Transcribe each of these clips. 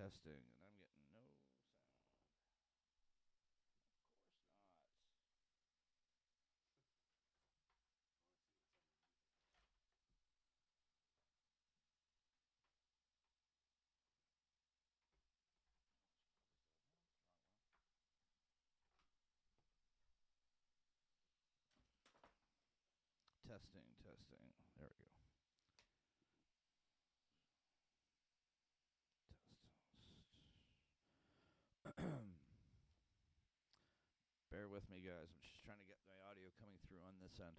Testing, and I'm getting no sound. Testing, testing. There we go. Test. Bear with me, guys. I'm just trying to get my audio coming through on this end.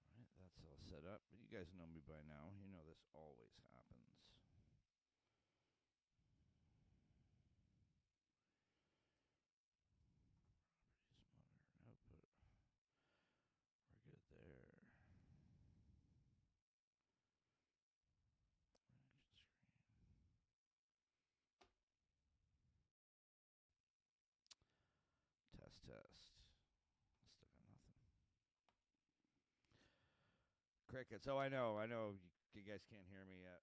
All right, that's all set up. You guys know me by now. You know this always happens. Monitor output. We're good there. Test, test. Still got nothing. Crickets. Oh, I know. You guys can't hear me yet.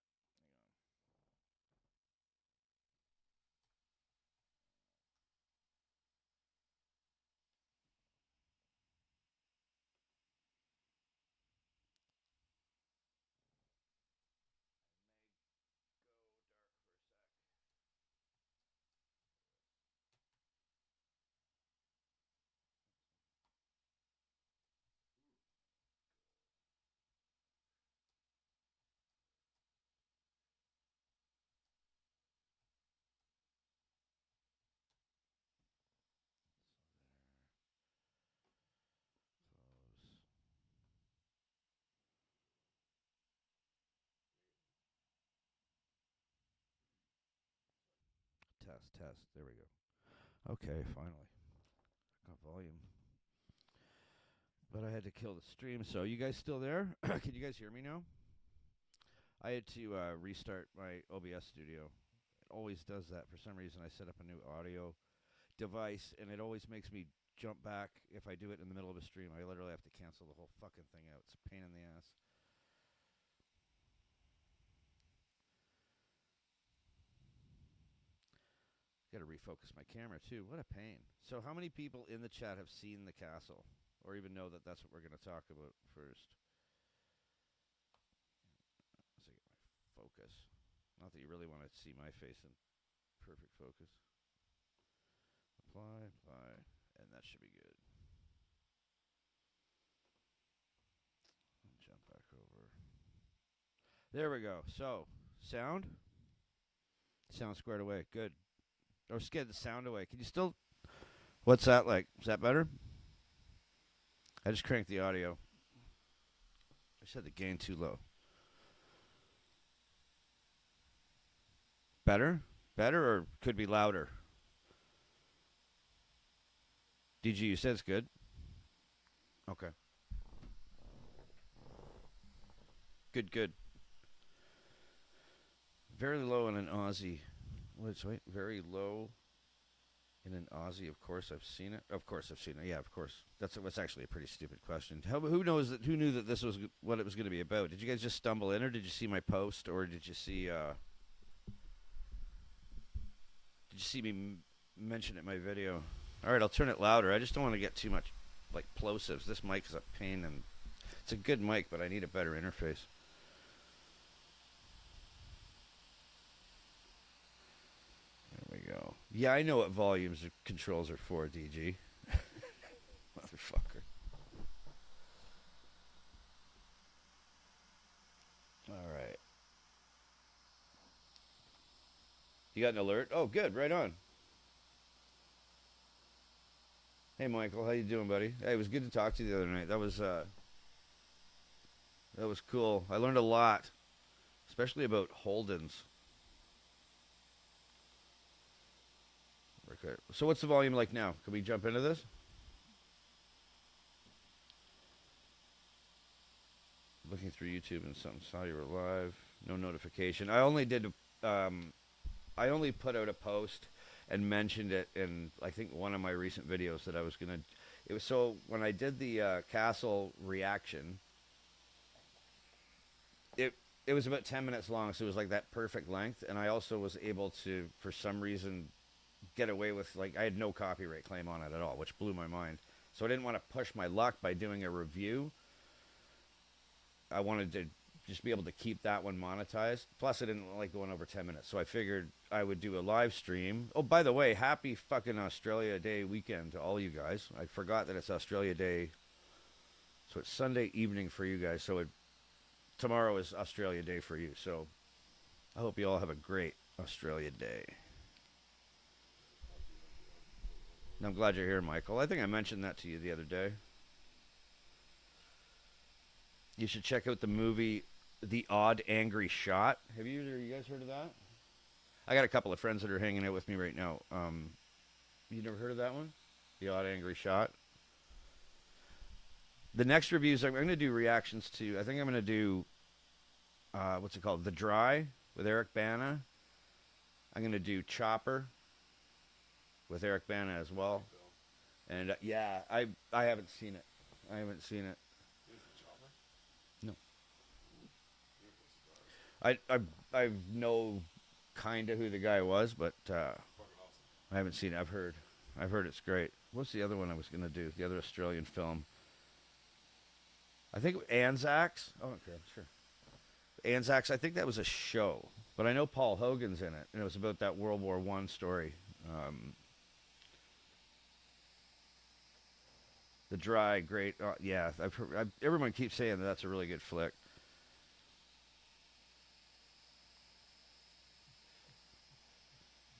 Test, test. There we go. Okay, finally. Got volume. But I had to kill the stream. So you guys still there? Can you guys hear me now? I had to restart my OBS studio. It always does that for some reason. I set up a new audio device, and it always makes me jump back if I do it in the middle of a stream. I literally have to cancel the whole fucking thing out. It's a pain in the ass. Got to refocus my camera too. What a pain. So, how many people in the chat have seen the castle, or even know that that's what we're going to talk about first? Let's get my focus. Not that you really want to see my face in perfect focus. Apply, apply, and that should be good. Jump back over. There we go. So, sound? Sound squared away. Good. Or scared the sound away. Can you still... What's that like? Is that better? I just cranked the audio. I set the gain too low. Better? Better or could be louder? DG, you said it's good? Okay. Good, good. Very low in an Aussie. Wait, very low in an Aussie. Of course, I've seen it. Of course, I've seen it. Yeah, of course. That's actually a pretty stupid question. Who knows that? Who knew that this was what it was going to be about? Did you guys just stumble in, or did you see my post, or did you see? Did you see me mention it in my video? All right, I'll turn it louder. I just don't want to get too much like plosives. This mic is a pain, and it's a good mic, but I need a better interface. There we go. Yeah, I know what volumes controls are for, DG. Motherfucker. All right. You got an alert? Oh, good. Right on. Hey, Michael. How you doing, buddy? Hey, it was good to talk to you the other night. That was cool. I learned a lot, especially about Holden's. Okay. So what's the volume like now? Can we jump into this? Looking through YouTube and something saw you were live. No notification. I only put out a post and mentioned it in I think one of my recent videos that I was gonna It was so when I did the Castle reaction, it it was about 10 minutes long, so it was like that perfect length. And I also was able to, for some reason, get away with like I had no copyright claim on it at all, which blew my mind. So I didn't want to push my luck by doing a review. I wanted to just be able to keep that one monetized. Plus, I didn't like going over 10 minutes, so I figured I would do a live stream. Oh, by the way, happy fucking Australia Day weekend to all you guys. I forgot that it's Australia Day, so it's Sunday evening for you guys. So tomorrow is Australia Day for you. So I hope you all have a great Australia Day. And I'm glad you're here, Michael. I think I mentioned that to you the other day. You should check out the movie The Odd Angry Shot. Have you guys heard of that? I got a couple of friends that are hanging out with me right now. You never heard of that one? The Odd Angry Shot. The next reviews I'm going to do reactions to. I think I'm going to do what's it called? The Dry with Eric Bana. I'm going to do Chopper with Eric Bana as well. And yeah, I haven't seen it. I haven't seen it. No. I know kind of who the guy was, but I haven't seen it. I've heard it's great. What's the other one I was going to do? The other Australian film. I think Anzacs. Oh, okay, sure. Anzacs. I think that was a show, but I know Paul Hogan's in it, and it was about that World War I story. The Dry, great. Yeah, I've heard. Everyone keeps saying that that's a really good flick.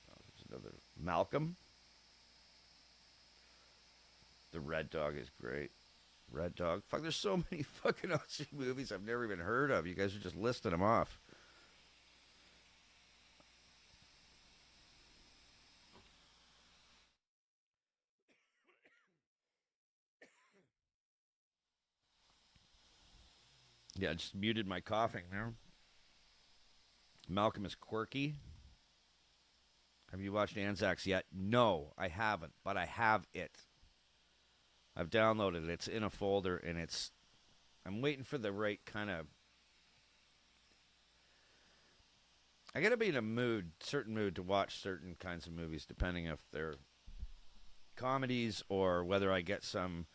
There's another Malcolm. The Red Dog is great. Red Dog. Fuck, there's so many fucking Aussie movies I've never even heard of. You guys are just listing them off. Yeah, I just muted my coughing there. Malcolm is quirky. Have you watched Anzacs yet? No, I haven't, but I have it. I've downloaded it. It's in a folder, and I'm waiting for the right kind of. I gotta be in a certain mood to watch certain kinds of movies, depending if they're comedies or whether I get some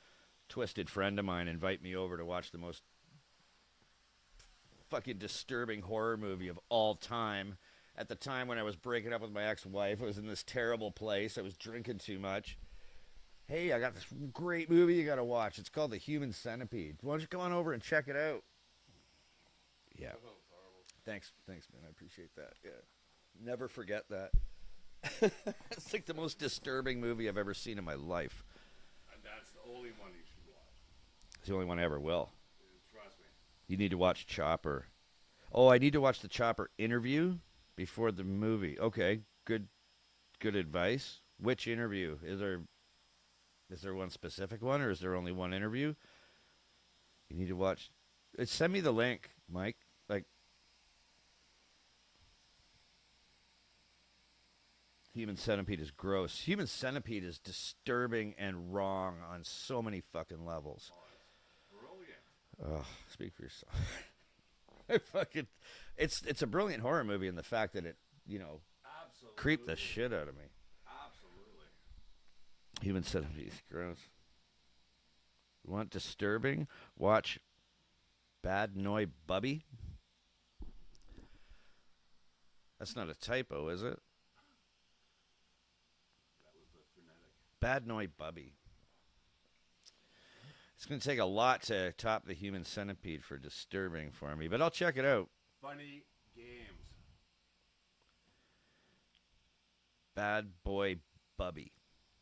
twisted friend of mine invite me over to watch the most fucking disturbing horror movie of all time. At the time when I was breaking up with my ex-wife, I was in this terrible place. I was drinking too much. Hey, I got this great movie you got to watch. It's called The Human Centipede. Why don't you come on over and check it out? Yeah. Thanks, man. I appreciate that. Yeah. Never forget that. It's like the most disturbing movie I've ever seen in my life. And that's the only one you should watch. It's the only one I ever will. Trust me. You need to watch Chopper. Oh, I need to watch the Chopper interview before the movie. Okay, good advice. Which interview? Is there one specific one, or is there only one interview? You need to watch. Send me the link, Mike. Like, Human Centipede is gross. Human Centipede is disturbing and wrong on so many fucking levels. Oh, brilliant. Speak for yourself. It's a brilliant horror movie in the fact that it, Absolutely. creeped the shit out of me. Absolutely. Human Centipede is gross. You want disturbing? Watch Bad Noi Bubby. That's not a typo, is it? That was the phonetic. Bad Noi Bubby. It's going to take a lot to top the Human Centipede for disturbing for me, but I'll check it out. Funny games. Bad Boy Bubby.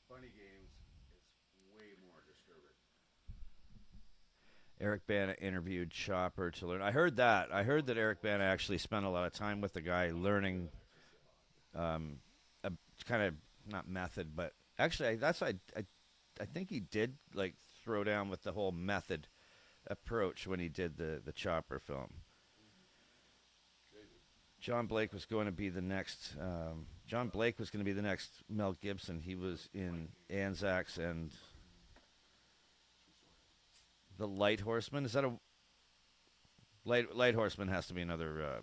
Funny games is way more disturbing. Eric Bana interviewed Chopper to learn. I heard that. I heard that Eric Bana actually spent a lot of time with the guy learning a kind of, not method, but actually I think he did like throw down with the whole method approach when he did the Chopper film. John Blake was going to be the next. John Blake was going to be the next Mel Gibson. He was in Anzacs and The Light Horseman. Is that a Light Horseman? Has to be another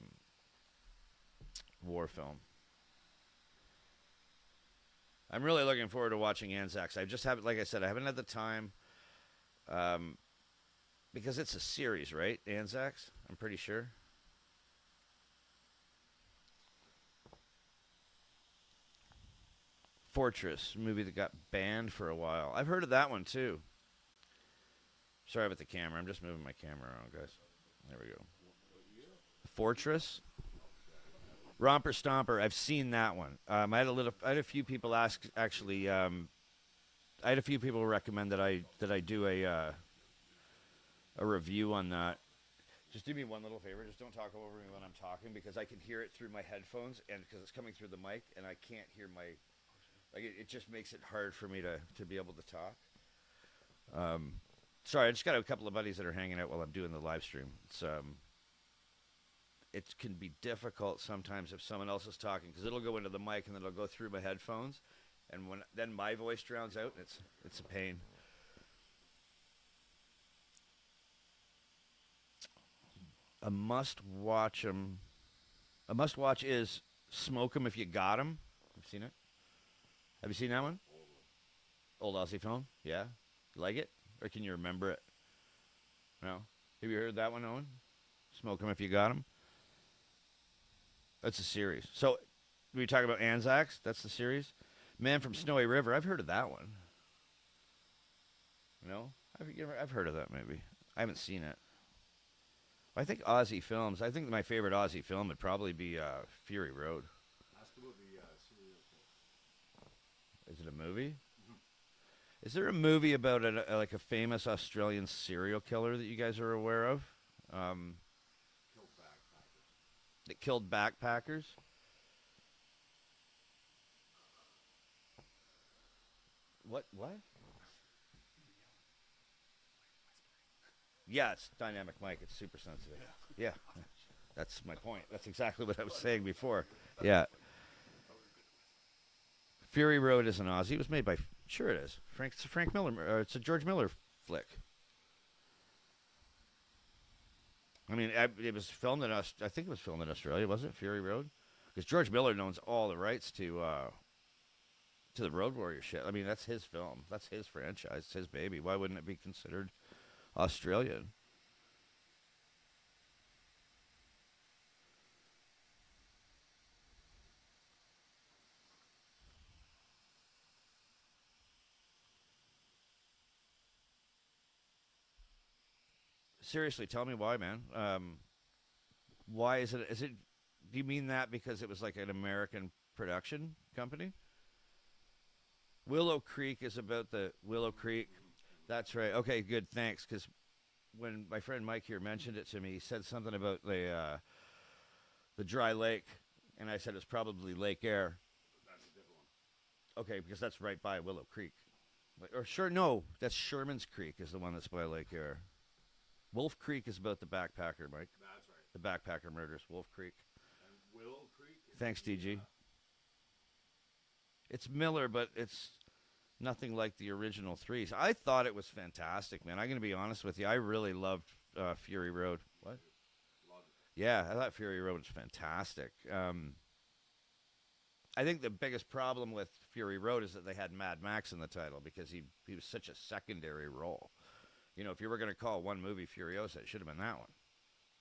war film. I'm really looking forward to watching Anzacs. I just haven't, like I said, I haven't had the time, because it's a series, right? Anzacs. I'm pretty sure. Fortress, movie that got banned for a while. I've heard of that one too. Sorry about the camera. I'm just moving my camera around, guys. There we go. Fortress. Romper Stomper. I've seen that one. I had a few people ask. Actually, I had a few people recommend that I do a review on that. Just do me one little favor. Just don't talk over me when I'm talking, because I can hear it through my headphones, and because it's coming through the mic, and I can't hear my. Like it just makes it hard for me to be able to talk. Sorry, I just got a couple of buddies that are hanging out while I'm doing the live stream. It can be difficult sometimes if someone else is talking, because it'll go into the mic and then it'll go through my headphones, and then my voice drowns out, and it's a pain. A must watch is Smoke 'Em If You Got 'Em. Have you seen it? Have you seen that one? Old Aussie film? Yeah. You like it? Or can you remember it? No? Have you heard that one, Owen? Smoke 'Em If You Got 'Em? That's a series. So, we talk about Anzacs? That's the series? Man from Snowy River. I've heard of that one. No? I've heard of that movie. I haven't seen it. I think Aussie films. I think my favorite Aussie film would probably be Fury Road. Ask about the serial killer. Is it a movie? Mm-hmm. Is there a movie about like a famous Australian serial killer that you guys are aware of? Killed backpackers. That killed backpackers? What? Yeah, it's dynamic mic. It's super sensitive. Yeah. That's my point. That's exactly what I was saying before. Yeah. Fury Road is an Aussie. It was made by, sure it is. It's a Frank Miller, it's a George Miller flick. I mean, it was filmed in, I think it was filmed in Australia, wasn't it? Fury Road? Because George Miller owns all the rights to the Road Warrior shit. I mean, that's his film. That's his franchise. It's his baby. Why wouldn't it be considered Australian? Seriously, tell me why, man. Why is it? Do you mean that because it was like an American production company? Willow Creek is about the Willow Creek. That's right. Okay, good. Thanks. Because when my friend Mike here mentioned it to me, he said something about the dry lake, and I said it's probably Lake Air. That's a different one. Okay, because that's right by Willow Creek. Or sure, no, that's Sherman's Creek is the one that's by Lake Air. Wolf Creek is about the backpacker, Mike. That's right. The backpacker murders. Wolf Creek. And Willow Creek. Thanks, DG. It's Miller, but it's nothing like the original threes. I thought it was fantastic, man. I'm going to be honest with you. I really loved Fury Road. What? Loved it. Yeah, I thought Fury Road was fantastic. I think the biggest problem with Fury Road is that they had Mad Max in the title because he was such a secondary role. You know, if you were going to call one movie Furiosa, it should have been that one.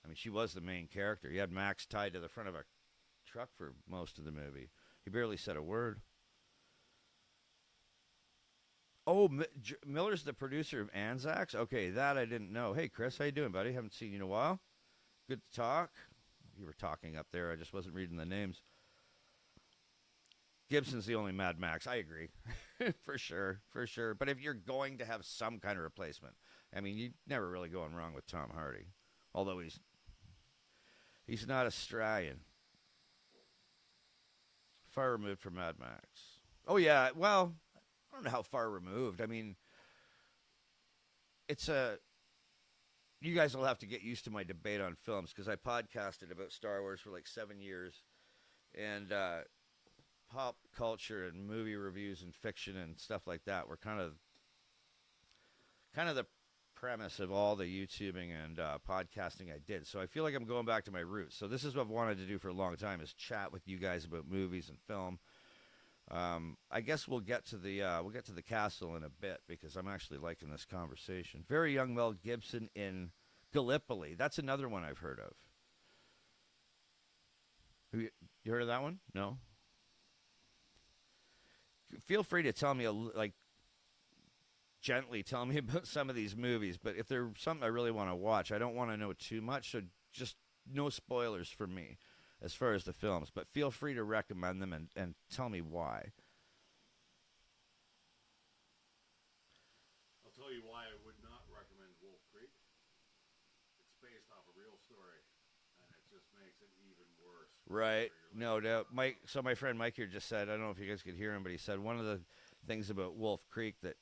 I mean, she was the main character. You had Max tied to the front of a truck for most of the movie. He barely said a word. Oh, Miller's the producer of Anzacs? Okay, that I didn't know. Hey, Chris, how you doing, buddy? Haven't seen you in a while. Good to talk. You were talking up there. I just wasn't reading the names. Gibson's the only Mad Max. I agree. For sure. But if you're going to have some kind of replacement, I mean, you're never really going wrong with Tom Hardy. Although he's not Australian. Far removed from Mad Max. Oh, yeah. Well, I don't know how far removed. I mean, you guys will have to get used to my debate on films because I podcasted about Star Wars for like 7 years. And pop culture and movie reviews and fiction and stuff like that were kind of the premise of all the YouTubing and podcasting I did. So I feel like I'm going back to my roots. So this is what I've wanted to do for a long time: is chat with you guys about movies and film. I guess we'll get to the castle in a bit because I'm actually liking this conversation. Very young Mel Gibson in Gallipoli. That's another one I've heard of. You heard of that one? No. Feel free to tell me gently tell me about some of these movies, but if they're something I really want to watch, I don't want to know too much, so just no spoilers from me as far as the films, but feel free to recommend them and tell me why. I'll tell you why I would not recommend Wolf Creek. It's based off a real story, and it just makes it even worse. Right. No doubt. Mike, so my friend Mike here just said, I don't know if you guys could hear him, but he said one of the things about Wolf Creek that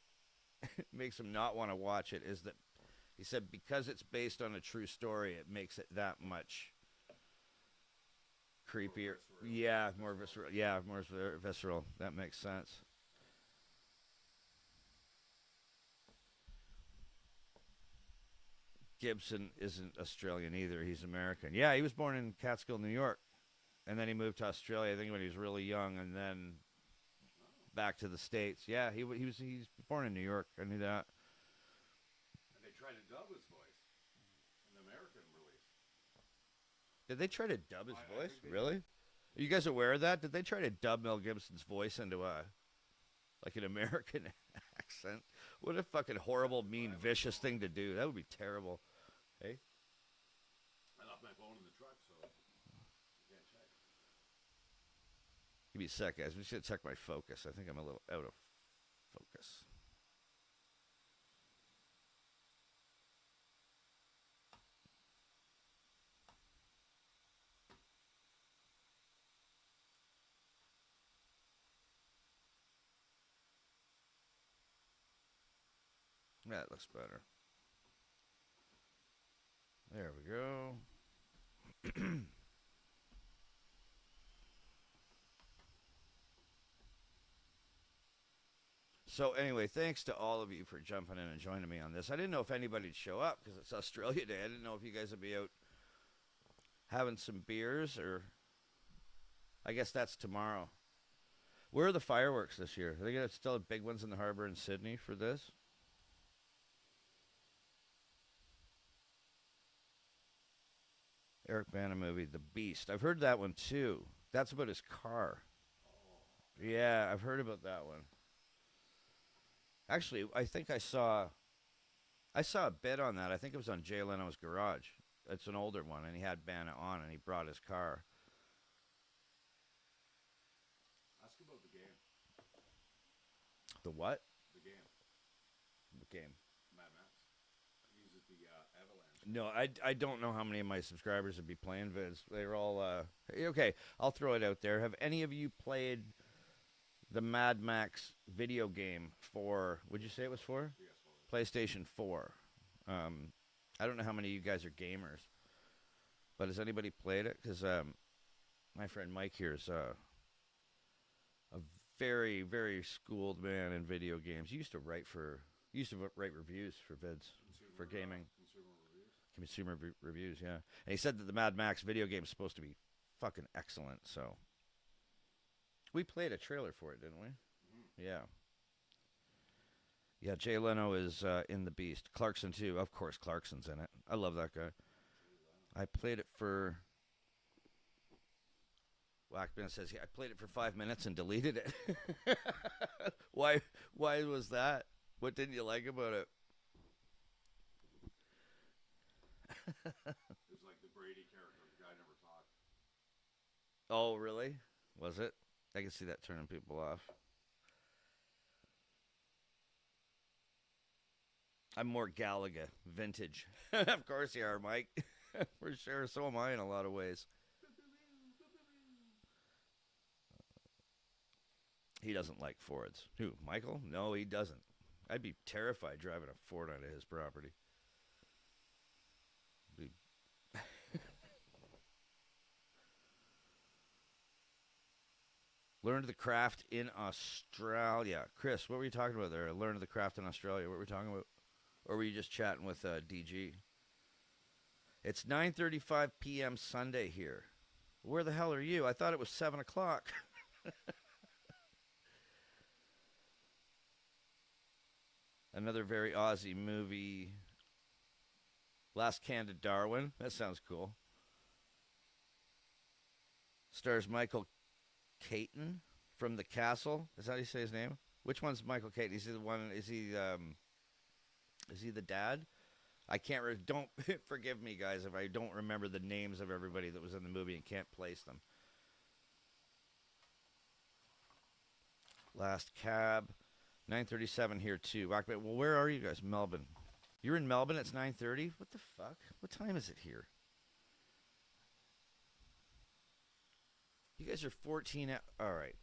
makes him not want to watch it is that he said because it's based on a true story, it makes it that much creepier. More visceral. Yeah, more visceral. That makes sense. Gibson isn't Australian either. He's American. Yeah, he was born in Catskill, New York, and then he moved to Australia. I think when he was really young, and then back to the States. Yeah, he's born in New York. I knew that. And they tried to dub his voice in the American release. Did they try to dub his I voice? think Really? Are you guys aware of that? Did they try to dub Mel Gibson's voice into an American accent? What a fucking horrible, mean, vicious thing to do. That would be terrible. Hey? I left my phone in the truck, so you can't check. Give me a sec, guys. I'm just going to check my focus. I think I'm a little out of focus. That looks better. There we go. So anyway, thanks to all of you for jumping in and joining me on this. I didn't know if anybody'd show up because it's Australia Day. I didn't know if you guys would be out having some beers, or I guess that's tomorrow. Where are the fireworks this year? Are they going to still have big ones in the harbor in Sydney for this? Eric Bana movie, The Beast. I've heard that one too. That's about his car. Yeah, I've heard about that one. Actually, I think I saw a bit on that. I think it was on Jay Leno's Garage. It's an older one, and he had Bana on, and he brought his car. Ask about the game. The what? The game. The game. Mad Max. It uses the Avalanche. No, I don't know how many of my subscribers would be playing vids. They're all okay. I'll throw it out there. Have any of you played the Mad Max video game for? Would you say it was for? PS4. PlayStation 4. I don't know how many of you guys are gamers, but has anybody played it? Because my friend Mike here is a very, very schooled man in video games. He used to write reviews for vids, for gaming. Consumer reviews, yeah. And he said that the Mad Max video game is supposed to be fucking excellent, so. We played a trailer for it, didn't we? Mm-hmm. Yeah. Yeah, Jay Leno is in The Beast. Clarkson, too. Of course, Clarkson's in it. I love that guy. I played it for... Whackman says, yeah, I played it for 5 minutes and deleted it. Why was that? What didn't you like about it? It was like the Brady character. The guy never talked. Oh, really? Was it? I can see that turning people off. I'm more Galaga, vintage. Of course you are, Mike. For sure. So am I in a lot of ways. He doesn't like Fords. Who, Michael? No, he doesn't. I'd be terrified driving a Ford onto his property. Learn the craft in Australia. Chris, what were you talking about there? Learn the craft in Australia. What were we talking about? Or were you just chatting with DG? It's 9:35 p.m. Sunday here. Where the hell are you? I thought it was 7 o'clock. Another very Aussie movie. Last Candid Darwin. That sounds cool. Stars Michael Caton from The Castle. Is that how you say his name? Which one's Michael Caton? Is he the one? Is he the dad? I can't. Don't forgive me, guys, if I don't remember the names of everybody that was in the movie and can't place them. Last Cab, 9:37 here too. Well, where are you guys? Melbourne. You're in Melbourne. It's 9:30. What the fuck? What time is it here? You guys are 14. All right.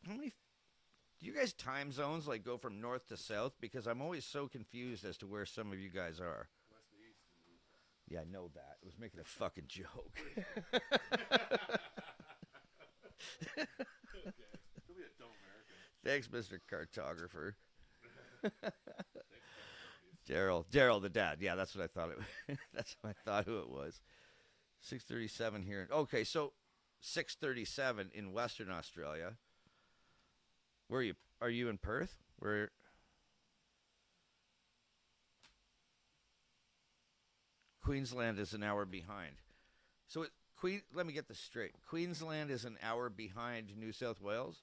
How many? Do you guys time zones like go from north to south? Because I'm always so confused as to where some of you guys are. West to east. Yeah, I know that. I was making a fucking joke. Okay. Don't be a dumb American. Thanks, Mr. Cartographer. Daryl, the dad. Yeah, that's what I thought it. That's what I thought who it was. 6:37 here. Okay, so 6:37 in Western Australia. Where are you? Are you in Perth? Where? Queensland is an hour behind. So let me get this straight. Queensland is an hour behind New South Wales.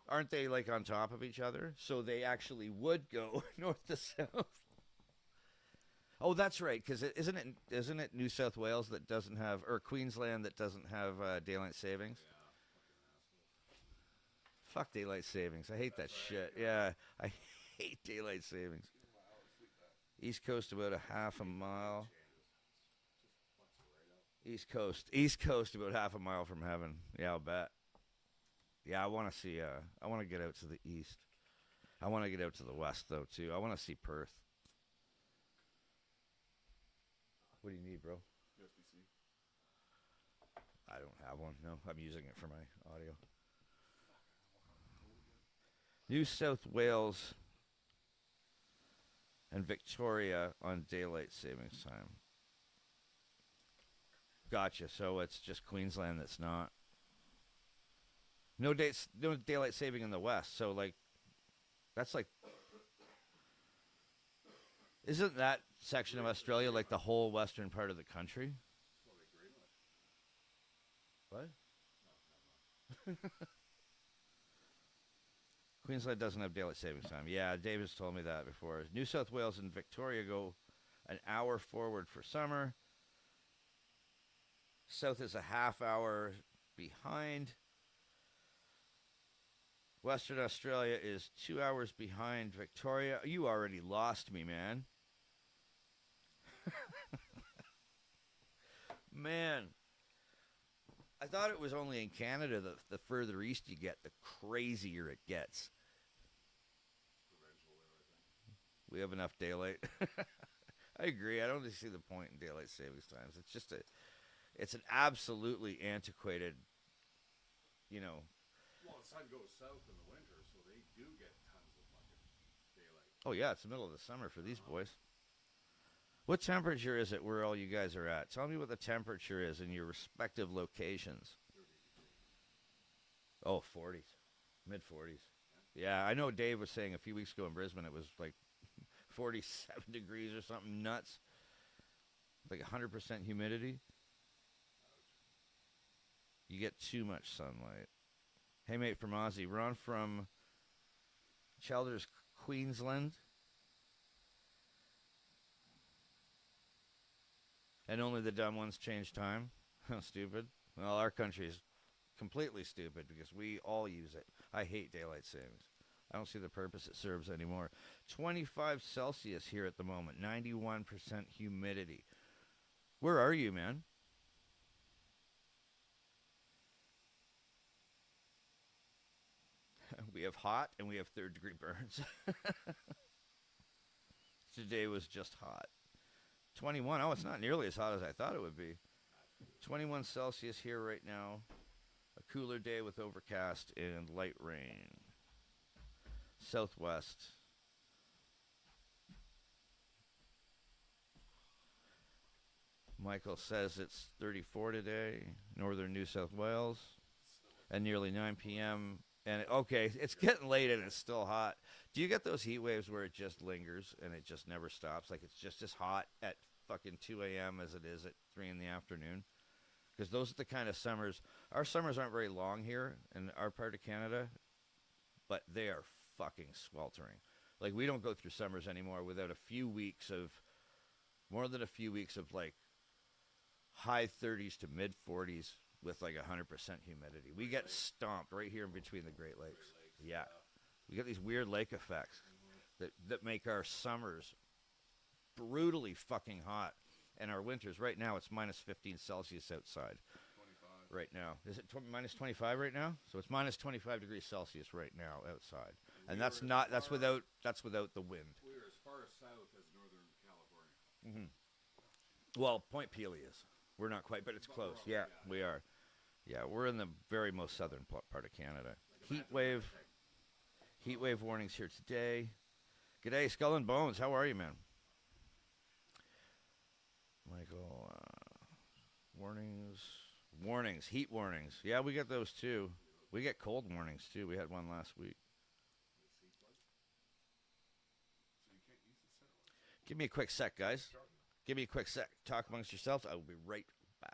Aren't they like on top of each other? So they actually would go north to south. Oh, that's right. Because isn't it New South Wales that doesn't have, or Queensland that doesn't have daylight savings? Yeah, fucking assholes. Fuck daylight savings. I hate that shit. Yeah, I hate daylight savings. East Coast about a half a mile. East Coast about half a mile from heaven. Yeah, I'll bet. Yeah, I want to see. I want to get out to the east. I want to get out to the west though too. I want to see Perth. What do you need, bro? USB-C. I don't have one. No, I'm using it for my audio. New South Wales and Victoria on daylight savings time. Gotcha. So it's just Queensland that's not. No daylight saving in the west. So like, that's like, isn't that section of Australia like the whole western part of the country? What? Queensland doesn't have daylight savings time. Yeah, David's told me that before. New South Wales and Victoria go an hour forward for summer. South is a half hour behind. Western Australia is 2 hours behind Victoria. You already lost me, man. Man. I thought it was only in Canada that the further east you get, the crazier it gets. We have enough daylight. I agree. I don't see the point in daylight savings times. It's just it's an absolutely antiquated, Well, the sun goes south in the winter, so they do get tons of fucking daylight. Oh yeah, it's the middle of the summer for these boys. What temperature is it where all you guys are at? Tell me what the temperature is in your respective locations. Oh, 40s. Mid-40s. Yeah, I know Dave was saying a few weeks ago in Brisbane it was like 47 degrees or something nuts. Like 100% humidity. You get too much sunlight. Hey, mate from Aussie. Ron from Chelder's, Queensland. And only the dumb ones change time? How stupid. Well, our country is completely stupid because we all use it. I hate daylight savings. I don't see the purpose it serves anymore. 25 Celsius here at the moment. 91% humidity. Where are you, man? We have hot and we have third-degree burns. Today was just hot. 21. Oh, it's not nearly as hot as I thought it would be. 21 Celsius here right now. A cooler day with overcast and light rain. Southwest. Michael says it's 34 today, northern New South Wales, and nearly 9 p.m. And okay, it's getting late and it's still hot. Do you get those heat waves where it just lingers and it just never stops? Like it's just as hot at fucking 2 a.m. as it is at 3 in the afternoon? Because those are the kind of summers. Our summers aren't very long here in our part of Canada, but they are fucking sweltering. Like we don't go through summers anymore without a few weeks of more than a few weeks of like high 30s to mid 40s with like 100% humidity. We get stomped right here in between the Great Lakes. Yeah. We get these weird lake effects that make our summers brutally fucking hot. And our winters, right now, it's minus 15 Celsius outside. 25. Right now. Is it minus 25 right now? So it's minus 25 degrees Celsius right now outside. And that's without the wind. We are as far south as Northern California. Mm-hmm. Well, Point Pelee is. We're not quite, but it's close. Yeah, we are. Yeah, we're in the very most southern part of Canada. Heat wave warnings here today. G'day, Skull and Bones. How are you, man? Michael, warnings, heat warnings. Yeah, we get those too. We get cold warnings too. We had one last week. Give me a quick sec, guys. Give me a quick sec. Talk amongst yourselves. I will be right back.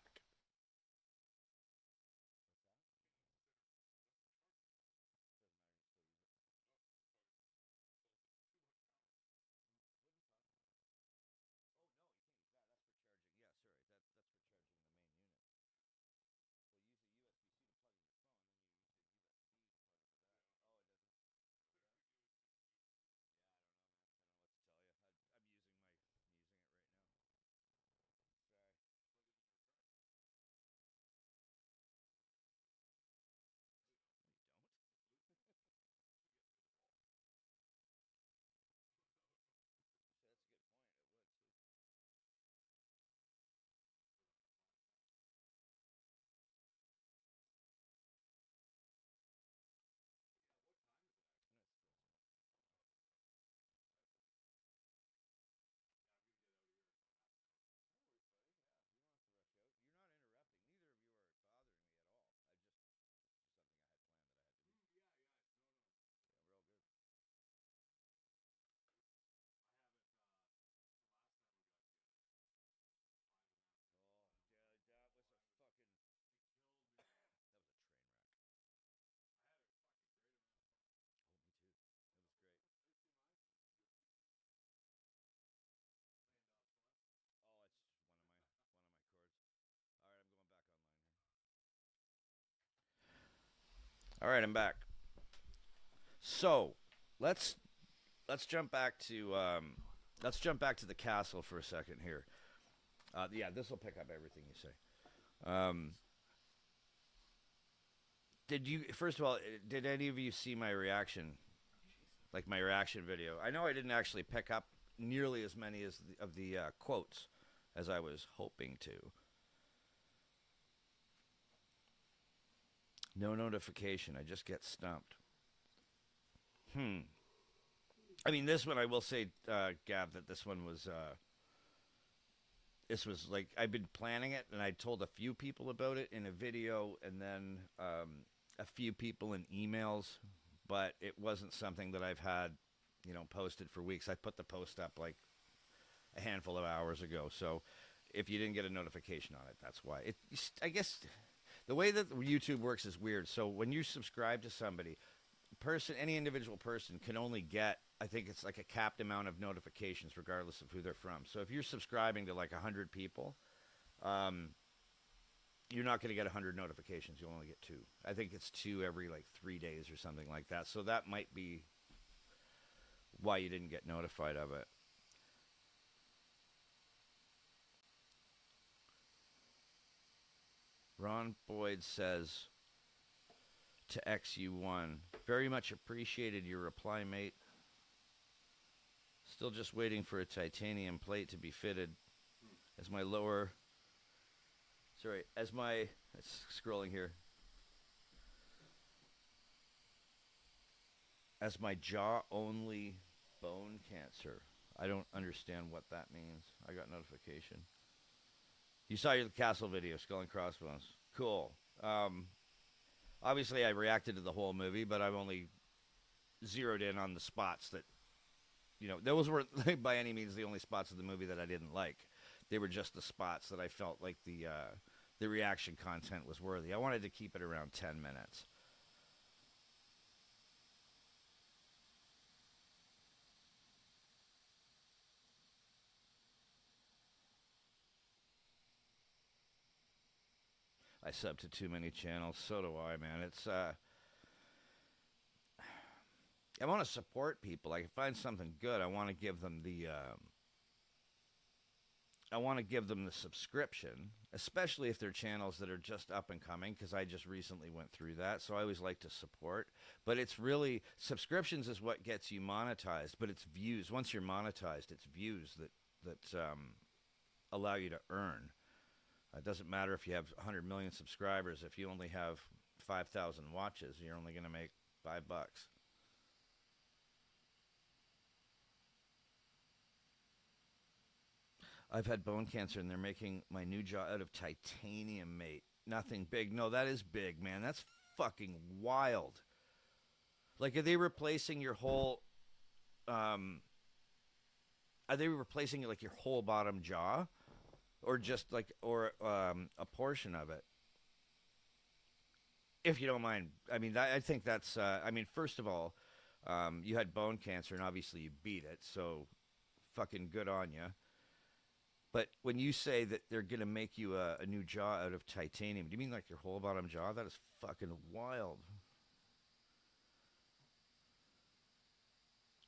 All right, I'm back. So, let's jump back to the castle for a second here. Yeah, this will pick up everything you say. First of all, did any of you see my reaction? Like my reaction video? I know I didn't actually pick up nearly as many of the quotes as I was hoping to. No notification. I just get stumped. I mean, this one I will say, Gav, that this one was. This was like I've been planning it, and I told a few people about it in a video, and then a few people in emails, but it wasn't something that I've had, posted for weeks. I put the post up like a handful of hours ago, so if you didn't get a notification on it, that's why. I guess the way that YouTube works is weird. So when you subscribe to somebody, any individual person can only get, I think it's like a capped amount of notifications regardless of who they're from. So if you're subscribing to like 100 people, you're not going to get 100 notifications. You'll only get 2. I think it's 2 every like 3 days or something like that. So that might be why you didn't get notified of it. Ron Boyd says to XU1, very much appreciated your reply, mate. Still just waiting for a titanium plate to be fitted as my scrolling here. As my jaw-only bone cancer. I don't understand what that means. I got notification. You saw your castle video, Skull and Crossbones. Cool. Obviously, I reacted to the whole movie, but I've only zeroed in on the spots that, those weren't by any means the only spots of the movie that I didn't like. They were just the spots that I felt like the reaction content was worthy. I wanted to keep it around 10 minutes. I sub to too many channels. So do I, man. I want to support people. I find something good. I want to give them the subscription, especially if they're channels that are just up and coming, because I just recently went through that. So I always like to support. But it's really, subscriptions is what gets you monetized, but it's views. Once you're monetized, it's views that allow you to earn. It doesn't matter if you have 100 million subscribers. If you only have 5,000 watches, you're only going to make $5. I've had bone cancer, and they're making my new jaw out of titanium, mate. Nothing big. No, that is big, man. That's fucking wild. Like, are they replacing your whole? Are they replacing like your whole bottom jaw, or just like, or a portion of it? If you don't mind, I mean, I think that's. I mean, first of all, you had bone cancer, and obviously you beat it, so fucking good on you. But when you say that they're going to make you a new jaw out of titanium, do you mean like your whole bottom jaw? That is fucking wild.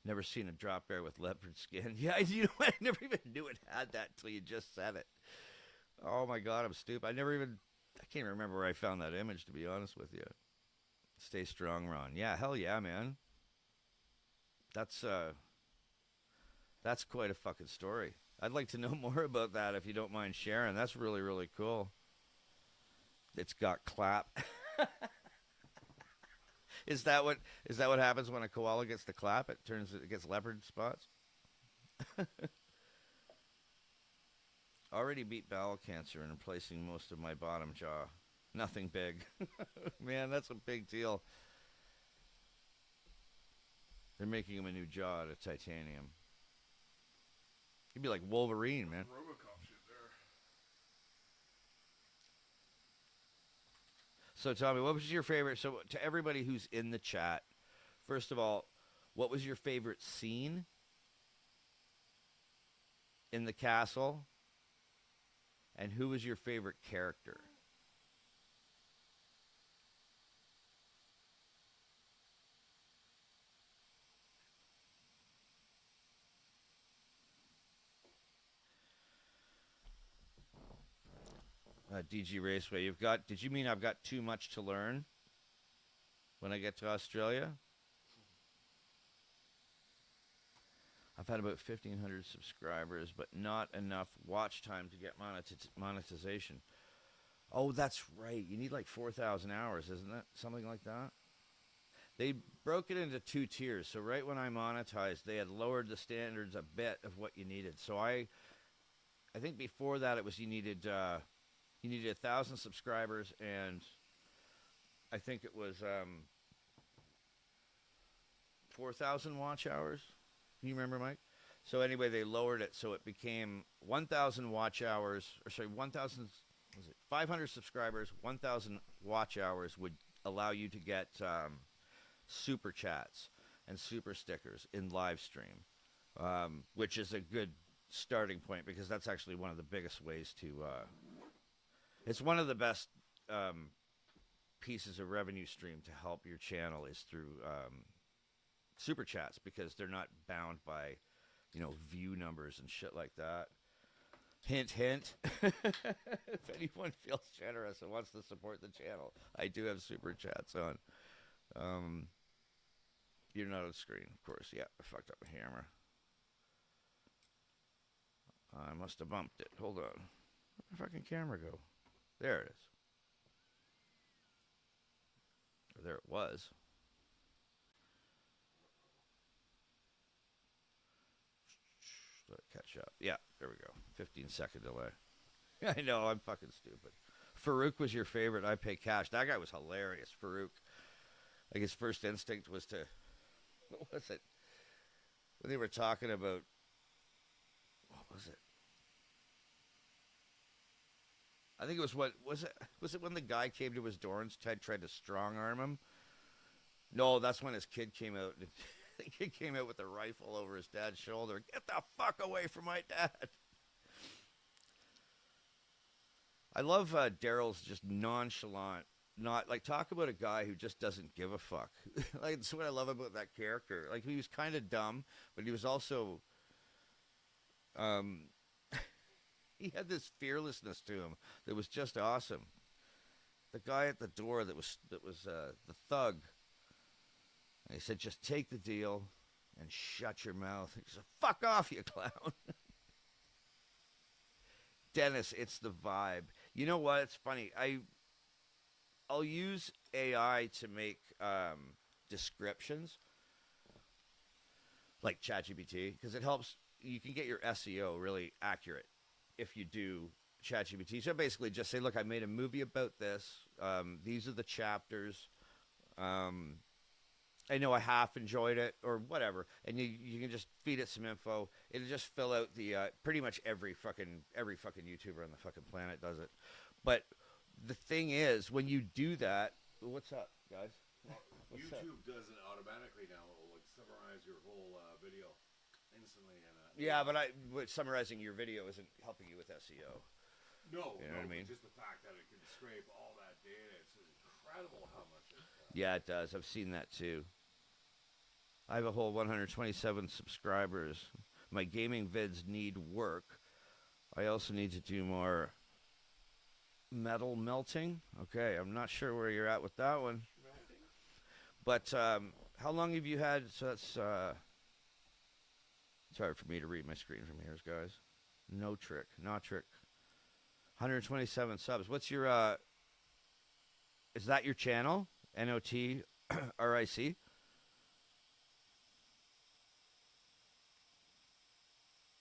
Never seen a drop bear with leopard skin. Yeah, I never even knew it had that until you just said it. Oh my God, I'm stupid. I can't remember where I found that image, to be honest with you. Stay strong, Ron. Yeah, hell yeah, man. That's quite a fucking story. I'd like to know more about that if you don't mind sharing. That's really, really cool. It's got clap. Is that what happens when a koala gets the clap? It gets leopard spots. Already beat bowel cancer and replacing most of my bottom jaw. Nothing big. Man, that's a big deal. They're making him a new jaw out of titanium. He'd be like Wolverine, man. Robocop shit there. So, Tommy, what was your favorite? So, to everybody who's in the chat, first of all, what was your favorite scene in the castle? And who was your favorite character? DG Raceway, did you mean I've got too much to learn when I get to Australia? I've had about 1,500 subscribers, but not enough watch time to get monetization. Oh, that's right. You need like 4,000 hours, isn't it? Something like that? They broke it into 2 tiers. So right when I monetized, they had lowered the standards a bit of what you needed. So I think before that it was you needed 1,000 subscribers, and I think it was 4,000 watch hours. Can you remember, Mike? So anyway, they lowered it, so it became 1,000 watch hours, or sorry, 1,000, was it 500 subscribers, 1,000 watch hours would allow you to get super chats and super stickers in live stream, which is a good starting point because that's actually one of the biggest ways to. It's one of the best pieces of revenue stream to help your channel is through super chats because they're not bound by, view numbers and shit like that. Hint, hint. If anyone feels generous and wants to support the channel, I do have super chats on. You're not on screen, of course. Yeah, I fucked up my camera. I must have bumped it. Hold on. Where'd the fucking camera go? There it is. Or there it was. Let it catch up. Yeah, there we go. 15-second delay. I know, I'm fucking stupid. Farouk was your favorite. I pay cash. That guy was hilarious. Farouk. Like his first instinct was to, what was it? When they were talking about, what was it? I think it was what was it? Was it when the guy came to his door and Ted tried to strong arm him? No, that's when his kid came out. The kid came out with a rifle over his dad's shoulder. Get the fuck away from my dad! I love Daryl's just nonchalant. Not like talk about a guy who just doesn't give a fuck. Like that's what I love about that character. Like he was kind of dumb, but he was also um, he had this fearlessness to him that was just awesome. The guy at the door that was the thug. And he said, "Just take the deal and shut your mouth." He said, "Fuck off, you clown." Dennis, it's the vibe. You know what? It's funny. I'll use AI to make descriptions like ChatGPT because it helps. You can get your SEO really accurate if you do ChatGPT. So basically, just say, "Look, I made a movie about this. These are the chapters. I know I half enjoyed it, or whatever." And you can just feed it some info. It'll just fill out the pretty much every fucking YouTuber on the fucking planet does it. But the thing is, when you do that, what's up, guys? Well, What's YouTube does it automatically now. It'll like summarize your whole video instantly. Yeah, but summarizing your video isn't helping you with SEO. No, You know what I mean? Just the fact that it can scrape all that data. It's incredible how much it. Yeah, it does. I've seen that too. I have a whole 127 subscribers. My gaming vids need work. I also need to do more metal melting. Okay, I'm not sure where you're at with that one. Melting? But how long have you had? So that's it's hard for me to read my screen from here, guys. No trick, not trick. 127 subs. What's your? Is that your channel? NOTRIC.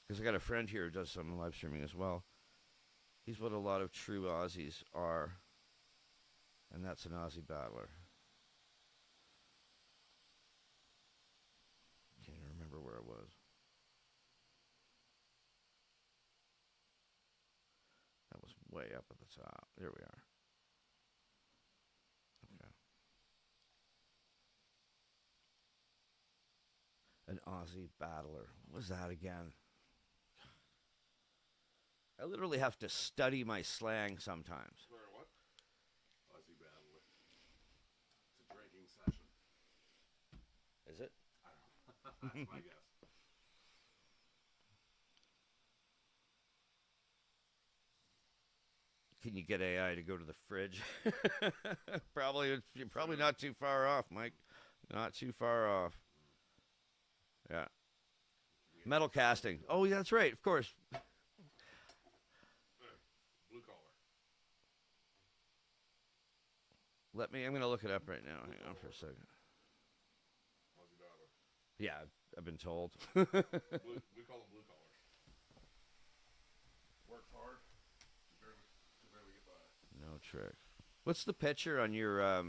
Because I got a friend here who does some live streaming as well. He's what a lot of true Aussies are, and that's an Aussie battler. Can't even remember where it was. That was way up at the top. There we are. Okay. An Aussie battler. What was that again? I literally have to study my slang sometimes. Where what? Aussie Battler. It's a drinking session. Is it? I don't know. That's my guess. Can you get AI to go to the fridge? You're probably not too far off, Mike. Not too far off. Yeah. Metal casting. Oh, yeah, that's right. Of course. Blue collar. I'm going to look it up right now. Hang on for a second. Aussie battler. Yeah, I've been told. We call them blue collar. Works hard. To barely get by. No trick. What's the picture on your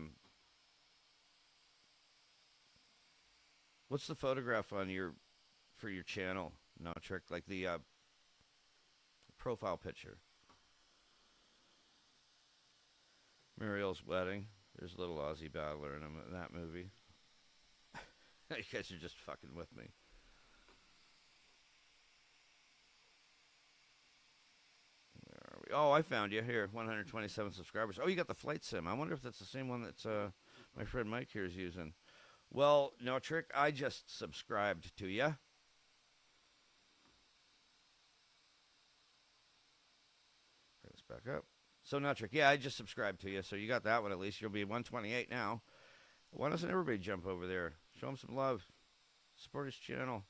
what's the photograph on your for your channel? No trick, like the profile picture. Muriel's wedding. There's a little Aussie battler in that movie. You guys are just fucking with me. Where are we? Oh, I found you here. 127 subscribers. Oh, you got the flight sim. I wonder if that's the same one that my friend Mike here is using. Well, no trick. I just subscribed to you. Bring this back up. So, no trick. Yeah, I just subscribed to you. So you got that one at least. You'll be 128 now. Why doesn't everybody jump over there? Show him some love. Support his channel.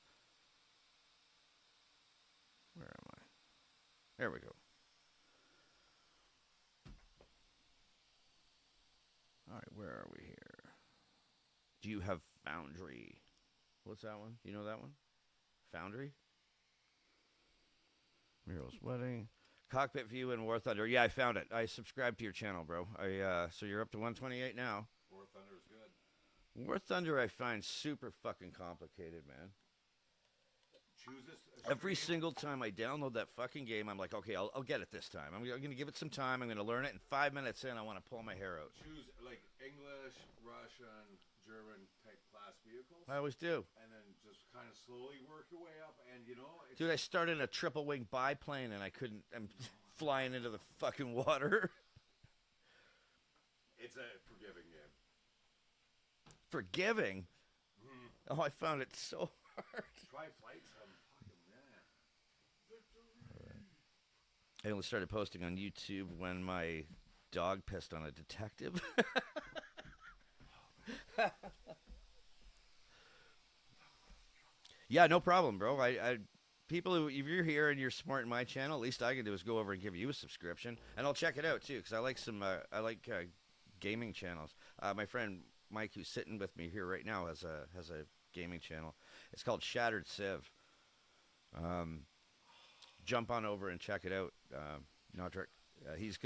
Where am I? There we go. All right, where are we here? Do you have Foundry? What's that one? Do you know that one? Foundry? Muriel's wedding. Cockpit View and War Thunder. Yeah, I found it. I subscribed to your channel, bro. So you're up to 128 now. War Thunder is good. War Thunder I find super fucking complicated, man. Choose this. Every single time I download that fucking game, I'm like, okay, I'll get it this time. I'm going to give it some time. I'm going to learn it. And 5 minutes in, I want to pull my hair out. Choose like English, Russian, German type class vehicles. I always do. And then just kind of slowly work your way up. And you know, it's, Dude, I started in a triple wing biplane and I couldn't. I'm flying into the fucking water. it's a forgiving game. Forgiving? Oh, I found it so hard. Try flight sim. Fucking man. I only started posting on YouTube when my dog pissed on a detective. Yeah, no problem, bro. I people who, if you're here and you're smart in my channel, at least I can do is go over and give you a subscription, and I'll check it out too, because I like some gaming channels. My friend Mike, who's sitting with me here right now, has a gaming channel. It's called Shattered Civ. Jump on over and check it out. Nodrick, he's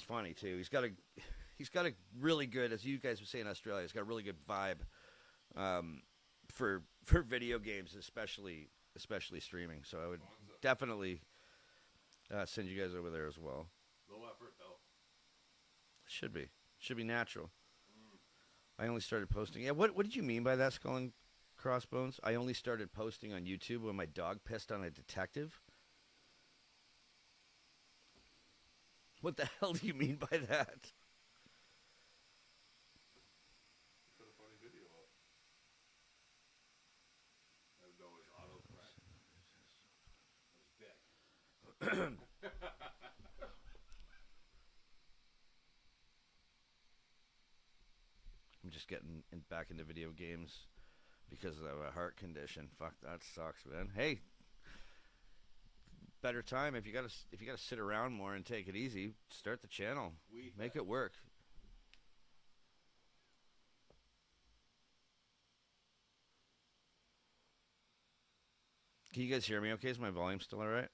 funny too. He's got a really good, as you guys would say in Australia, he's got a really good vibe for video games, especially streaming. So I would definitely send you guys over there as well. Low effort though. Should be natural. I only started posting. Yeah, what did you mean by that, Skull and Crossbones? I only started posting on YouTube when my dog pissed on a detective. What the hell do you mean by that? Put a funny video up. I know it's autocorrect. It was dick. I'm just getting back into video games because of a heart condition. Fuck, that sucks, man. Hey, better time if you gotta sit around more and take it easy. Start the channel, make it work. Can you guys hear me? Okay, is my volume still all right?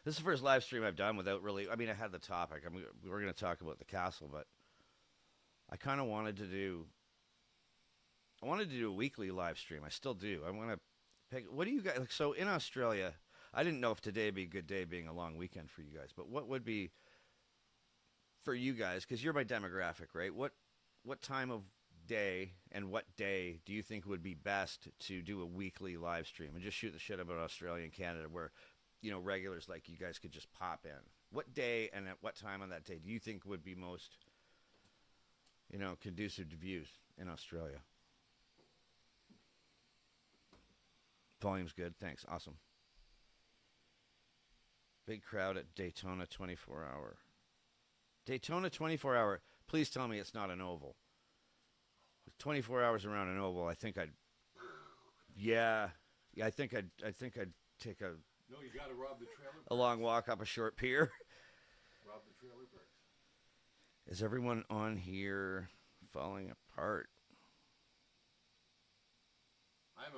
This is the first live stream I've done without really. I mean, I had the topic. We're going to talk about the castle, but I kind of wanted to do. I wanted to do a weekly live stream. I still do. I want to pick. What do you guys like? So in Australia, I didn't know if today would be a good day, being a long weekend for you guys. But what would be for you guys? Because you're my demographic, right? What time of day and what day do you think would be best to do a weekly live stream and just shoot the shit about Australia and Canada, where regulars like you guys could just pop in? What day and at what time on that day do you think would be most, conducive to views in Australia? Volume's good. Thanks. Awesome. Big crowd at Daytona 24-hour. Daytona 24-hour. Please tell me it's not an oval. 24 hours around an oval, I think I'd. Yeah, I think I'd take a. No, you gotta rob the trailer parks. A long walk up a short pier. Rob the trailer parks. Is everyone on here falling apart?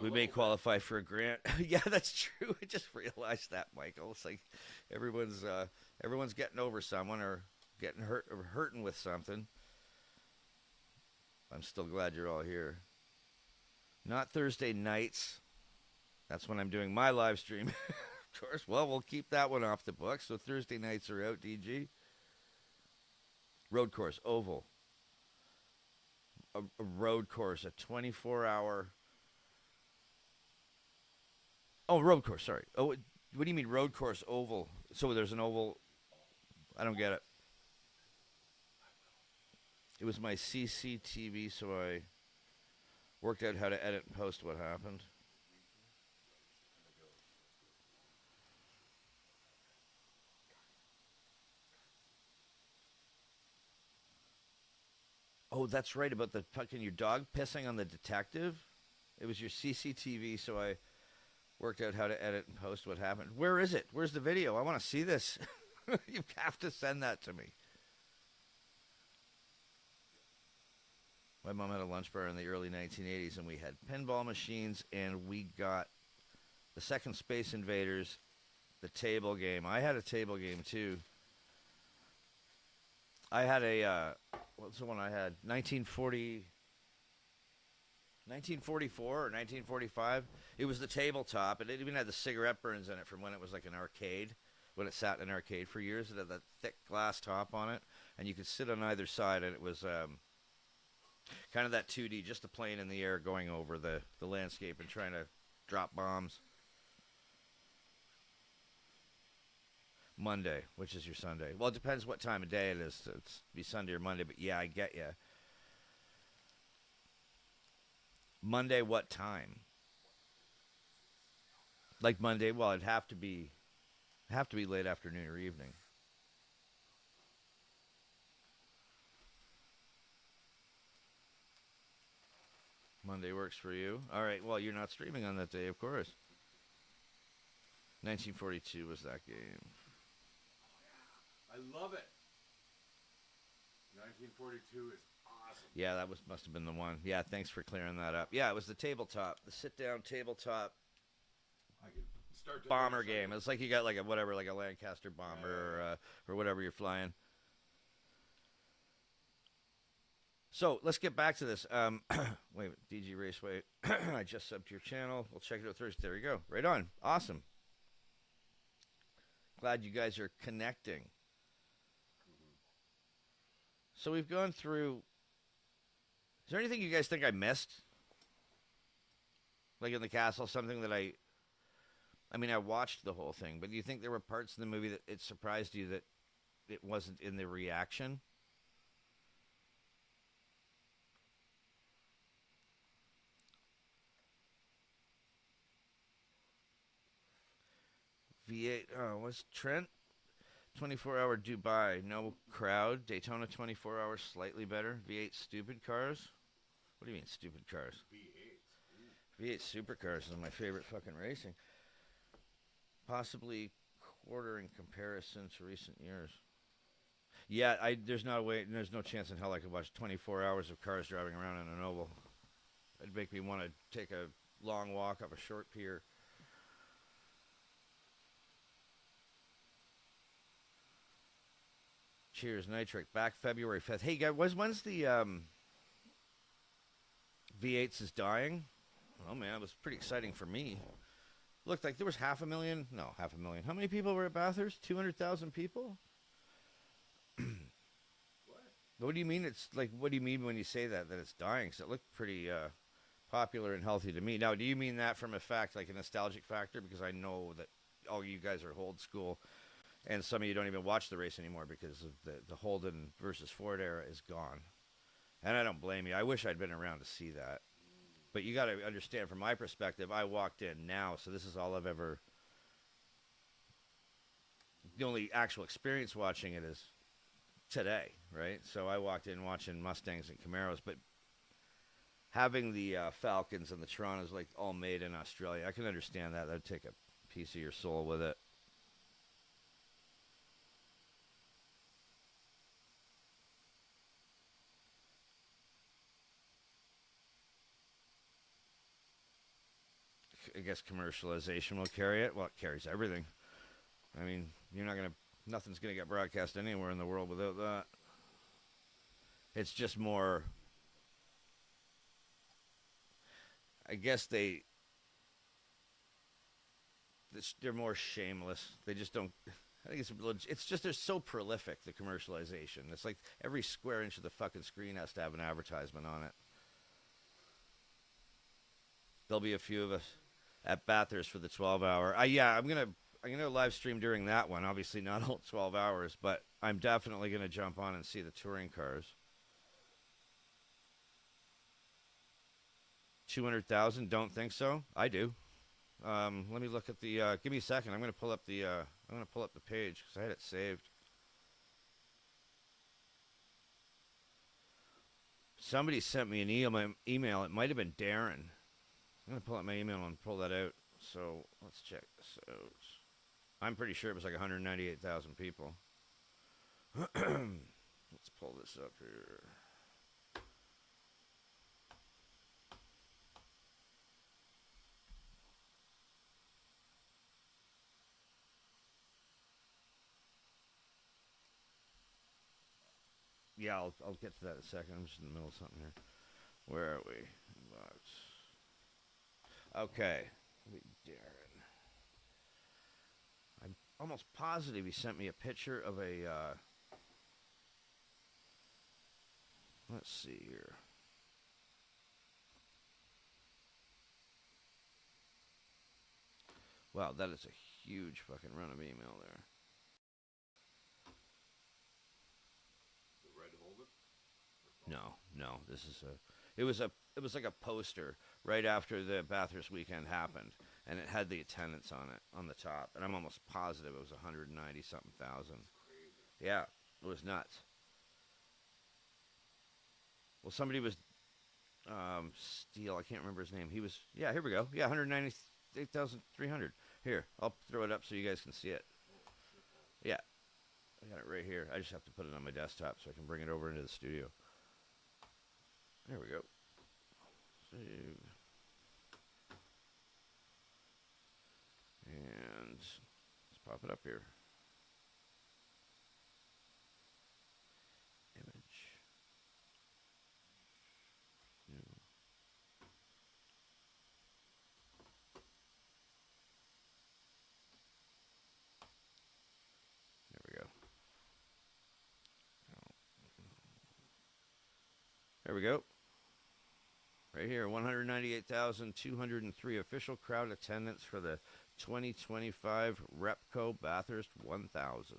We may qualify for a grant. Yeah, that's true. I just realized that, Michael. It's like everyone's getting over someone or getting hurt or hurting with something. I'm still glad you're all here. Not Thursday nights. That's when I'm doing my live stream. Of course. Well, we'll keep that one off the books. So Thursday nights are out, DG. Road course, oval. A road course, a 24-hour. Oh, road course, sorry. Oh, what do you mean road course, oval? So there's an oval. I don't get it. It was my CCTV, so I worked out how to edit and post what happened. Oh, that's right, about the fucking your dog pissing on the detective. It was your CCTV, so I worked out how to edit and post what happened. Where is it? Where's the video? I want to see this. You have to send that to me. My mom had a lunch bar in the early 1980s, and we had pinball machines, and we got the second Space Invaders The table game. I had a table game too. I had a what's the one I had? 1944 or 1945. It was the tabletop, and it even had the cigarette burns in it from when it was like an arcade, when it sat in an arcade for years. It had that thick glass top on it, and you could sit on either side, and it was kind of that 2D, just a plane in the air going over the landscape and trying to drop bombs. Monday, which is your Sunday. Well, it depends what time of day it is. It's be Sunday or Monday, but yeah, I get you. Monday, what time? Like Monday, well, it'd have to be late afternoon or evening. Monday works for you. All right. Well, you're not streaming on that day, of course. 1942 was that game. I love it. 1942 is awesome. Yeah, that must have been the one. Yeah, thanks for clearing that up. Yeah, it was the tabletop, the sit-down tabletop I can start to bomber finish game. It's like you got like a whatever, like a Lancaster bomber or whatever you're flying. So let's get back to this. Wait, DG Raceway. I just subbed to your channel. We'll check it out Thursday. There you go. Right on. Awesome. Glad you guys are connecting. So we've gone through. Is there anything you guys think I missed? Like in the castle, something that I mean, I watched the whole thing, but do you think there were parts in the movie that it surprised you that it wasn't in the reaction? V8, oh, what's Trent? 24-hour Dubai, no crowd. Daytona 24 hours, slightly better. V8 stupid cars? What do you mean stupid cars? V8 supercars is my favorite fucking racing. Possibly quarter in comparison to recent years. Yeah, there's no chance in hell I could watch 24 hours of cars driving around in an oval. It'd make me want to take a long walk up a short pier. Cheers, Nitric. Back February 5th. Hey, guys, when's the V8s is dying? Oh, man, it was pretty exciting for me. Looked like there was 500,000. No, 500,000. How many people were at Bathurst? 200,000 people? What do you mean it's like, what do you mean when you say that it's dying? Because it looked pretty popular and healthy to me. Now, do you mean that from a fact, like a nostalgic factor? Because I know that all you guys are old school. And some of you don't even watch the race anymore because of the Holden versus Ford era is gone. And I don't blame you. I wish I'd been around to see that. But you got to understand, from my perspective, I walked in now, so this is all I've ever... The only actual experience watching it is today, right? So I walked in watching Mustangs and Camaros, but having the Falcons and the Torontos like all made in Australia, I can understand that. That'd take a piece of your soul with it. I guess commercialization will carry it. Well, it carries everything. I mean, nothing's gonna get broadcast anywhere in the world without that. It's just more, I guess they're more shameless. They just don't, I think it's just they're so prolific, the commercialization. It's like every square inch of the fucking screen has to have an advertisement on it. There'll be a few of us at Bathurst for the 12-hour. I'm gonna live stream during that one. Obviously not all 12 hours, but I'm definitely gonna jump on and see the touring cars. 200,000? Don't think so. I do. Let me look at the. Give me a second. I'm gonna pull up the page because I had it saved. Somebody sent me an email. It might have been Darren. I'm going to pull out my email and pull that out. So let's check this out. I'm pretty sure it was like 198,000 people. Let's pull this up here. Yeah, I'll get to that in a second. I'm just in the middle of something here. Where are we? Okay. Darren. I'm almost positive he sent me a picture of a. Let's see here. Wow, that is a huge fucking run of email there. The red holder? No. This is a. It was like a poster right after the Bathurst weekend happened, and it had the attendance on it on the top, and I'm almost positive it was 190 something thousand. Crazy. Yeah, it was nuts. Well, somebody was Steele. I can't remember his name. He was. Yeah, here we go. Yeah, 198,300. Here, I'll throw it up so you guys can see it. Yeah, I got it right here. I just have to put it on my desktop so I can bring it over into the studio. There we go. Save. And let's pop it up here. Image. New. There we go. There we go. Right here, 198,203 official crowd attendance for the 2025 Repco Bathurst 1000.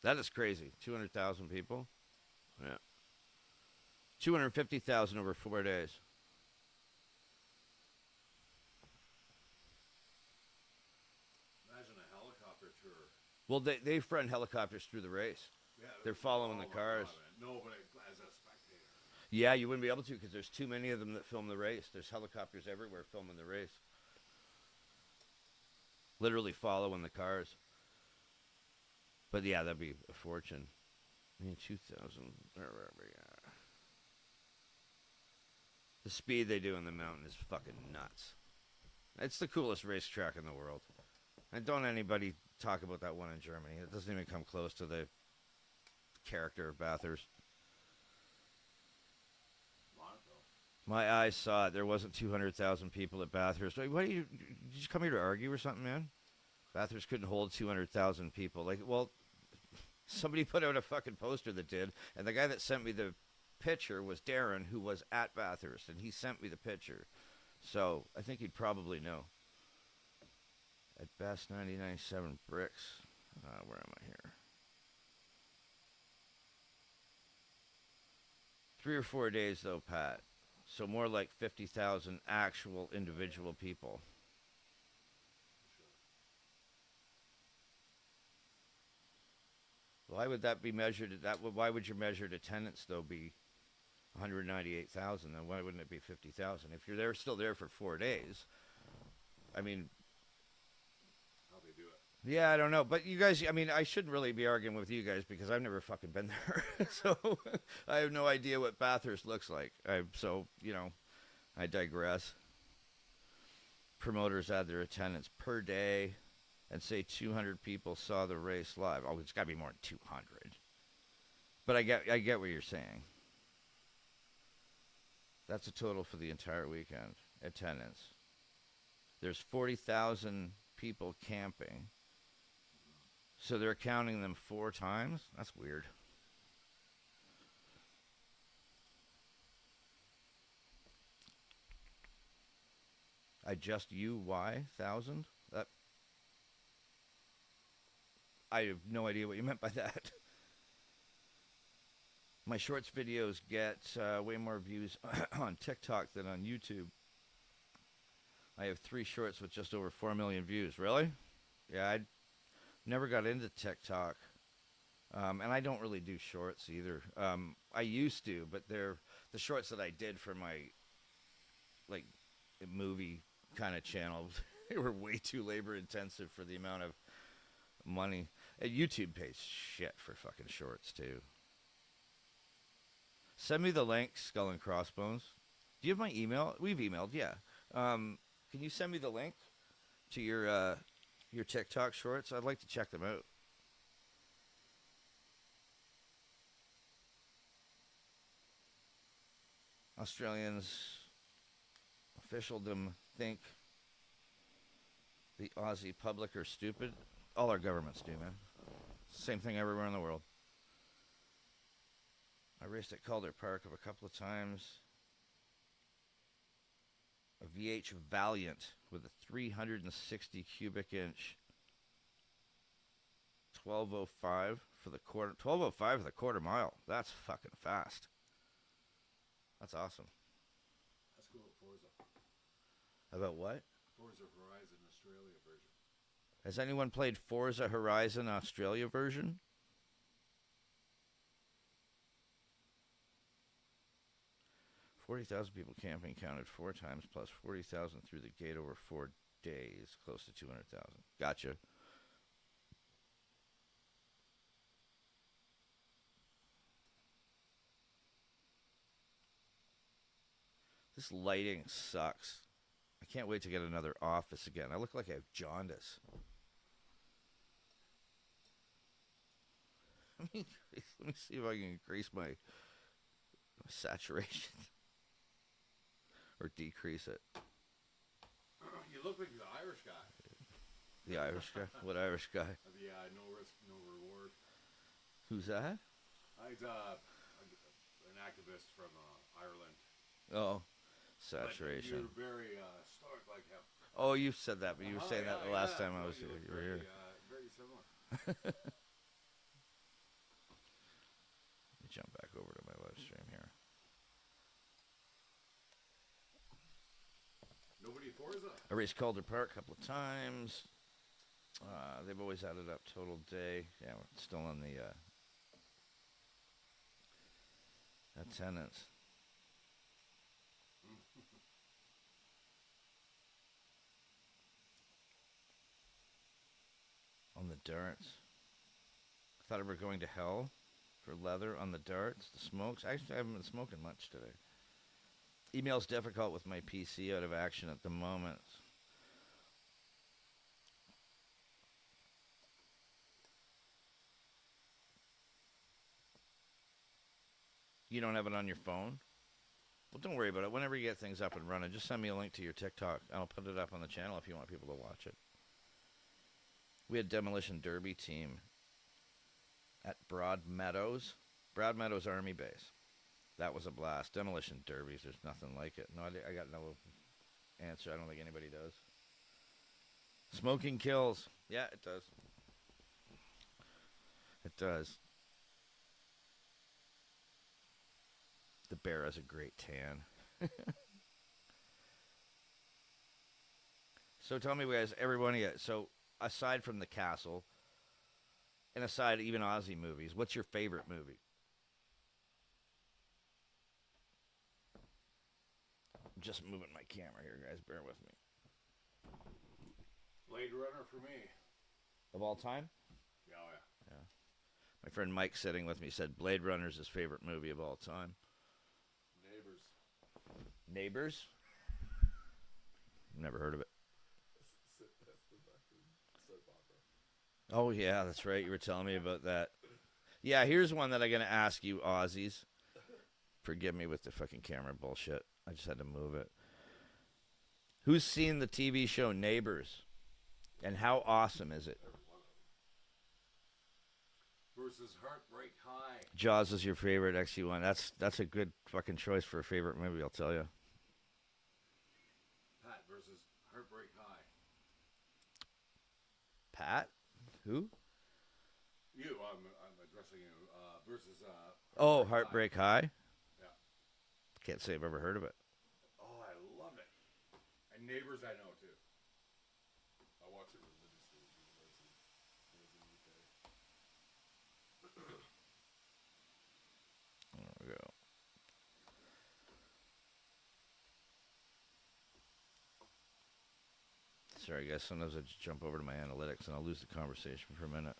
That is crazy. 200,000 people. Yeah. 250,000 over 4 days. Imagine a helicopter tour. Well, they run helicopters through the race. Yeah, They're following the cars. God, no, but as a spectator. Yeah, you wouldn't be able to because there's too many of them that film the race. There's helicopters everywhere filming the race. Literally following the cars. But yeah, that'd be a fortune. I mean, 2,000. Where are we at? The speed they do in the mountain is fucking nuts. It's the coolest racetrack in the world. And don't anybody talk about that one in Germany. It doesn't even come close to the character of Bathurst. Monaco. My eyes saw it. There wasn't 200,000 people at Bathurst. Wait, did you come here to argue or something, man? Bathurst couldn't hold 200,000 people. Like, well, somebody put out a fucking poster that did, and the guy that sent me the picture was Darren, who was at Bathurst, and he sent me the picture. So I think he'd probably know. At best, 99.7 bricks. Where am I here? 3 or 4 days, though, Pat. So more like 50,000 actual individual people. Why would that be measured? Why would your measured attendance though be 198,000? Then why wouldn't it be 50,000? If you're still there for 4 days, I mean, How they do it. yeah, I don't know. But you guys, I mean, I shouldn't really be arguing with you guys because I've never fucking been there, so I have no idea what Bathurst looks like. I digress. Promoters add their attendance per day. And say 200 people saw the race live. Oh, it's got to be more than 200. But I get what you're saying. That's a total for the entire weekend attendance. There's 40,000 people camping. So they're counting them 4 times? That's weird. $1,000? I have no idea what you meant by that. My shorts videos get way more views on TikTok than on YouTube. I have 3 shorts with just over 4 million views. Really? Yeah, I never got into TikTok. And I don't really do shorts either. I used to, but they're the shorts that I did for my like movie kind of channel. They were way too labor intensive for the amount of money. YouTube pays shit for fucking shorts too. Send me the link, Skull and Crossbones. Do you have my email? We've emailed, yeah. Can you send me the link to your TikTok shorts? I'd like to check them out. Australians officialdom think the Aussie public are stupid. All our governments do, man. Same thing everywhere in the world. I raced at Calder Park a couple of times. A VH Valiant with a 360 cubic inch 1205 for the quarter 1205 for the quarter mile. That's fucking fast. That's awesome. That's cool. Forza. About what? Forza Horizon Australia version. Has anyone played Forza Horizon Australia version? $40,000 people camping counted 4 times plus 40,000 through the gate over 4 days, close to 200,000. Gotcha. This lighting sucks. I can't wait to get another office again. I look like I have jaundice. Let me see if I can increase my saturation or decrease it. You look like the Irish guy. The Irish guy? What Irish guy? The no risk, no reward. Who's that? He's an activist from Ireland. Oh, saturation. But you're very stoic like him. Oh, you said that, but you were saying that the last time I was here. You were here. Very similar. Let me jump back over to my live stream here. Nobody Forza. I raced Calder Park a couple of times. They've always added up total day. Yeah, we're still on the attendance. On the darts. I thought we were going to hell for leather on the darts. The smokes. Actually, I haven't been smoking much today. Email's difficult with my PC out of action at the moment. You don't have it on your phone? Well, don't worry about it. Whenever you get things up and running, just send me a link to your TikTok. I'll put it up on the channel if you want people to watch it. We had Demolition Derby team at Broadmeadows. Broadmeadows Army Base. That was a blast. Demolition Derbies, there's nothing like it. No, I got no answer. I don't think anybody does. Smoking kills. Yeah, it does. It does. The bear has a great tan. So tell me, guys, everyone, so aside from The Castle, and aside even Aussie movies, what's your favorite movie? I'm just moving my camera here, guys. Bear with me. Blade Runner for me. Of all time? Yeah, yeah. My friend Mike sitting with me said Blade Runner's his favorite movie of all time. Neighbors. Neighbors? Never heard of it. That's the fucking soap opera. Oh, yeah, that's right. You were telling me about that. Yeah, here's one that I'm going to ask you, Aussies. Forgive me with the fucking camera bullshit. I just had to move it. Who's seen the TV show Neighbors? And how awesome is it? Versus Heartbreak High. Jaws is your favorite XU1. That's a good fucking choice for a favorite movie, I'll tell you. Pat versus Heartbreak High. Pat? Who? You, I'm addressing you. Versus Heartbreak High? Yeah. Can't say I've ever heard of it. Oh, I love it. And Neighbors I know too. I watch it religiously at university when I was in the UK. There we go. Sorry, guys. Sometimes I just jump over to my analytics and I'll lose the conversation for a minute.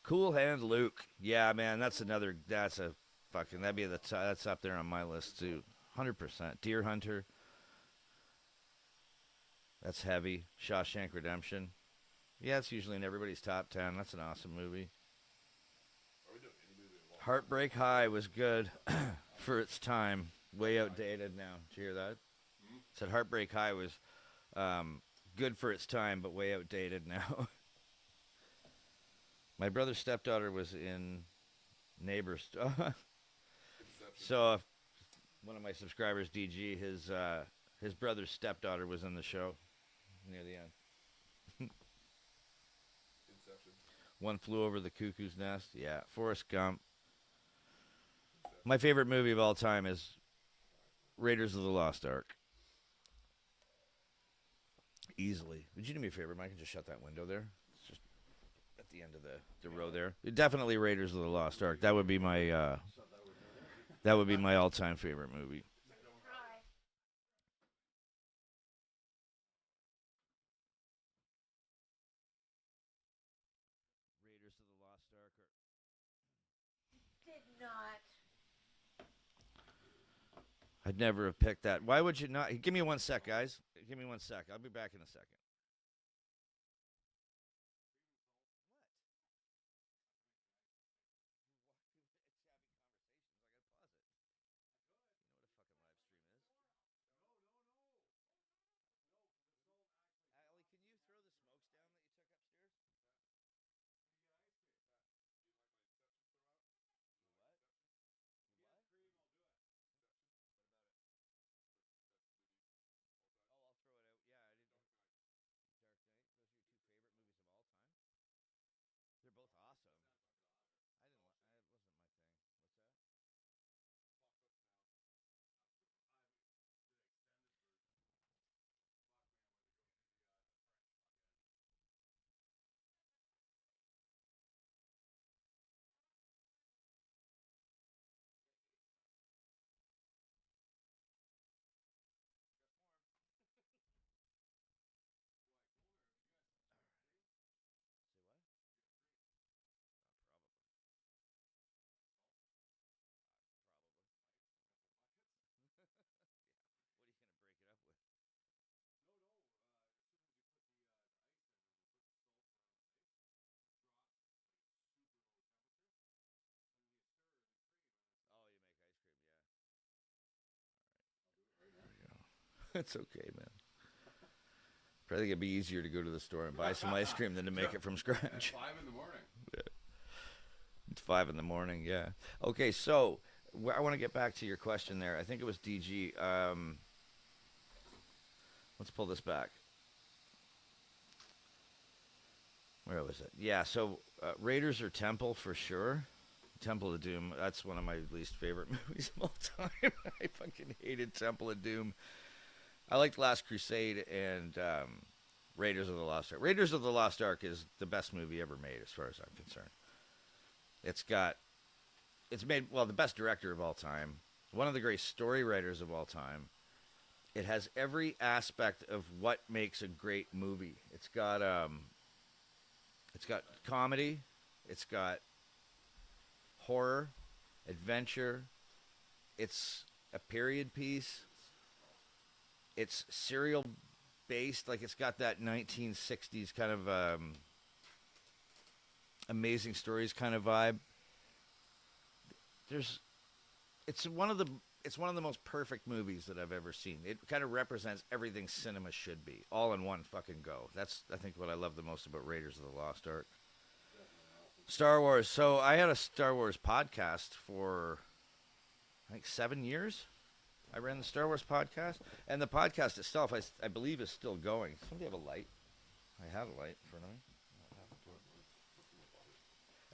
Cool Hand Luke. Yeah, man, that's a fucking, that'd be that's up there on my list too. 100%. Deer Hunter. That's heavy. Shawshank Redemption. Yeah, it's usually in everybody's top 10. That's an awesome movie. Are we doing any movie of all time? Heartbreak High was good for its time. Way outdated now. Did you hear that? Hmm? Said Heartbreak High was good for its time, but way outdated now. My brother's stepdaughter was in Neighbors. Inception. So one of my subscribers, DG, his brother's stepdaughter was in the show near the end. Inception. One Flew Over the Cuckoo's Nest. Yeah, Forrest Gump. Inception. My favorite movie of all time is Raiders of the Lost Ark. Easily. Would you do me a favor, Mike, and just shut that window there? It's just at the end of the row there. Definitely Raiders of the Lost Ark. That would be my all-time favorite movie. Raiders of the Lost Ark. Did not. I'd never have picked that. Why would you not? Give me 1 sec, guys. Give me 1 sec. I'll be back in a second. They're both awesome. I didn't. It wasn't my thing. What's that? Say what? Probably. What are you gonna break it up with? Oh, you make ice cream, yeah. It's okay, man. I think it'd be easier to go to the store and buy some ice cream than to make it from At scratch. 5 in the morning. It's 5 in the morning, yeah. Okay, so I want to get back to your question there. I think it was DG. Let's pull this back. Where was it? Yeah, so Raiders or Temple for sure. Temple of Doom, that's one of my least favorite movies of all time. I fucking hated Temple of Doom. I liked Last Crusade and Raiders of the Lost Ark. Raiders of the Lost Ark is the best movie ever made, as far as I'm concerned. It's made, well, the best director of all time, one of the great story writers of all time. It has every aspect of what makes a great movie. It's got comedy, it's got horror, adventure. It's a period piece. It's serial based, like it's got that 1960s kind of amazing stories kind of vibe. There's, it's one of the most perfect movies that I've ever seen. It kind of represents everything cinema should be, all in one fucking go. That's, I think, what I love the most about Raiders of the Lost Ark. Star Wars. So I had a Star Wars podcast for, I think, 7 years. I ran the Star Wars podcast, and the podcast itself, I believe, is still going. Somebody have a light? I have a light in front of me.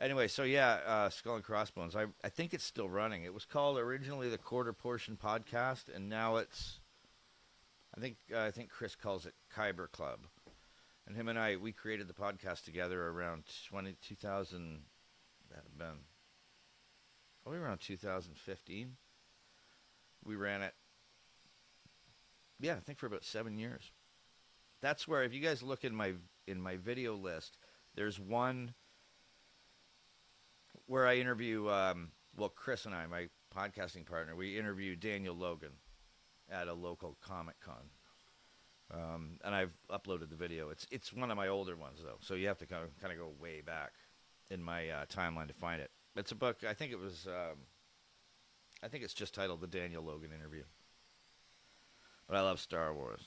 Anyway, so yeah, Skull and Crossbones. I think it's still running. It was called originally the Quarter Portion Podcast, and now it's, I think Chris calls it Kyber Club. And him and we created the podcast together around 2000. That had been probably around 2015. We ran it, yeah, I think for about 7 years. That's where, if you guys look in my video list, there's one where I interview, Chris and I, my podcasting partner, we interviewed Daniel Logan at a local Comic Con. And I've uploaded the video. It's one of my older ones though, so you have to kind of go way back in my timeline to find it. It's a book. I think it was. I think it's just titled "The Daniel Logan Interview." But I love Star Wars.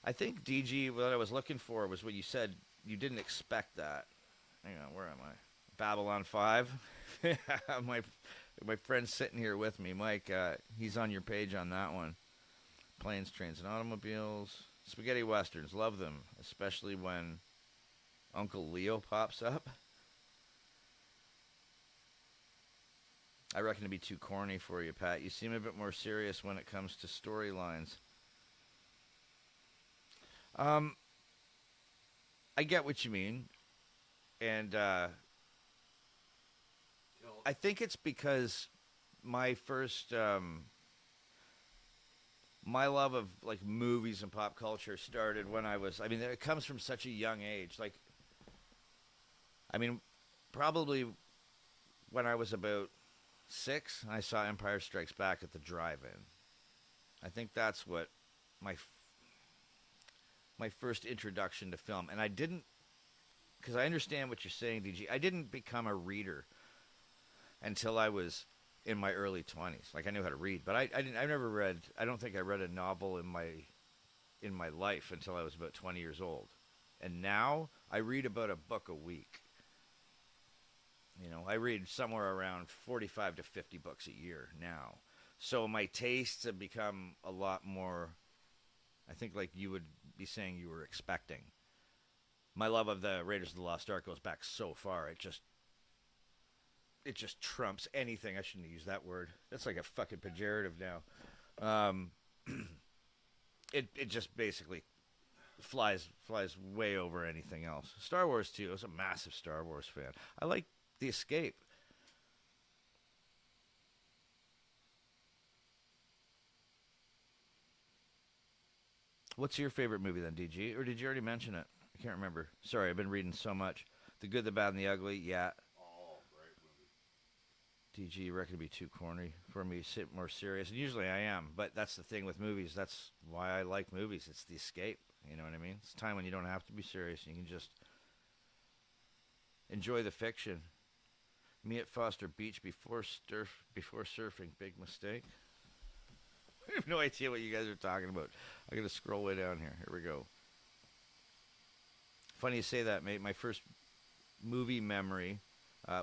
I think DG. What I was looking for was what you said. You didn't expect that. Hang on, where am I? Babylon 5. my friend's sitting here with me, Mike. He's on your page on that one. Planes, Trains, and Automobiles. Spaghetti Westerns. Love them, especially when Uncle Leo pops up. I reckon to be too corny for you, Pat. You seem a bit more serious when it comes to storylines. I get what you mean. And I think it's because my first, my love of like movies and pop culture started when I was, I mean, it comes from such a young age. Like, I mean, probably when I was about 6, I saw Empire Strikes Back at the drive-in. I think that's what my first introduction to film. And I didn't, because I understand what you're saying, DG. I didn't become a reader until I was in my early 20s. Like, I knew how to read, but I never read. I don't think I read a novel in my life until I was about 20 years old. And now I read about a book a week. You know, I read somewhere around 45 to 50 books a year now. So my tastes have become a lot more, I think, like you would be saying you were expecting. My love of the Raiders of the Lost Ark goes back so far. It just trumps anything. I shouldn't use that word. That's like a fucking pejorative now. It just basically flies way over anything else. Star Wars too. I was a massive Star Wars fan. I like The Escape. What's your favorite movie then, DG? Or did you already mention it? I can't remember. Sorry, I've been reading so much. The Good, the Bad, and the Ugly. Yeah. Oh, great movie. DG, you reckon to be too corny for me, sit more serious. And usually I am, but that's the thing with movies. That's why I like movies. It's the escape. You know what I mean? It's a time when you don't have to be serious. You can just enjoy the fiction. Me at Foster Beach before surfing. Big mistake. I have no idea what you guys are talking about. I got to scroll way down here. Here we go. Funny you say that, mate. My first movie memory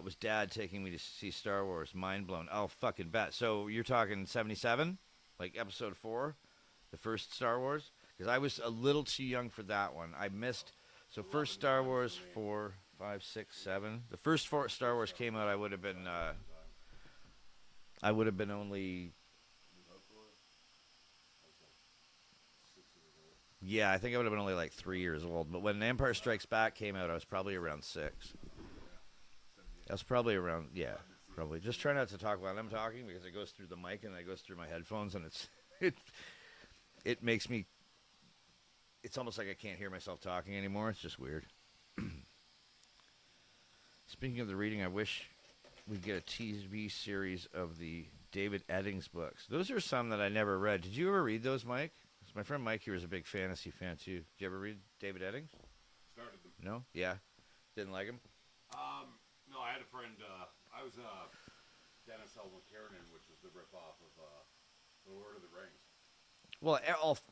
was Dad taking me to see Star Wars. Mind blown. Oh, fucking bet. So you're talking 77? Like episode 4? The first Star Wars? Because I was a little too young for that one. I missed. So first Star Wars, 4, 5, 6, 7. The first Star Wars came out, I would have been only... Yeah, I think I would have been only like 3 years old. But when Empire Strikes Back came out, I was probably around 6. I was probably around, yeah, probably. Just try not to talk while I'm talking because it goes through the mic and it goes through my headphones and it makes me, it's almost like I can't hear myself talking anymore. It's just weird. Speaking of the reading, I wish we'd get a TV series of the David Eddings books. Those are some that I never read. Did you ever read those, Mike? My friend Mike here is a big fantasy fan too. Did you ever read David Eddings? Started them. No? Yeah. Didn't like him? No, I had a friend, I was Dennis L. McKiernan, which was the ripoff of The Lord of the Rings. Well,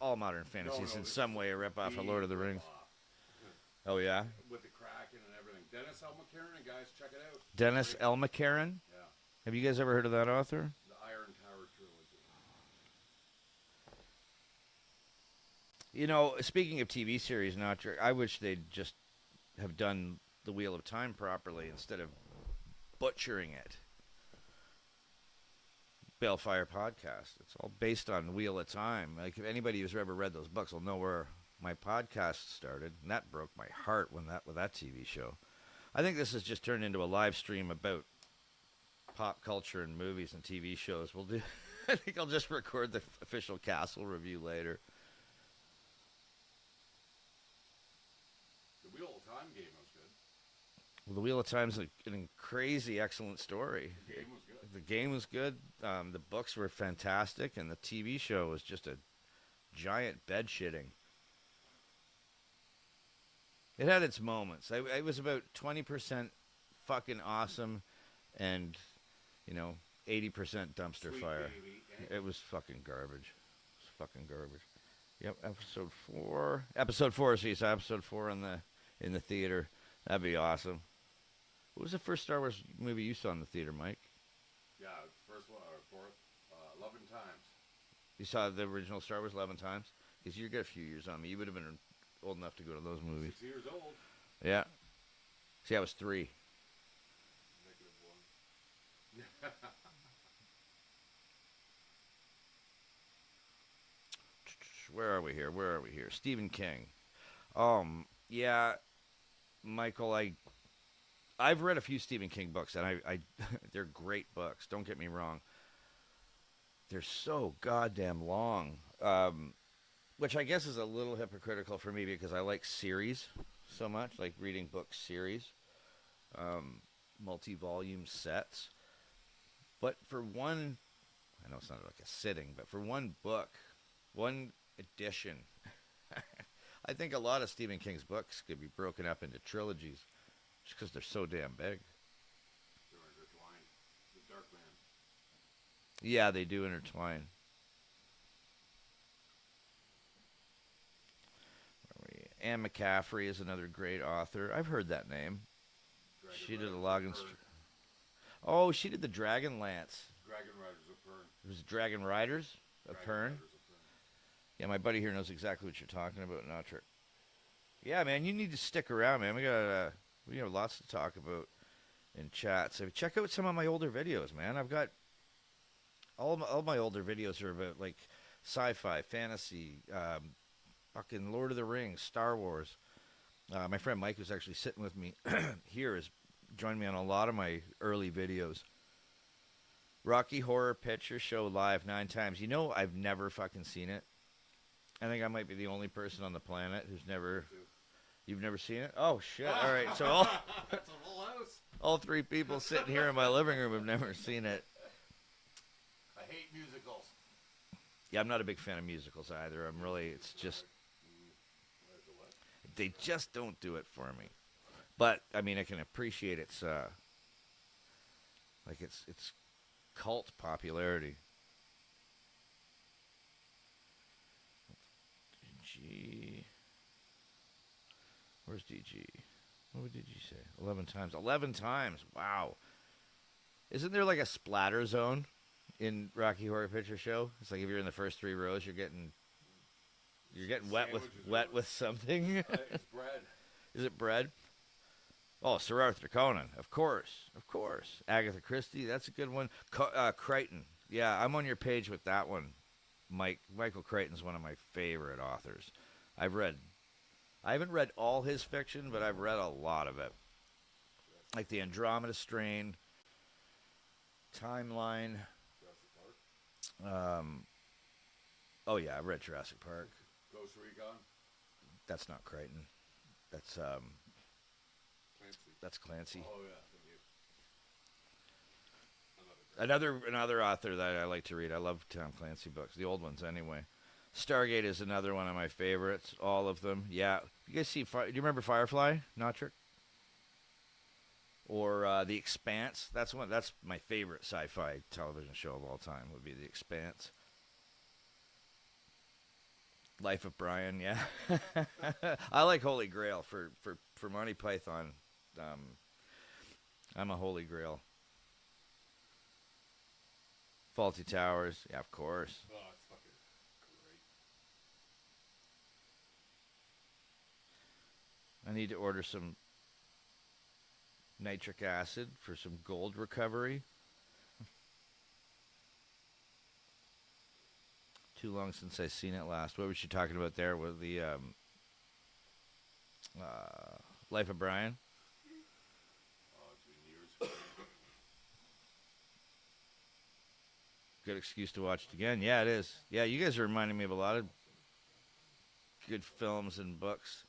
all modern fantasies in some way a ripoff of Lord of the Rings. Oh, yeah? With the Kraken and everything. Dennis L. McKiernan, guys, check it out. Dennis L. McKiernan? Yeah. Have you guys ever heard of that author? The Iron Tower trilogy. You know, speaking of TV series, I wish they'd just have done The Wheel of Time properly instead of butchering it. Balefire podcast. It's all based on Wheel of Time. Like, if anybody who's ever read those books will know where my podcast started, and that broke my heart with that TV show. I think this has just turned into a live stream about pop culture and movies and TV shows. We'll do. I think I'll just record the official Castle review later. The Wheel of Time game was good. Well, The Wheel of Time's a crazy, excellent story. The game was good. The game was good. The books were fantastic, and the TV show was just a giant bed shitting. It had its moments. I was about 20% fucking awesome, and 80% dumpster Sweet fire. baby. Eh? It was fucking garbage. It was fucking garbage. Yep, episode 4. Episode 4. So you saw episode 4 in the theater. That'd be awesome. What was the first Star Wars movie you saw in the theater, Mike? Yeah, first one or fourth, 11 times. You saw the original Star Wars 11 times? Because you got a few years on me. You would have been old enough to go to those movies. 6 years old. Yeah. See, I was 3. -1. Where are we here? Where are we here? Stephen King. Yeah, Michael, I've read a few Stephen King books, and I they're great books. Don't get me wrong. They're so goddamn long, which I guess is a little hypocritical for me because I like series so much, like reading book series, multi-volume sets. But for one, I know it's not like a sitting, but for one book, one edition, I think a lot of Stephen King's books could be broken up into trilogies just because they're so damn big. They're intertwined. The Dark Man. Yeah, they do intertwine. Anne McCaffrey is another great author. I've heard that name. Dragon She did a Riders Logan. of Pern. Oh, she did the Dragonlance. Dragon Riders of Pern. It was Dragon Riders of Dragon Pern. Riders of Pern. Yeah, my buddy here knows exactly what you're talking about, Natrick. Yeah, man, you need to stick around, man. We have lots to talk about in chat. So check out some of my older videos, man. I've got all my older videos are about like sci-fi, fantasy, fucking Lord of the Rings, Star Wars. My friend Mike, who's actually sitting with me here, has joined me on a lot of my early videos. Rocky Horror Picture Show live 9 times. You know, I've never fucking seen it. I think I might be the only person on the planet who's never. You've never seen it? Oh shit! All right, so That's a full house. all 3 people sitting here in my living room have never seen it. I hate musicals. Yeah, I'm not a big fan of musicals either. It's just they just don't do it for me. But I mean, I can appreciate its cult popularity. DG. Where's DG? What did you say? 11 times. 11 times. Wow. Isn't there like a splatter zone in Rocky Horror Picture Show? It's like if you're in the first 3 rows, you're getting wet with something. It's bread. Is it bread? Oh, Sir Arthur Conan, of course. Agatha Christie, that's a good one. Crichton, yeah, I'm on your page with that one. Michael Crichton's one of my favorite authors. I haven't read all his fiction, but I've read a lot of it. Like the Andromeda Strain, Timeline. Jurassic Park. Oh yeah, I read Jurassic Park. Ghost Recon. That's not Crichton. That's Clancy. that's Clancy. Oh yeah. Thank you. Another author that I like to read. I love Tom Clancy books, the old ones anyway. Stargate is another one of my favorites. All of them. Yeah. You guys see? Do you remember Firefly, Notrick? Or The Expanse? That's my favorite sci-fi television show of all time. Would be The Expanse. Life of Brian. Yeah. I like Holy Grail for Monty Python. I'm a Holy Grail. Faulty Towers. Yeah, of course. Oh, it's fucking great. I need to order some nitric acid for some gold recovery. Too long since I seen it last. What was she talking about there with the Life of Brian? Oh, it's been years. Good excuse to watch it again. Yeah, it is. Yeah, you guys are reminding me of a lot of good films and books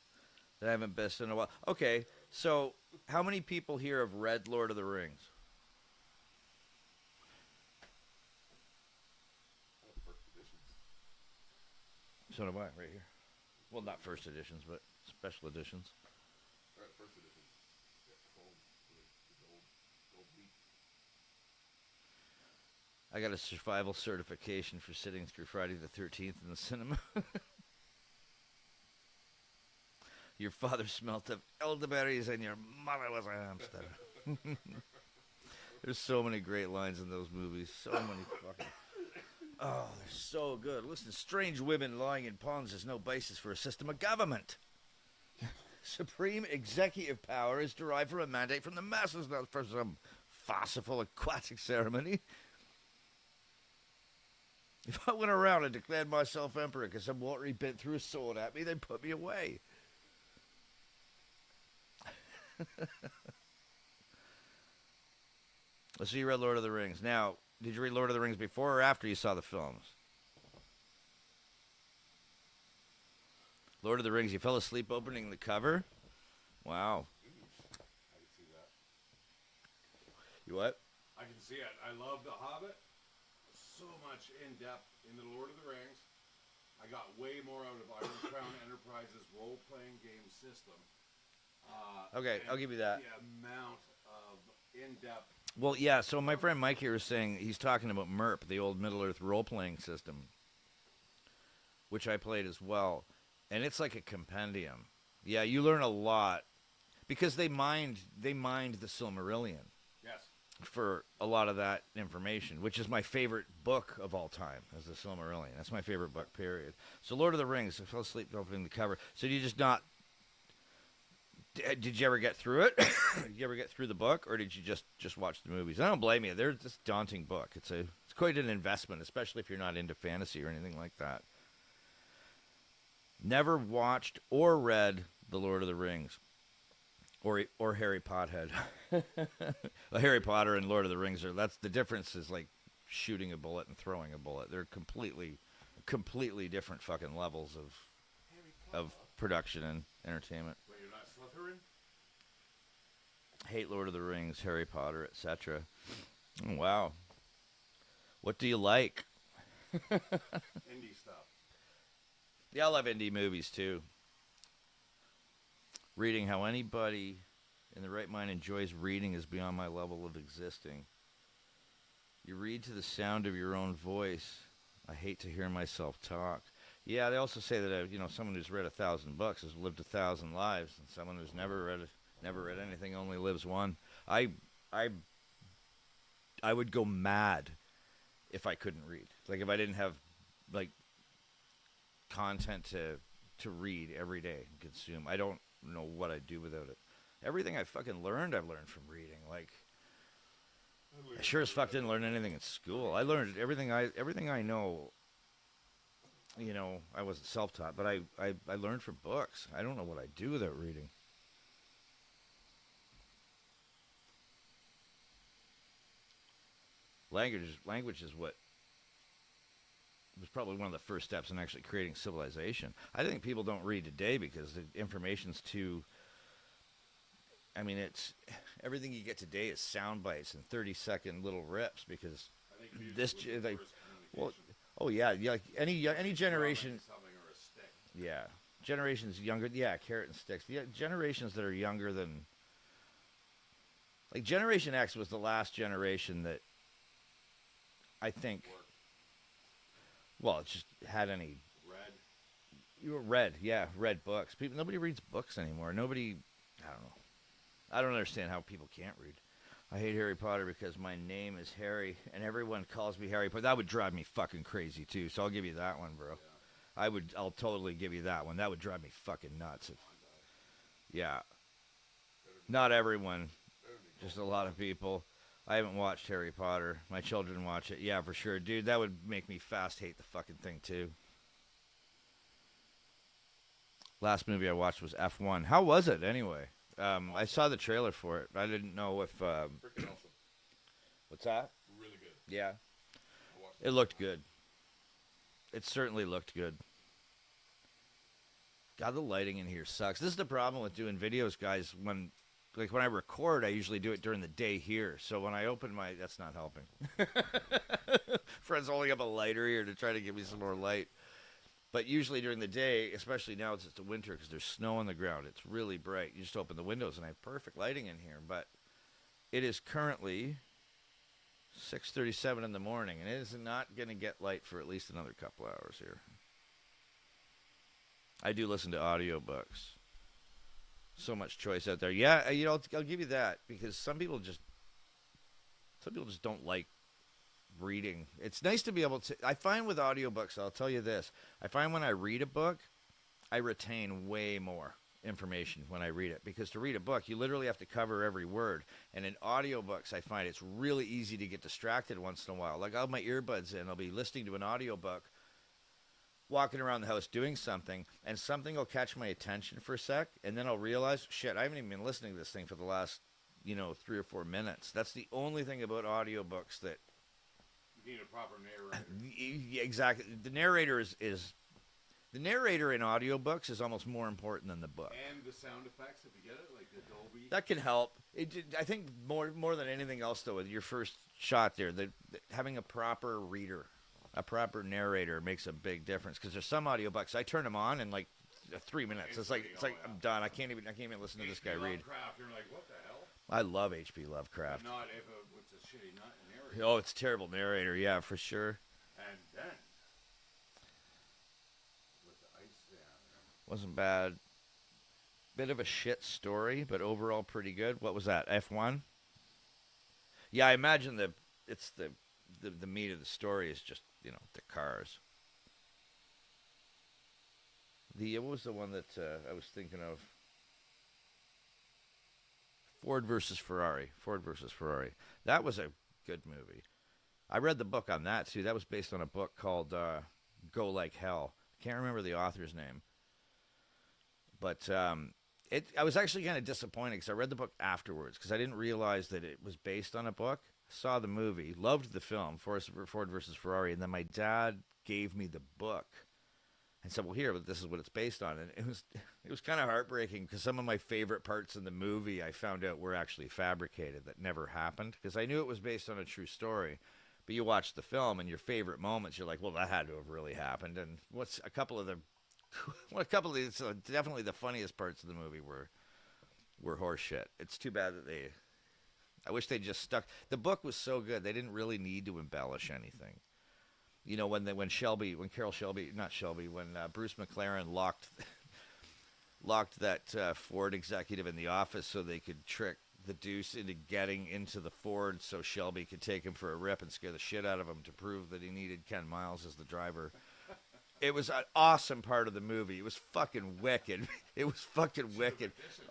that I haven't missed in a while. Okay, so how many people here have read Lord of the Rings? First editions. So do I, right here. Well, not first editions, but special editions. Alright, first edition. Yeah, chrome. The gold leaf. I got a survival certification for sitting through Friday the 13th in the cinema. Your father smelt of elderberries and your mother was a hamster. There's so many great lines in those movies. So many fucking... Oh, they're so good. Listen, strange women lying in ponds is no basis for a system of government. Supreme executive power is derived from a mandate from the masses, not for some farcical aquatic ceremony. If I went around and declared myself emperor because some watery bit threw a sword at me, they'd put me away. So you read Lord of the Rings. Now, did you read Lord of the Rings before or after you saw the films? Lord of the Rings, you fell asleep opening the cover? Wow. I can see that. You what? I can see it. I love The Hobbit. So much in depth in The Lord of the Rings. I got way more out of Iron Crown Enterprises role-playing game system. Okay, I'll give you that. The amount of in-depth. Well, yeah, so my friend Mike here is saying he's talking about MERP, the old Middle-earth role-playing system, which I played as well. And it's like a compendium. Yeah, you learn a lot because they mined the Silmarillion. Yes. For a lot of that information, which is my favorite book of all time, is the Silmarillion. That's my favorite book, period. So Lord of the Rings, I fell asleep opening the cover. So did you just not... Did you ever get through it? Did you ever get through the book, or did you just watch the movies? I don't blame you. They're just a daunting book. It's quite an investment, especially if you're not into fantasy or anything like that. Never watched or read The Lord of the Rings, or Harry Pothead. Well, Harry Potter and Lord of the Rings that's the difference is like shooting a bullet and throwing a bullet. They're completely different fucking levels of production and entertainment. But you're not Slytherin? Hate Lord of the Rings, Harry Potter, etc. Oh, wow. What do you like? Indie stuff. Yeah, I love indie movies too. Reading how anybody in the right mind enjoys reading is beyond my level of existing. You read to the sound of your own voice. I hate to hear myself talk. Yeah, they also say that someone who's read 1,000 books has lived 1,000 lives, and someone who's never read anything only lives one. I would go mad if I couldn't read. Like if I didn't have like content to read every day and consume. I don't know what I'd do without it. Everything I fucking learned, I've learned from reading. Like, I sure as fuck didn't learn anything in school. I learned everything I know. I wasn't self-taught, but I learned from books. I don't know what I'd do without reading. Language is what was probably one of the first steps in actually creating civilization. I think people don't read today because the information's too... I mean, everything you get today is sound bites and 30-second little rips because I think music this... was the Like, first well, communication. oh, yeah, like any generation... Something or a stick. Yeah. Generations younger... Yeah, carrot and sticks. Yeah, generations that are younger than... Like, Generation X was the last generation that I think... Well, it just had any... Red. You were read books. Nobody reads books anymore. Nobody... I don't know. I don't understand how people can't read. I hate Harry Potter because my name is Harry, and everyone calls me Harry Potter. That would drive me fucking crazy, too, so I'll give you that one, bro. Yeah. I'll totally give you that one. That would drive me fucking nuts. Yeah. Not everyone. Just a lot of people. I haven't watched Harry Potter. My children watch it. Yeah, for sure. Dude, that would make me fast hate the fucking thing, too. Last movie I watched was F1. How was it, anyway? I saw the trailer for it. I didn't know if... Freaking awesome. What's that? Really good. Yeah. I watched It looked good. It certainly looked good. God, the lighting in here sucks. This is the problem with doing videos, guys. When I record, I usually do it during the day here. So when I open my... That's not helping. Fred's holding up a lighter here to try to give me some more light. But usually during the day, especially now it's the winter because there's snow on the ground, it's really bright. You just open the windows and I have perfect lighting in here. But it is currently 6:37 in the morning, and it is not going to get light for at least another couple hours here. I do listen to audiobooks. So much choice out there. Yeah, I'll give you that because some people just don't like reading. It's nice to be able to. I find with audiobooks, I'll tell you this. I find when I read a book, I retain way more information when I read it because to read a book, you literally have to cover every word. And in audiobooks, I find it's really easy to get distracted once in a while. Like I'll have my earbuds in, I'll be listening to an audiobook, walking around the house doing something, and something will catch my attention for a sec, and then I'll realize, shit, I haven't even been listening to this thing for the last, 3 or 4 minutes. That's the only thing about audiobooks that You need a proper narrator. exactly. The narrator is the narrator in audiobooks is almost more important than the book. And the sound effects, if you get it, like the Dolby. That can help. I think more than anything else, though, with your first shot there, having a proper reader, a proper narrator makes a big difference. Because there's some audiobooks I turn them on in like 3 minutes. It's like I'm done. I can't even listen to this guy read. Lovecraft, you're like, what the hell? I love H.P. Lovecraft. But not if it's a shitty narrator. Oh, it's a terrible narrator. Yeah, for sure. And then with the ice down there. Wasn't bad. Bit of a shit story, but overall pretty good. What was that? F1? Yeah, I imagine it's the meat of the story is just, the cars. What was the one that I was thinking of? Ford versus Ferrari. That was a good movie. I read the book on that, too. That was based on a book called Go Like Hell. Can't remember the author's name. But I was actually kind of disappointed because I read the book afterwards because I didn't realize that it was based on a book. Saw the movie, loved the film, Ford versus Ferrari, and then my dad gave me the book and said, well, here, but this is what it's based on. And it was kind of heartbreaking because some of my favorite parts in the movie I found out were actually fabricated, that never happened, because I knew it was based on a true story. But you watch the film and your favorite moments, you're like, well, that had to have really happened. And definitely the funniest parts of the movie were horse shit. It's too bad that I wish they just stuck. The book was so good, they didn't really need to embellish anything. When Bruce McLaren locked that Ford executive in the office so they could trick the Deuce into getting into the Ford so Shelby could take him for a rip and scare the shit out of him to prove that he needed Ken Miles as the driver. It was an awesome part of the movie. It was fucking wicked.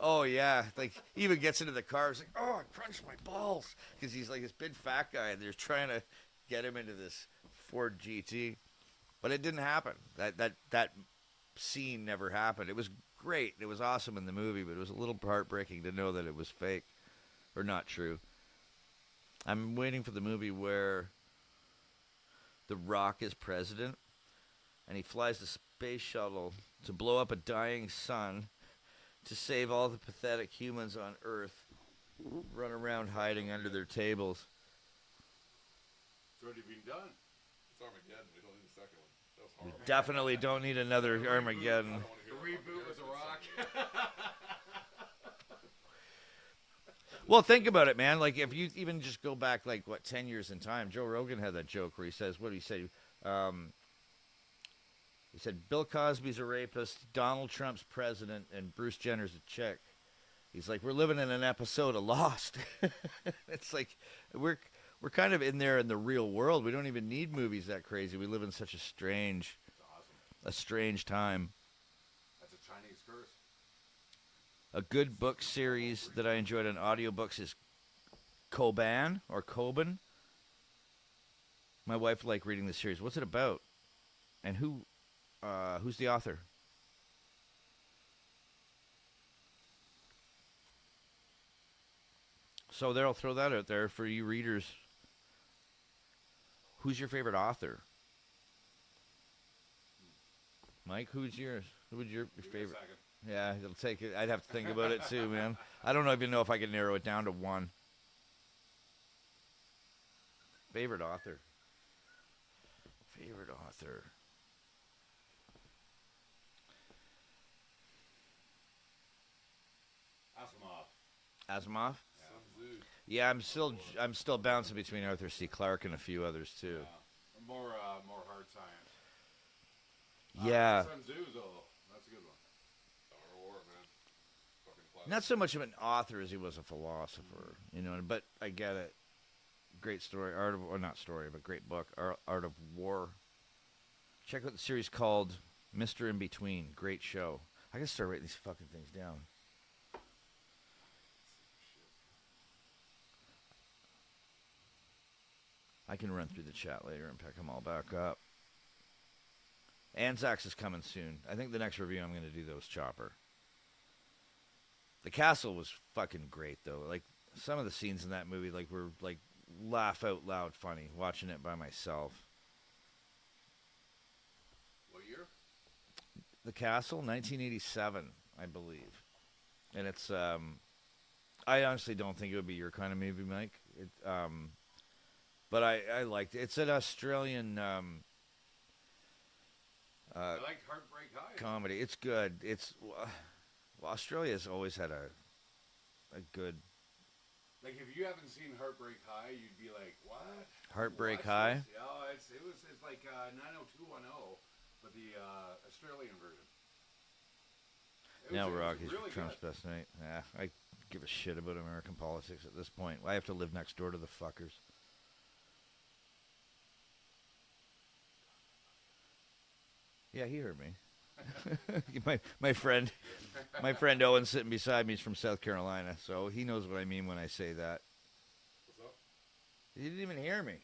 Oh, yeah. Like, he even gets into the car. He's like, oh, I crunched my balls. Because he's like this big fat guy, and they're trying to get him into this Ford GT. But it didn't happen. That scene never happened. It was great. It was awesome in the movie, but it was a little heartbreaking to know that it was fake or not true. I'm waiting for the movie where The Rock is president, and he flies the space shuttle to blow up a dying sun to save all the pathetic humans on Earth, run around hiding under their tables. It's already been done. It's Armageddon. We don't need a second one. That was We horrible. definitely don't need another Armageddon. I don't wanna The hear about reboot with The Rock. Well, think about it, man. Like, if you even just go back, 10 years in time, Joe Rogan had that joke where he says, what did he say? He said, Bill Cosby's a rapist, Donald Trump's president, and Bruce Jenner's a chick. He's like, we're living in an episode of Lost. It's like, we're kind of in there in the real world. We don't even need movies that crazy. We live in such a strange time. That's a Chinese curse. A good book series that I enjoyed on audiobooks is Koban or Koban. My wife liked reading this series. What's it about? And who's the author? So there, I'll throw that out there for you readers. Who's your favorite author? Mike, who's yours? Who would your Give me a favorite? second. Yeah, it'll take it. I'd have to think about it too, man. I don't even know if I can narrow it down to one. Favorite author. Asimov. Sun Tzu. Yeah, I'm still bouncing between Arthur C. Clarke and a few others too. Yeah. More hard science. Yeah, Sun Tzu, though. That's a good one. Star of War, man. Fucking classic. not so much of an author as he was a philosopher, you know. But I get it. Great story, not story, but great book, Art of War. Check out the series called Mr. In Between. Great show. I gotta start writing these fucking things down. I can run through the chat later and pick them all back up. Anzacs is coming soon. I think the next review I'm going to do those Chopper. The Castle was fucking great though. Like some of the scenes in that movie, like were like laugh out loud funny watching it by myself. What year? The Castle, 1987, I believe, and it's. I honestly don't think it would be your kind of movie, Mike. But I liked it. It's an Australian I liked Heartbreak High. comedy. It's good. It's well, Australia's always had a good Like if you haven't seen Heartbreak High, you'd be like, "What?" Heartbreak Watch High. this. Yeah, it's like 90210, but the Australian version. Now It was Rocky's really Trump's good. best mate. Yeah, I give a shit about American politics at this point. I have to live next door to the fuckers. Yeah, he heard me. my friend Owen sitting beside me is from South Carolina, so he knows what I mean when I say that. What's up? He didn't even hear me.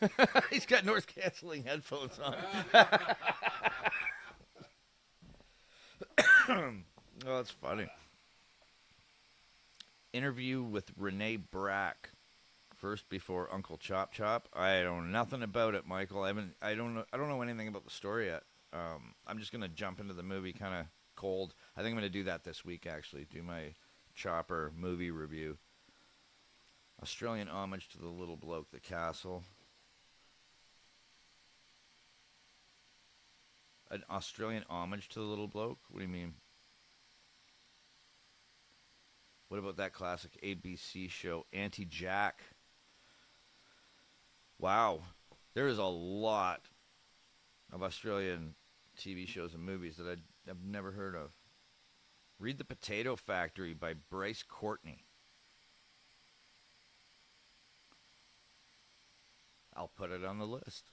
I got noise. He's got noise canceling headphones on. Oh, that's funny. Interview with Renee Brack. First before Uncle Chop Chop. I don't know nothing about it, Michael. I don't know anything about the story yet. I'm just gonna jump into the movie kind of cold. I think I'm gonna do that this week actually. Do my Chopper movie review. Australian homage to the little bloke, the castle. An Australian homage to the little bloke? What do you mean? What about that classic ABC show, Auntie Jack? Wow. There is a lot of Australian TV shows and movies that I've never heard of. Read The Potato Factory by Bryce Courtney. I'll put it on the list.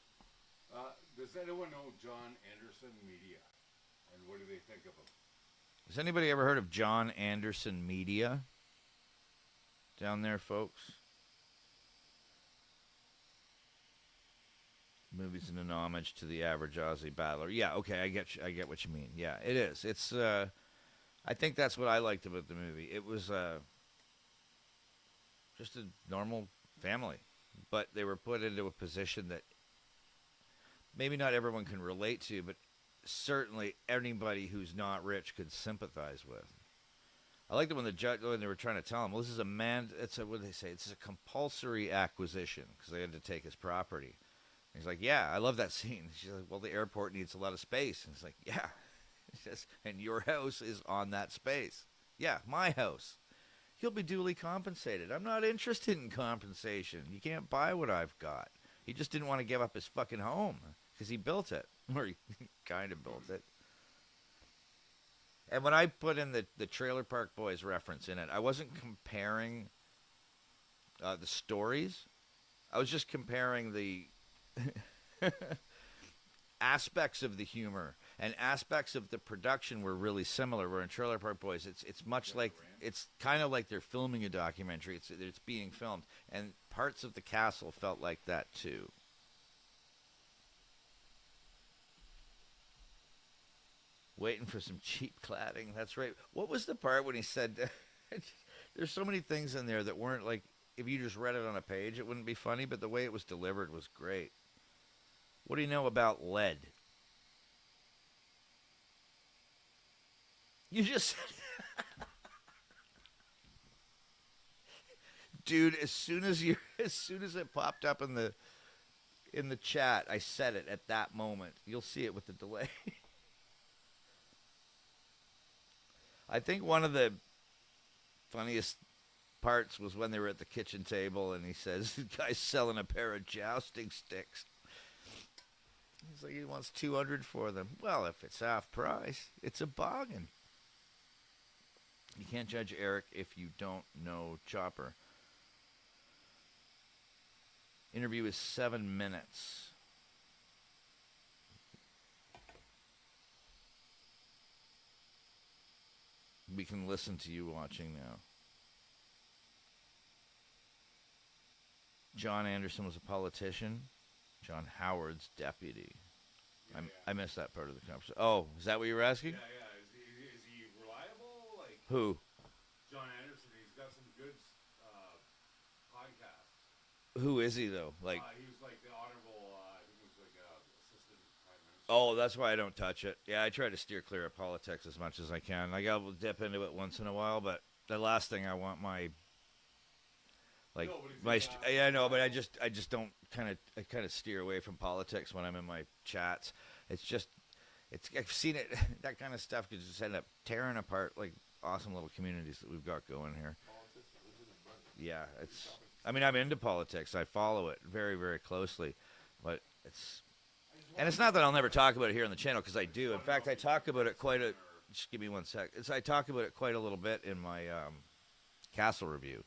Does anyone know John Anderson Media? And what do they think of him? Has anybody ever heard of John Anderson Media? Down there, folks? Movies in an homage to the average Aussie battler. Yeah, okay, I get what you mean. Yeah, it is. It's I think that's what I liked about the movie. It was just a normal family, but they were put into a position that maybe not everyone can relate to, but certainly anybody who's not rich could sympathize with. I liked it when they were trying to tell him, well, this is what do they say? It's a compulsory acquisition because they had to take his property. And he's like, yeah, I love that scene. She's like, well, the airport needs a lot of space. And he's like, yeah. He says, and your house is on that space. Yeah, my house. He'll be duly compensated. I'm not interested in compensation. You can't buy what I've got. He just didn't want to give up his fucking home because he built it. Or he kind of built it. And when I put in the Trailer Park Boys reference in it, I wasn't comparing the stories. I was just comparing the aspects of the humor and aspects of the production were really similar. Where in Trailer Park Boys, it's much like it's kind of like they're filming a documentary. It's being filmed, and parts of the castle felt like that too. Waiting for some cheap cladding. That's right. What was the part when he said, there's so many things in there that weren't like, if you just read it on a page, it wouldn't be funny, but the way it was delivered was great. What do you know about lead? You just dude, as soon as it popped up in the chat, I said it at that moment. You'll see it with the delay. I think one of the funniest parts was when they were at the kitchen table, and he says, the guy's selling a pair of jousting sticks. He's like, he wants 200 for them. Well, if it's half price, it's a bargain. You can't judge Eric if you don't know Chopper. Interview is 7 minutes. We can listen to you watching now. John Anderson was a politician. John Howard's deputy. Yeah, I missed that part of the conversation. Oh, is that what you were asking? Yeah. Is he reliable? Like Who? John Anderson, he's got some good podcasts. Who is he, though? Like, he was like the honorable, I think he was like assistant prime minister. oh, that's why I don't touch it. Yeah, I try to steer clear of politics as much as I can. Like, I'll dip into it once in a while, but the last thing I want my... Like No, but if my, you yeah, I know, but I just don't I kind of steer away from politics when I'm in my chats. I've seen it. That kind of stuff could just end up tearing apart like awesome little communities that we've got going here. Politics, religion, and money. Yeah, it's. I mean, I'm into politics. I follow it very, very closely, but it's not that I'll never talk about it here on the channel because I do. In fact, I talk about it quite a. Just give me 1 sec. I talk about it quite a little bit in my Castle review.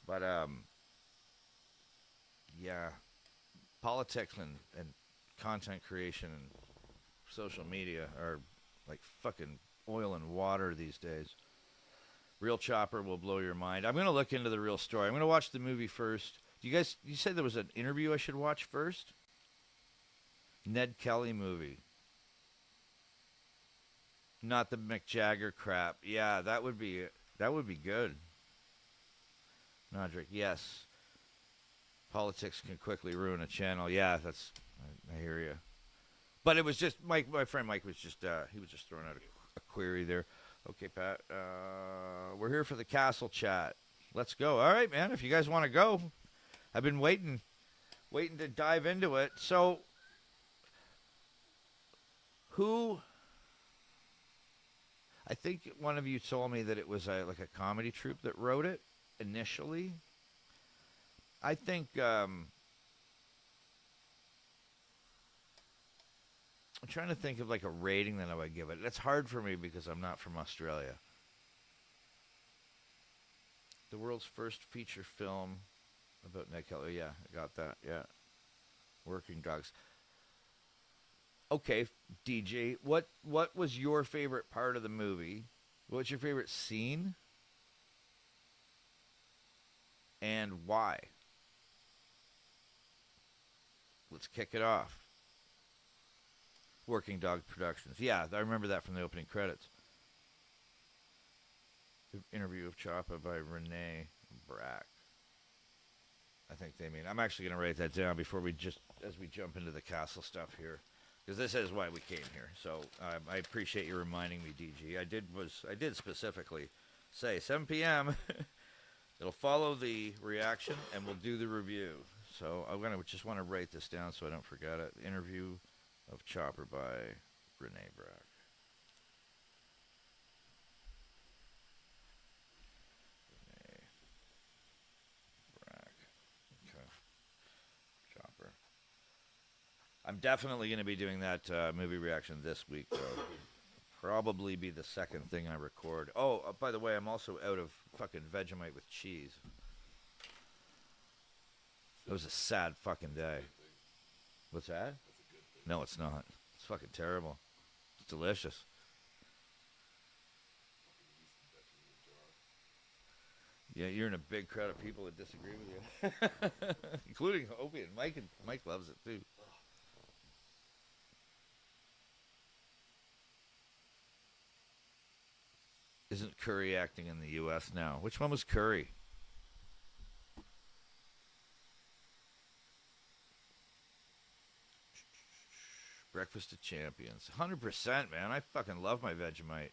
But, yeah, politics and content creation and social media are like fucking oil and water these days. Real Chopper will blow your mind. I'm going to look into the real story. I'm going to watch the movie first. You said there was an interview I should watch first? Ned Kelly movie. Not the Mick Jagger crap. Yeah, that would be good. Nodrick, yes. Politics can quickly ruin a channel. Yeah, I hear you. But it was just my friend Mike was just he was just throwing out a query there. Okay, Pat. We're here for the Castle chat. Let's go. All right, man. If you guys want to go, I've been waiting to dive into it. So, I think one of you told me that it was like a comedy troupe that wrote it. Initially, I think I'm trying to think of like a rating that I would give it. That's hard for me because I'm not from Australia. The world's first feature film about Ned Kelly. Yeah, I got that. Yeah, Working Dogs. Okay, DJ, what was your favorite part of the movie? What's your favorite scene? And why? Let's kick it off. Working Dog Productions. Yeah, I remember that from the opening credits. The interview of Choppa by Renee Brack. I think they mean. I'm actually going to write that down before as we jump into the Castle stuff here, because this is why we came here. So I appreciate you reminding me, DG. I did specifically say 7 p.m. It'll follow the reaction, and we'll do the review. So I'm going to just want to write this down so I don't forget it. Interview of Chopper by Renee Brack. Renee Brack. Okay. Chopper. I'm definitely going to be doing that movie reaction this week, though. Probably be the second thing I record. Oh, by the way, I'm also out of fucking Vegemite with cheese. It was a sad fucking day. What's that? No, it's not. It's fucking terrible. It's delicious. Yeah, you're in a big crowd of people that disagree with you, including Opie and Mike. And Mike loves it too. Isn't Curry acting in the U.S. now? Which one was Curry? Breakfast of Champions. 100%, man. I fucking love my Vegemite.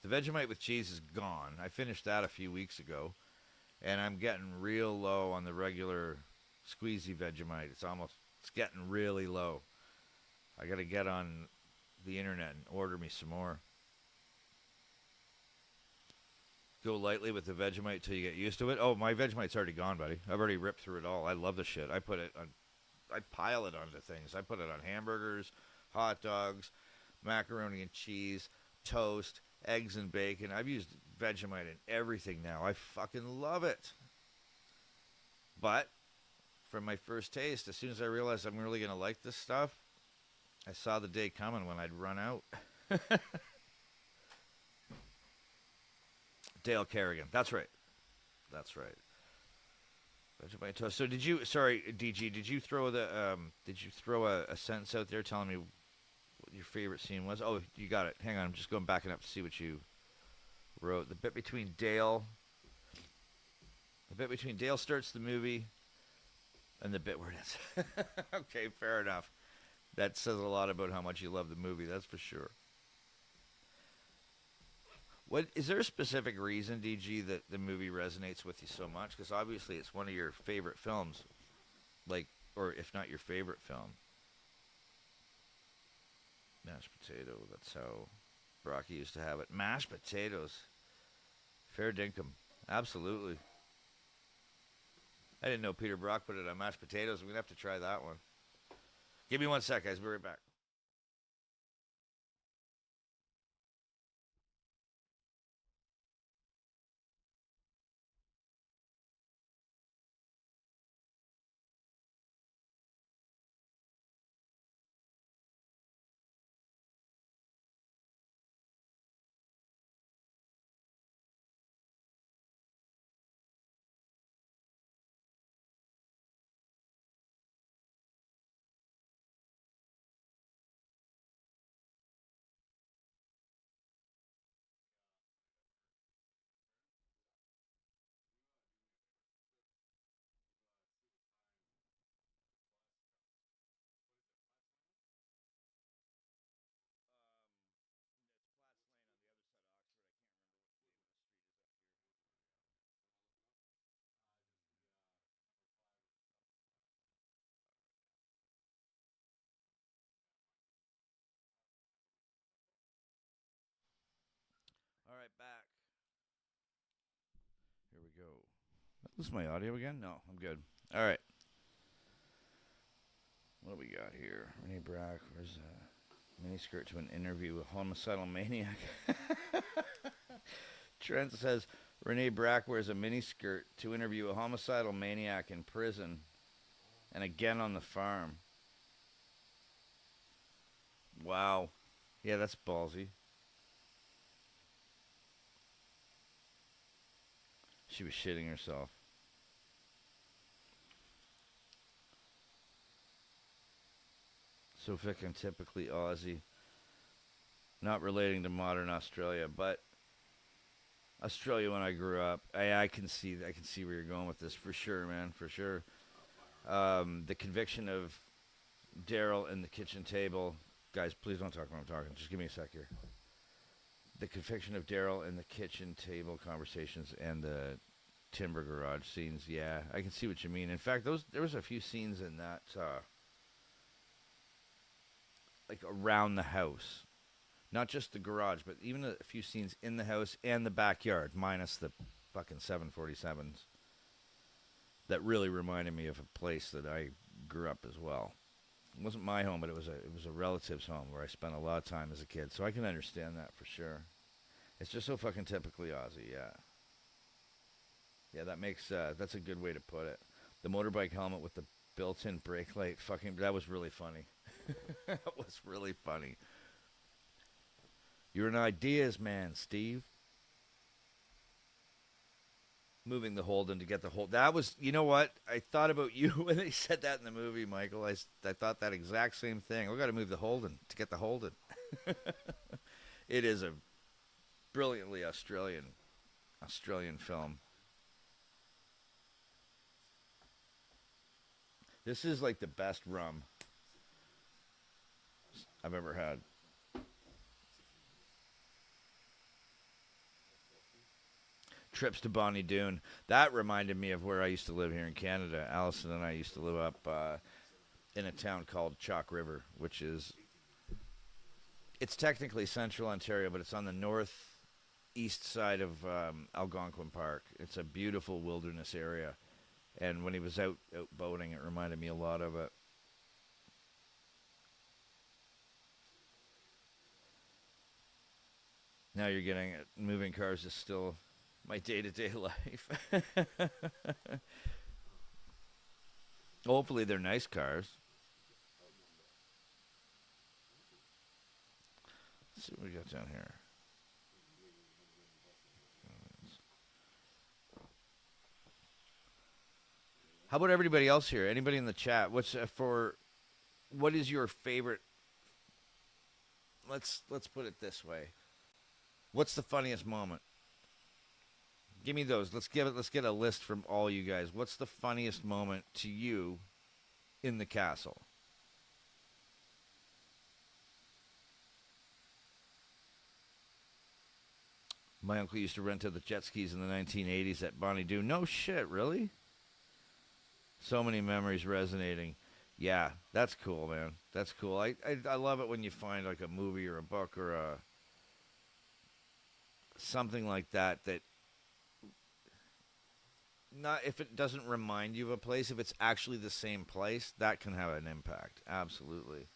The Vegemite with cheese is gone. I finished that a few weeks ago. And I'm getting real low on the regular squeezy Vegemite. It's getting really low. I got to get on the internet and order me some more. Go lightly with the Vegemite till you get used to it. Oh, my Vegemite's already gone, buddy. I've already ripped through it all. I love the shit. I pile it onto things. I put it on hamburgers, hot dogs, macaroni and cheese, toast, eggs and bacon. I've used Vegemite in everything now. I fucking love it. But from my first taste, as soon as I realized I'm really going to like this stuff, I saw the day coming when I'd run out. Dale Kerrigan. That's right. That's right. Vegemite toast. So did you? Sorry, DG. Did you throw a sentence out there telling me what your favorite scene was? Oh, you got it. Hang on. I'm just going backing up to see what you wrote. The bit between Dale starts the movie, and the bit where it ends. Okay, fair enough. That says a lot about how much you love the movie. That's for sure. What is there a specific reason, DG, that the movie resonates with you so much? Because obviously it's one of your favorite films, like, or if not your favorite film. Mashed potato. That's how Rocky used to have it. Mashed potatoes. Fair dinkum. Absolutely. I didn't know Peter Brock put it on mashed potatoes. We're gonna have to try that one. Give me 1 sec, guys. Be right back. All right, back. Here we go. This is my audio again? No, I'm good. All right. What do we got here? Renee Brack, where's a miniskirt to an interview with homicidal maniac? Trent says Renee Brack wears a miniskirt to interview a homicidal maniac in prison and again on the farm. Wow. Yeah, that's ballsy. She was shitting herself. So Vic and typically Aussie. Not relating to modern Australia, but Australia when I grew up. I can see where you're going with this for sure, man, for sure. The conviction of Daryl and the kitchen table. Guys, please don't talk when I'm talking. Just give me a sec here. The conviction of Daryl and the kitchen table conversations and the timber garage scenes. Yeah, I can see what you mean. In fact, there was a few scenes in that, like around the house, not just the garage, but even a few scenes in the house and the backyard, minus the fucking 747s. That really reminded me of a place that I grew up as well. It wasn't my home, but it was a relative's home where I spent a lot of time as a kid, so I can understand that for sure. It's just so fucking typically Aussie, yeah. Yeah, that makes that's a good way to put it. The motorbike helmet with the built-in brake light, fucking, that was really funny. That was really funny. You're an ideas man, Steve. Moving the Holden to get the Holden. That was, you know what? I thought about you when they said that in the movie, Michael. I thought that exact same thing. We got to move the Holden to get the Holden. It is a brilliantly Australian film. This is like the best rum I've ever had. Trips to Bonnie Doon. That reminded me of where I used to live here in Canada. Allison and I used to live up in a town called Chalk River, which is, it's technically central Ontario, but it's on the north east side of Algonquin Park. It's a beautiful wilderness area. And when he was out boating, it reminded me a lot of it. Now you're getting it. Moving cars is still my day-to-day life. Hopefully they're nice cars. Let's see what we got down here. How about everybody else here? Anybody in the chat? What is your favorite? Let's put it this way. What's the funniest moment? Give me those. Let's get a list from all you guys. What's the funniest moment to you in the castle? My uncle used to rent out the jet skis in the 1980s at Bonnie Doon. No shit, really? So many memories resonating. Yeah, that's cool, man. That's cool. I love it when you find like a movie or a book or something like that not if it doesn't remind you of a place, if it's actually the same place, that can have an impact. Absolutely.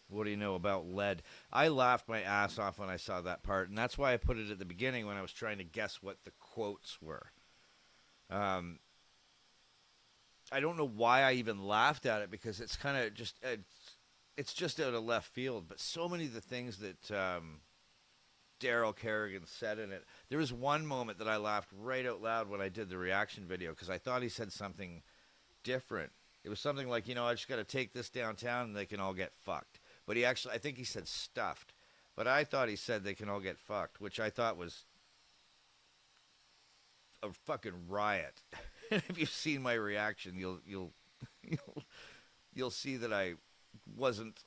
What do you know about lead? I laughed my ass off when I saw that part, and that's why I put it at the beginning when I was trying to guess what the quotes were. I don't know why I even laughed at it, because it's kind of just it's just out of left field. But so many of the things that Daryl Kerrigan said in it. There was one moment that I laughed right out loud when I did the reaction video, because I thought he said something different. It was something like, I just got to take this downtown and they can all get fucked. But I think he said stuffed. But I thought he said they can all get fucked, which I thought was a fucking riot. If you've seen my reaction, you'll see that I wasn't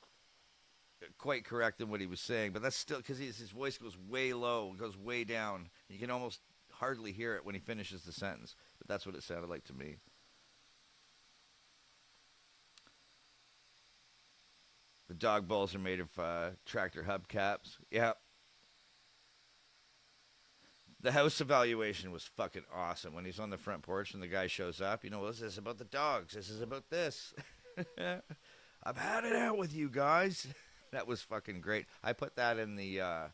quite correct in what he was saying, but that's still because his voice goes way low, goes way down. You can almost hardly hear it when he finishes the sentence, but that's what it sounded like to me. The dog balls are made of tractor hubcaps. Yep. The house evaluation was fucking awesome. When he's on the front porch and the guy shows up, this is about the dogs. This is about this. I've had it out with you guys. That was fucking great. I put that in the,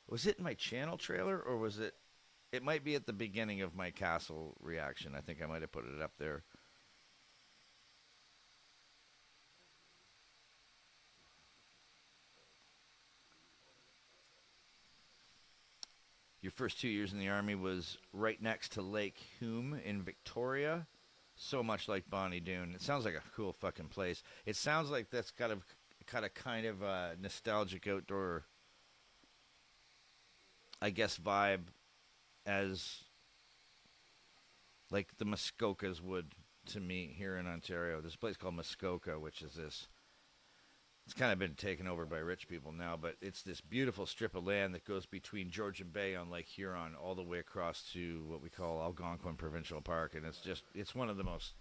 was it in my channel trailer, or was it, it might be at the beginning of my castle reaction. I think I might have put it up there. Your first 2 years in the Army was right next to Lake Hume in Victoria. So much like Bonnie Doon. It sounds like a cool fucking place. It sounds like that's kind of a nostalgic outdoor, I guess, vibe as like the Muskokas would to me here in Ontario. There's a place called Muskoka, which is this, it's kind of been taken over by rich people now, but it's this beautiful strip of land that goes between Georgian Bay on Lake Huron all the way across to what we call Algonquin Provincial Park, and it's one of the most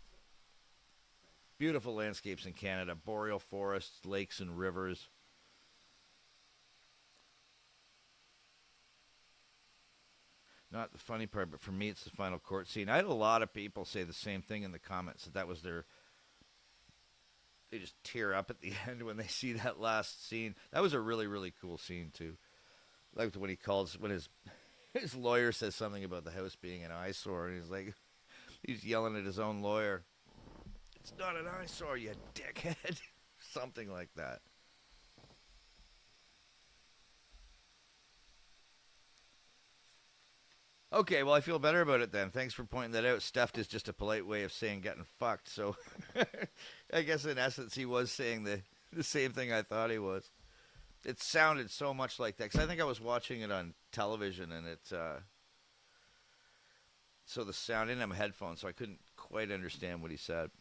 beautiful landscapes in Canada. Boreal forests, lakes, and rivers. Not the funny part, but for me, it's the final court scene. I had a lot of people say the same thing in the comments, that was their... They just tear up at the end when they see that last scene. That was a really, really cool scene, too. I liked when his lawyer says something about the house being an eyesore, and he's yelling at his own lawyer. It's not an eyesore, you dickhead. Something like that. Okay, well, I feel better about it then. Thanks for pointing that out. Stuffed is just a polite way of saying getting fucked. So I guess in essence he was saying the same thing I thought he was. It sounded so much like that, because I think I was watching it on television, and so the sound, I didn't have headphones, so I couldn't quite understand what he said.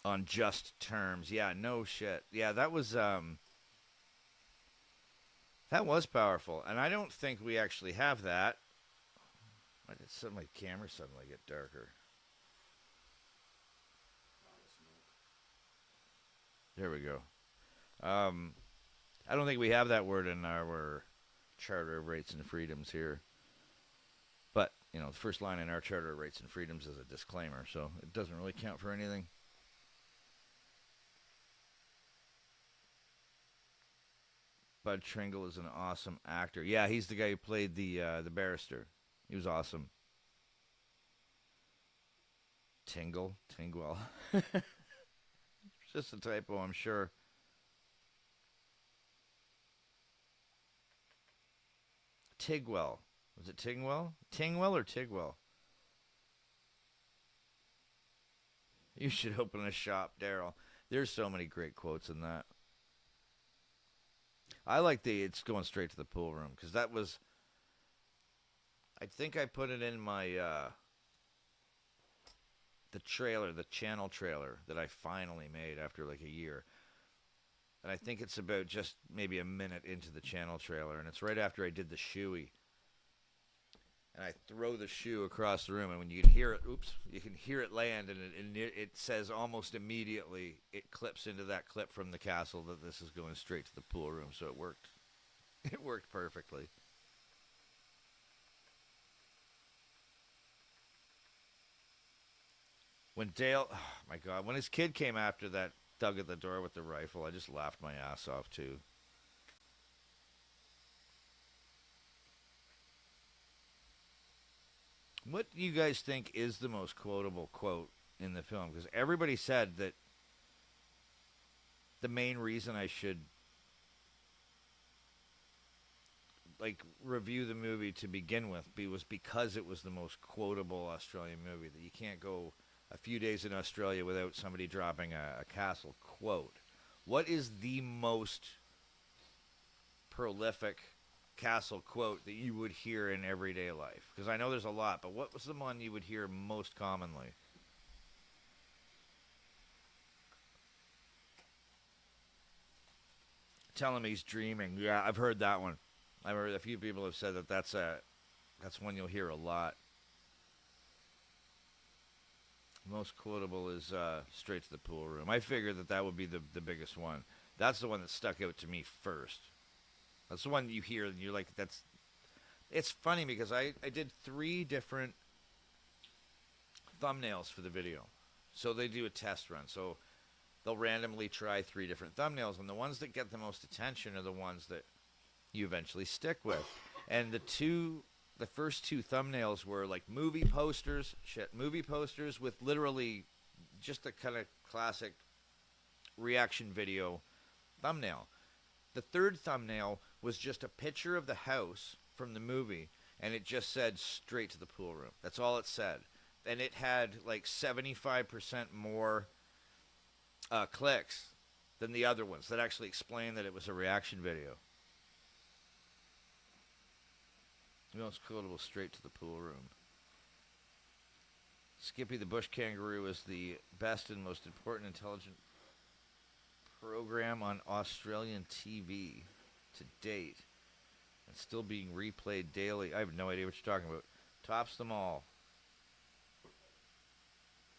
On just terms. Yeah, no shit. Yeah, that was powerful, and I don't think we actually have that. Why did my camera suddenly get darker? There we go. I don't think we have that word in our Charter of Rights and Freedoms here. But, you know, the first line in our Charter of Rights and Freedoms is a disclaimer, so it doesn't really count for anything. Bud Tringle is an awesome actor. Yeah, he's the guy who played the barrister. He was awesome. Tingwell. Just a typo, I'm sure. Tigwell. Was it Tingwell? Tingwell or Tigwell? You should open a shop, Daryl. There's so many great quotes in that. I like the it's going straight to the pool room because that was. I think I put it in my the trailer, the channel trailer that I finally made after like a year. And I think it's about just maybe a minute into the channel trailer, and it's right after I did the shoey. And I throw the shoe across the room, and when you can hear it, you can hear it land, and it says almost immediately, it clips into that clip from the castle that this is going straight to the pool room, so it worked. It worked perfectly. When Dale, oh my God, when his kid came after that thug at the door with the rifle, I just laughed my ass off too. What do you guys think is the most quotable quote in the film? Because everybody said that the main reason I should like review the movie to begin with was because it was the most quotable Australian movie. That you can't go a few days in Australia without somebody dropping a Castle quote. What is the most prolific Castle quote that you would hear in everyday life? Because I know there's a lot, but what was the one you would hear most commonly? Tell him he's dreaming. Yeah, I've heard that one. I've heard a few people have said that that's one you'll hear a lot. Most quotable is straight to the pool room. I figured that would be the biggest one. That's the one that stuck out to me first. That's the one you hear and you're like, that's... It's funny because I did 3 different thumbnails for the video. So they do a test run. So they'll randomly try 3 different thumbnails, and the ones that get the most attention are the ones that you eventually stick with. And the first 2 thumbnails were like movie posters with literally just a kind of classic reaction video thumbnail. The third thumbnail was just a picture of the house from the movie, and it just said straight to the pool room. That's all it said. And it had like 75% more clicks than the other ones that actually explained that it was a reaction video. The most quotable straight to the pool room. Skippy the Bush Kangaroo is the best and most important intelligent program on Australian TV to date. And still being replayed daily. I have no idea what you're talking about. Tops them all.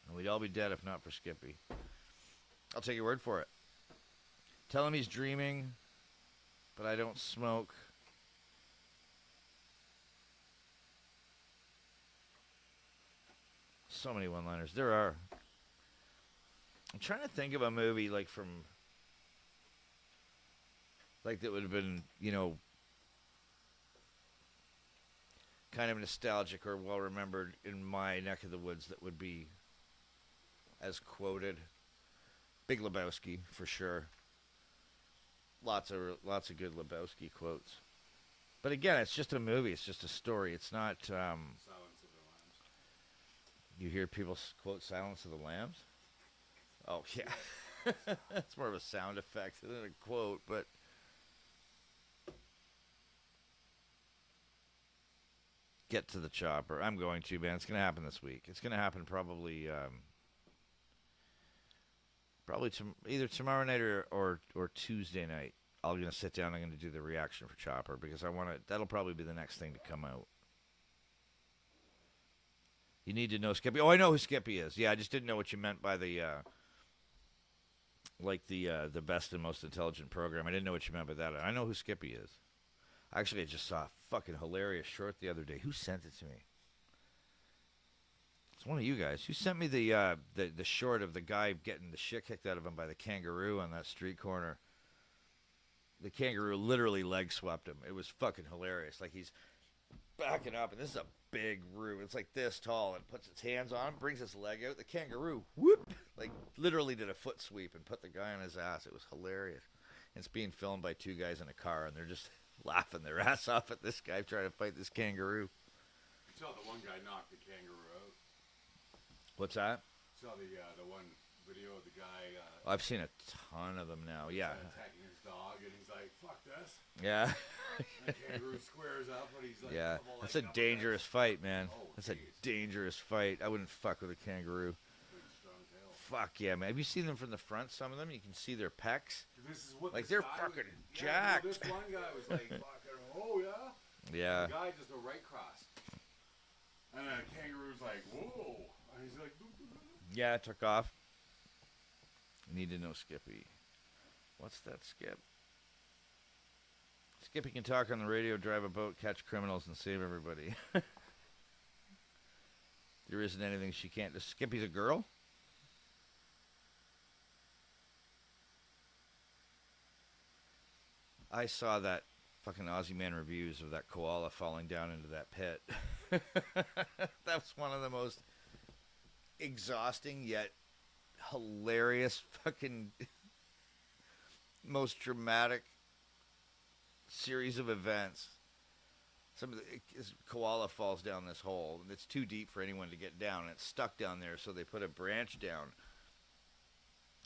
And we'd all be dead if not for Skippy. I'll take your word for it. Tell him he's dreaming, but I don't smoke. So many one-liners. There are. I'm trying to think of a movie like from... like that would have been, you know, kind of nostalgic or well-remembered in my neck of the woods that would be as quoted. Big Lebowski, for sure. Lots of good Lebowski quotes. But again, it's just a movie. It's just a story. It's not... Silence of the Lambs. You hear people quote Silence of the Lambs? Oh, yeah. It's more of a sound effect than a quote, but... Get to the chopper. I'm going to, man. It's going to happen this week. It's going to happen probably either tomorrow night or Tuesday night. I'm going to sit down. I'm going to do the reaction for Chopper because I want to. That'll probably be the next thing to come out. You need to know Skippy. Oh, I know who Skippy is. Yeah, I just didn't know what you meant by the like the best and most intelligent program. I didn't know what you meant by that. I know who Skippy is. Actually, I just saw a fucking hilarious short the other day. Who sent it to me? It's one of you guys. Who sent me the short of the guy getting the shit kicked out of him by the kangaroo on that street corner? The kangaroo literally leg swept him. It was fucking hilarious. Like he's backing up, and this is a big roo. It's like this tall, and puts its hands on him, brings his leg out. The kangaroo, whoop, like literally did a foot sweep and put the guy on his ass. It was hilarious. It's being filmed by two guys in a car, and they're just laughing their ass off at this guy trying to fight this kangaroo. I saw the one guy knock the kangaroo out. What's that? Saw the one video of the guy I've seen a ton of them now. Yeah. attacking his dog, and he's like, "Fuck this." Yeah. And the kangaroo squares up, and he's like, Yeah. "Come on, That's like, a up dangerous fight, man. Oh, That's a geez. dangerous fight. I wouldn't fuck with a kangaroo. Big strong tail. Fuck yeah, man. Have you seen them from the front? Some of them, you can see their pecs. This is what Like, this they're guy fucking was, jacked. Yeah, this one guy was like, "Fucking, oh yeah." Yeah. The guy just a right cross, and then the kangaroo's like, "Whoa!" And he's like, "Doo, doo, doo, doo." Yeah, it took off. Need to know Skippy. What's that, Skip? Skippy can talk on the radio, drive a boat, catch criminals, and save everybody. There isn't anything she can't do. Skippy's a girl? I saw that fucking Aussie Man reviews of that koala falling down into that pit. That was one of the most exhausting yet hilarious fucking most dramatic series of events. This koala falls down this hole, and it's too deep for anyone to get down. And it's stuck down there, so they put a branch down,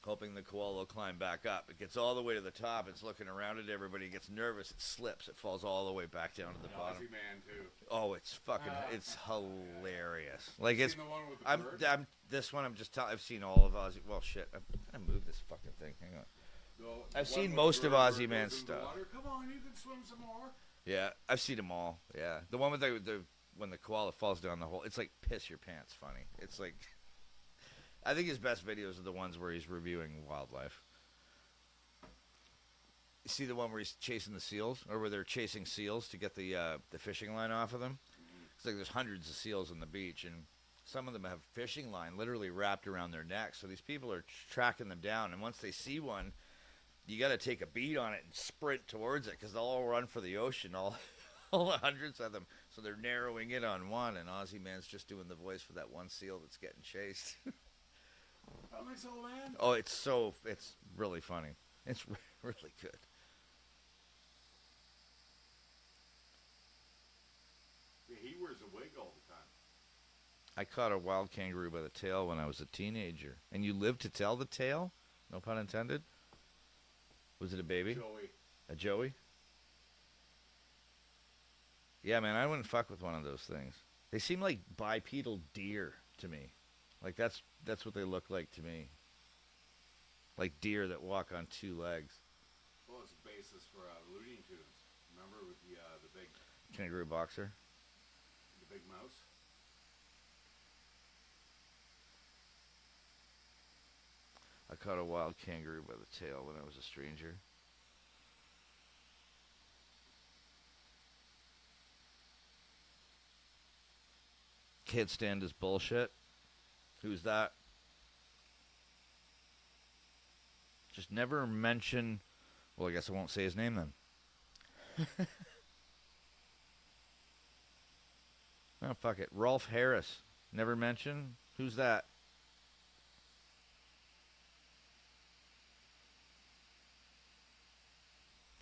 hoping the koala will climb back up. It gets all the way to the top. It's looking around at everybody. It gets nervous. It slips. It falls all the way back down to the bottom. Aussie Man too. Oh, it's fucking, it's hilarious. Like it's, Seen the one with the bird? I'm this one. I'm just telling. I've seen all of Aussie. Well, shit. I'm gonna move this fucking thing. Hang on. The I've one seen with most the of bird where Aussie it Man's goes into the stuff. water. Come on, you can swim some more. Yeah, I've seen them all. Yeah, the one with the when the koala falls down the hole. It's like piss your pants funny. It's like, I think his best videos are the ones where he's reviewing wildlife. You see the one where he's chasing the seals, or where they're chasing seals to get the fishing line off of them. It's like there's hundreds of seals on the beach, and some of them have fishing line literally wrapped around their necks. So these people are tracking them down, and once they see one, you got to take a beat on it and sprint towards it because they'll all run for the ocean, all the hundreds of them. So they're narrowing in on one, and Aussie Man's just doing the voice for that one seal that's getting chased. That makes old man. Oh, it's really funny. It's really good. Yeah, he wears a wig all the time. I caught a wild kangaroo by the tail when I was a teenager. And you lived to tell the tale? No pun intended? Was it a baby? Joey. A Joey? Yeah, man, I wouldn't fuck with one of those things. They seem like bipedal deer to me. Like that's what they look like to me. Like deer that walk on two legs. Well, it's the basis for Looney Tunes. Remember with the big Kangaroo boxer. mouse? I caught a wild kangaroo by the tail when I was a stranger. Can't stand his bullshit. Who's that? Just never mention. Well, I guess I won't say his name then. Oh, fuck it. Rolf Harris. Never mention. Who's that?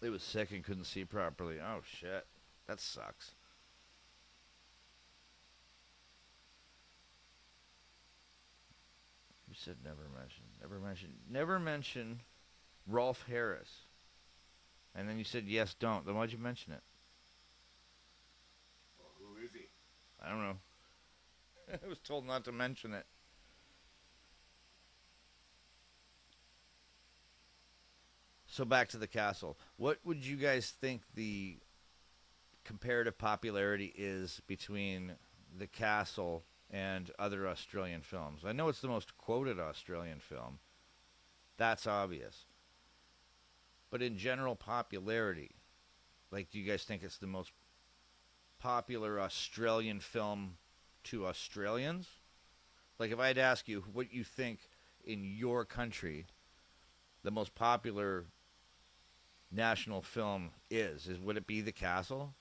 It was sick and couldn't see properly. Oh, shit. That sucks. You said never mention. Never mention. Never mention Rolf Harris. And then you said, yes, don't. Then why'd you mention it? Well, who is he? I don't know. I was told not to mention it. So back to the castle. What would you guys think the comparative popularity is between the castle and other Australian films? I know it's the most quoted Australian film. That's obvious. But in general popularity, like, do you guys think it's the most popular Australian film to Australians? Like, if I had to ask you what you think in your country the most popular national film is would it be The Castle?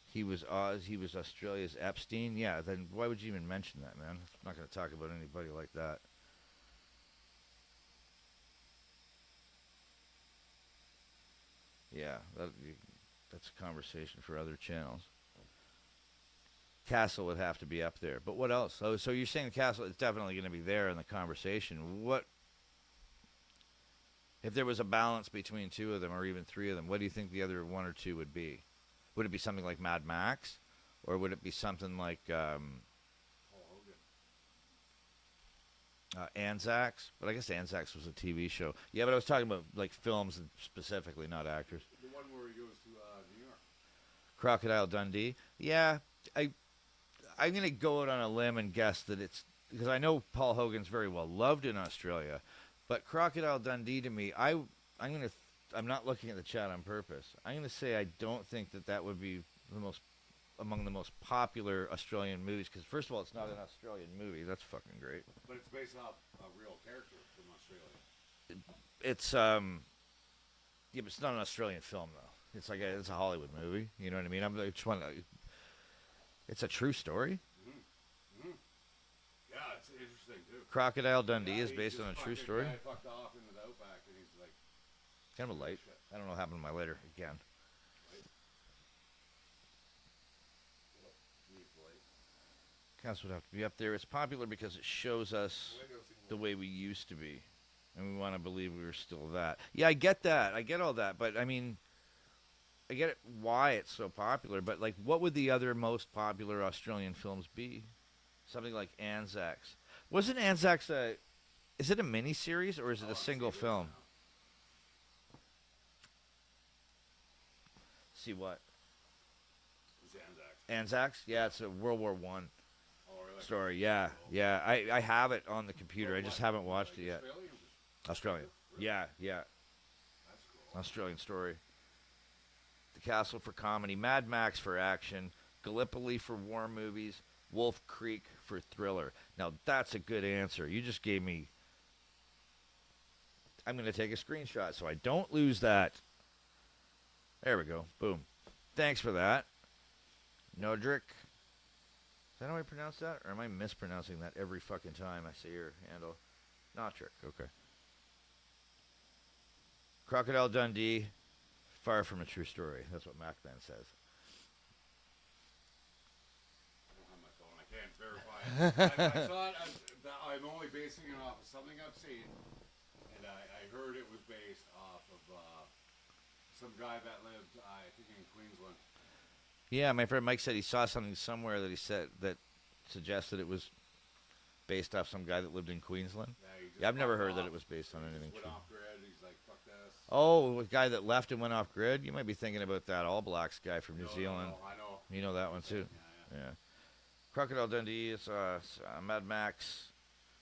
He was Oz. He was Australia's Epstein. Yeah. Then why would you even mention that, man? I'm not going to talk about anybody like that. Yeah, that's a conversation for other channels. Castle would have to be up there. But what else? So you're saying the Castle is definitely going to be there in the conversation. What if there was a balance between two of them or even three of them? What do you think the other one or two would be? Would it be something like Mad Max, or would it be something like Anzacs? But I guess Anzacs was a TV show. Yeah, but I was talking about like films and specifically, not actors. The one where he goes to New York. Crocodile Dundee. Yeah, I'm going to go out on a limb and guess that it's because I know Paul Hogan's very well loved in Australia, but Crocodile Dundee to me, I'm not looking at the chat on purpose. I'm going to say I don't think that would be among the most popular Australian movies because first of all, it's not an Australian movie. That's fucking great. But it's based off a real character from Australia. It's yeah, but it's not an Australian film though. It's like it's a Hollywood movie. You know what I mean? It's a true story. Mm-hmm. Mm-hmm. Yeah, it's interesting too. Crocodile Dundee is He's based just on a true fucking story. guy fucked off into the outback, and he's like, Kind of a light. shit. I don't know what happened to my lighter again. Castle would have to be up there. It's popular because it shows us the way we used to be, and we want to believe we were still that. Yeah, I get that. I get all that, but I mean, I get it why it's so popular. But like, what would the other most popular Australian films be? Something like Anzacs. Wasn't Anzacs a? Is it a miniseries or is it a single film? See what? It's Anzacs. Anzacs? Yeah, it's a World War One Oh, really? story. Yeah, yeah. I have it on the computer. I just haven't watched it yet. Australian? Australian. Yeah, yeah. That's cool. Australian story. The Castle for comedy. Mad Max for action. Gallipoli for war movies. Wolf Creek for thriller. Now that's a good answer. You just gave me. I'm going to take a screenshot so I don't lose that. There we go. Boom. Thanks for that. Nodrick. Is that how I pronounce that? Or am I mispronouncing that every fucking time I say your handle? Notrick. Okay. Crocodile Dundee. Far from a true story. That's what MacMan says. I don't have my phone. I can't verify it. I saw it. I'm only basing it off of something I've seen, and I heard it was based off of some guy that lived, I think, in Queensland. Yeah, my friend Mike said he saw something somewhere that he said that suggested it was based off some guy that lived in Queensland. Yeah, I've never heard that it was based on anything Went true. off grid. He's like, fuck this. Oh, a guy that left and went off grid? You might be thinking about that All Blacks guy from New Zealand. No, I know. You know that one too? Yeah. Yeah. Crocodile Dundee is Mad Max,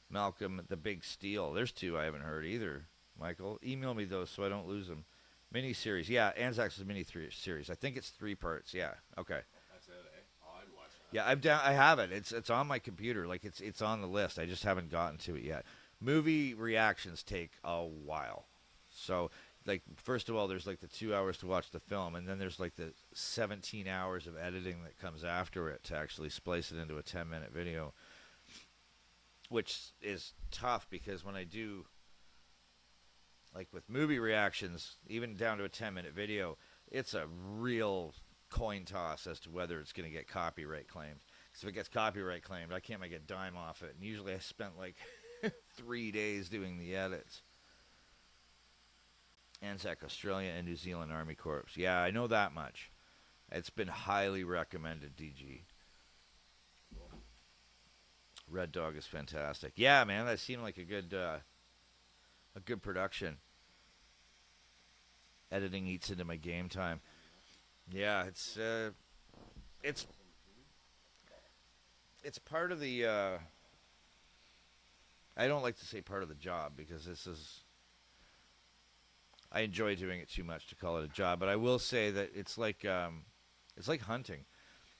Malcolm, The Big Steal. There's two I haven't heard either, Michael. Email me those so I don't lose them. Mini-series. Yeah, Anzacs is a mini-series. I think it's 3 parts. Yeah, okay. That's it, eh? Oh, I'd watch that. Yeah, I have it. It's on my computer. Like it's on the list. I just haven't gotten to it yet. Movie reactions take a while. So, like, first of all, there's like the 2 hours to watch the film, and then there's like the 17 hours of editing that comes after it to actually splice it into a 10-minute video, which is tough because when I do, like with movie reactions, even down to a 10-minute video, it's a real coin toss as to whether it's going to get copyright claimed. Because if it gets copyright claimed, I can't make a dime off it. And usually I spent like 3 days doing the edits. Anzac, Australia and New Zealand Army Corps. Yeah, I know that much. It's been highly recommended, DG. Red Dog is fantastic. Yeah, man, that seemed like a good production. Editing eats into my game time. Yeah, it's it's part of the. I don't like to say part of the job because this is. I enjoy doing it too much to call it a job, but I will say that it's like hunting.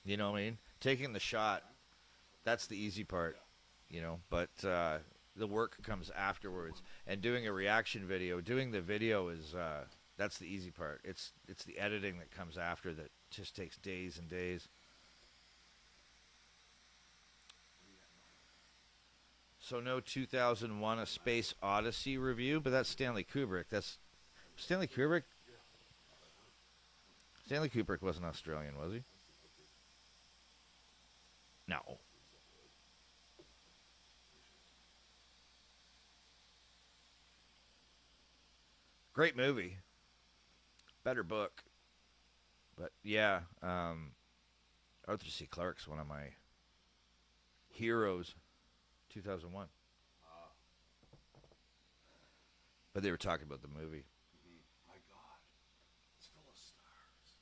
You know what I mean? Taking the shot, that's the easy part. You know, but the work comes afterwards. And doing a reaction video, doing the video is that's the easy part. It's the editing that comes after that just takes days and days. So no 2001: A Space Odyssey review, but that's Stanley Kubrick. That's Stanley Kubrick. Stanley Kubrick wasn't Australian, was he? No. Great movie, better book, but yeah, Arthur C. Clarke's one of my heroes. 2001, Uh, but they were talking about the movie. my God, it's full of stars.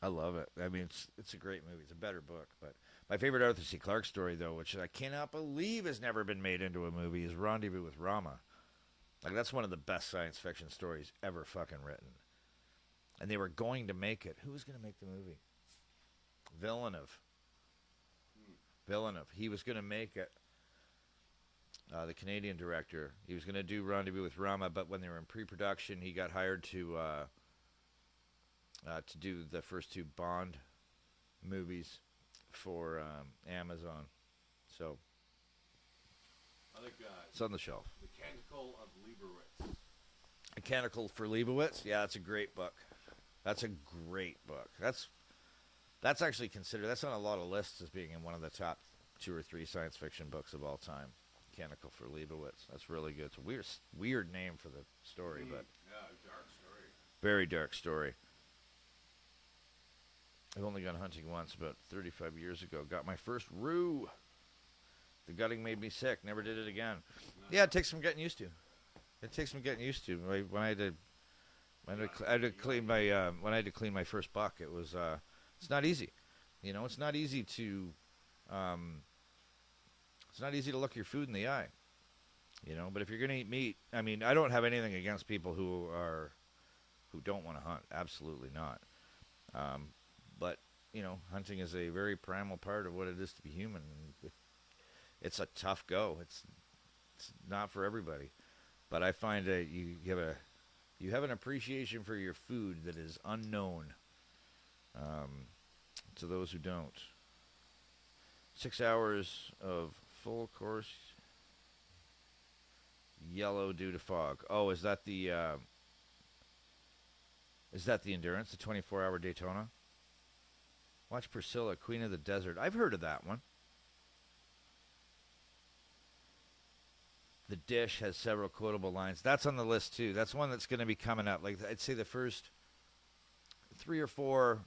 I love it. I mean, it's a great movie. It's a better book, but my favorite Arthur C. Clarke story, though, which I cannot believe has never been made into a movie, is Rendezvous with Rama. Like that's one of the best science fiction stories ever fucking written. And they were going to make it. Who was going to make the movie? Villeneuve. Villeneuve. He was going to make it. The Canadian director. He was going to do Rendezvous with Rama, but when they were in pre-production, he got hired to do the first two Bond movies for Amazon. So I like it's on the shelf. The Canticle of Leibowitz. A Canticle for Leibowitz. Yeah, that's a great book. That's a great book. That's actually considered. That's on a lot of lists as being in one of the top 2 or 3 science fiction books of all time. Canticle for Leibowitz. That's really good. It's a weird name for the story, but Yeah, dark story. very dark story. I've only gone hunting once, about 35 years ago. Got my first roo. The gutting made me sick. Never did it again. Yeah, it takes some getting used to. It takes some getting used to. When I had to clean my first buck, it was it's not easy. You know, it's not easy to look your food in the eye. You know, but if you're gonna eat meat, I mean, I don't have anything against people who don't want to hunt. Absolutely not. But you know, hunting is a very primal part of what it is to be human. It's a tough go. It's not for everybody. But I find that you have an appreciation for your food that is unknown to those who don't. 6 hours of full course yellow due to fog. Oh, is that the Endurance, the 24-hour Daytona? Watch Priscilla, Queen of the Desert. I've heard of that one. The Dish has several quotable lines. That's on the list too. That's one that's going to be coming up. Like I'd say the first 3 or 4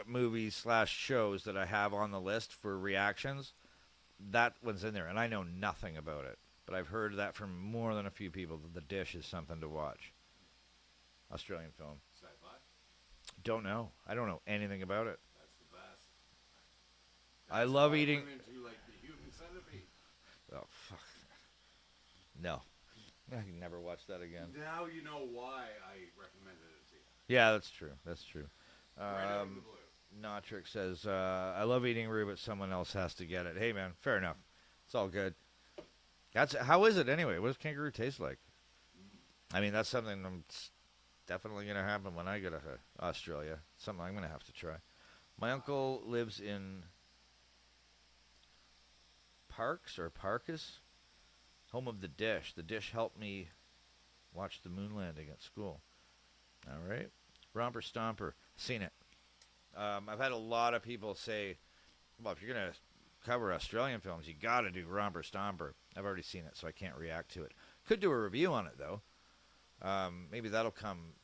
movies / shows that I have on the list for reactions, that one's in there, and I know nothing about it. But I've heard that from more than a few people that The Dish is something to watch. Australian film. Sci-fi. Don't know. I don't know anything about it. That's the best. I love how eating. I went into like the human centipede. Oh fuck. No. I can never watch that again. Now you know why I recommended it to you. Yeah, that's true. That's true. Right out of the blue. Notrick says, I love eating rue, but someone else has to get it. Hey, man, fair enough. It's all good. How is it anyway? What does kangaroo taste like? I mean, that's something that's definitely going to happen when I go to Australia. Something I'm going to have to try. My uncle lives in Parkus, home of The Dish. The Dish helped me watch the moon landing at school. All right. Romper Stomper. Seen it. I've had a lot of people say, well, if you're going to cover Australian films, you got to do Romper Stomper. I've already seen it, so I can't react to it. Could do a review on it, though. Maybe that'll come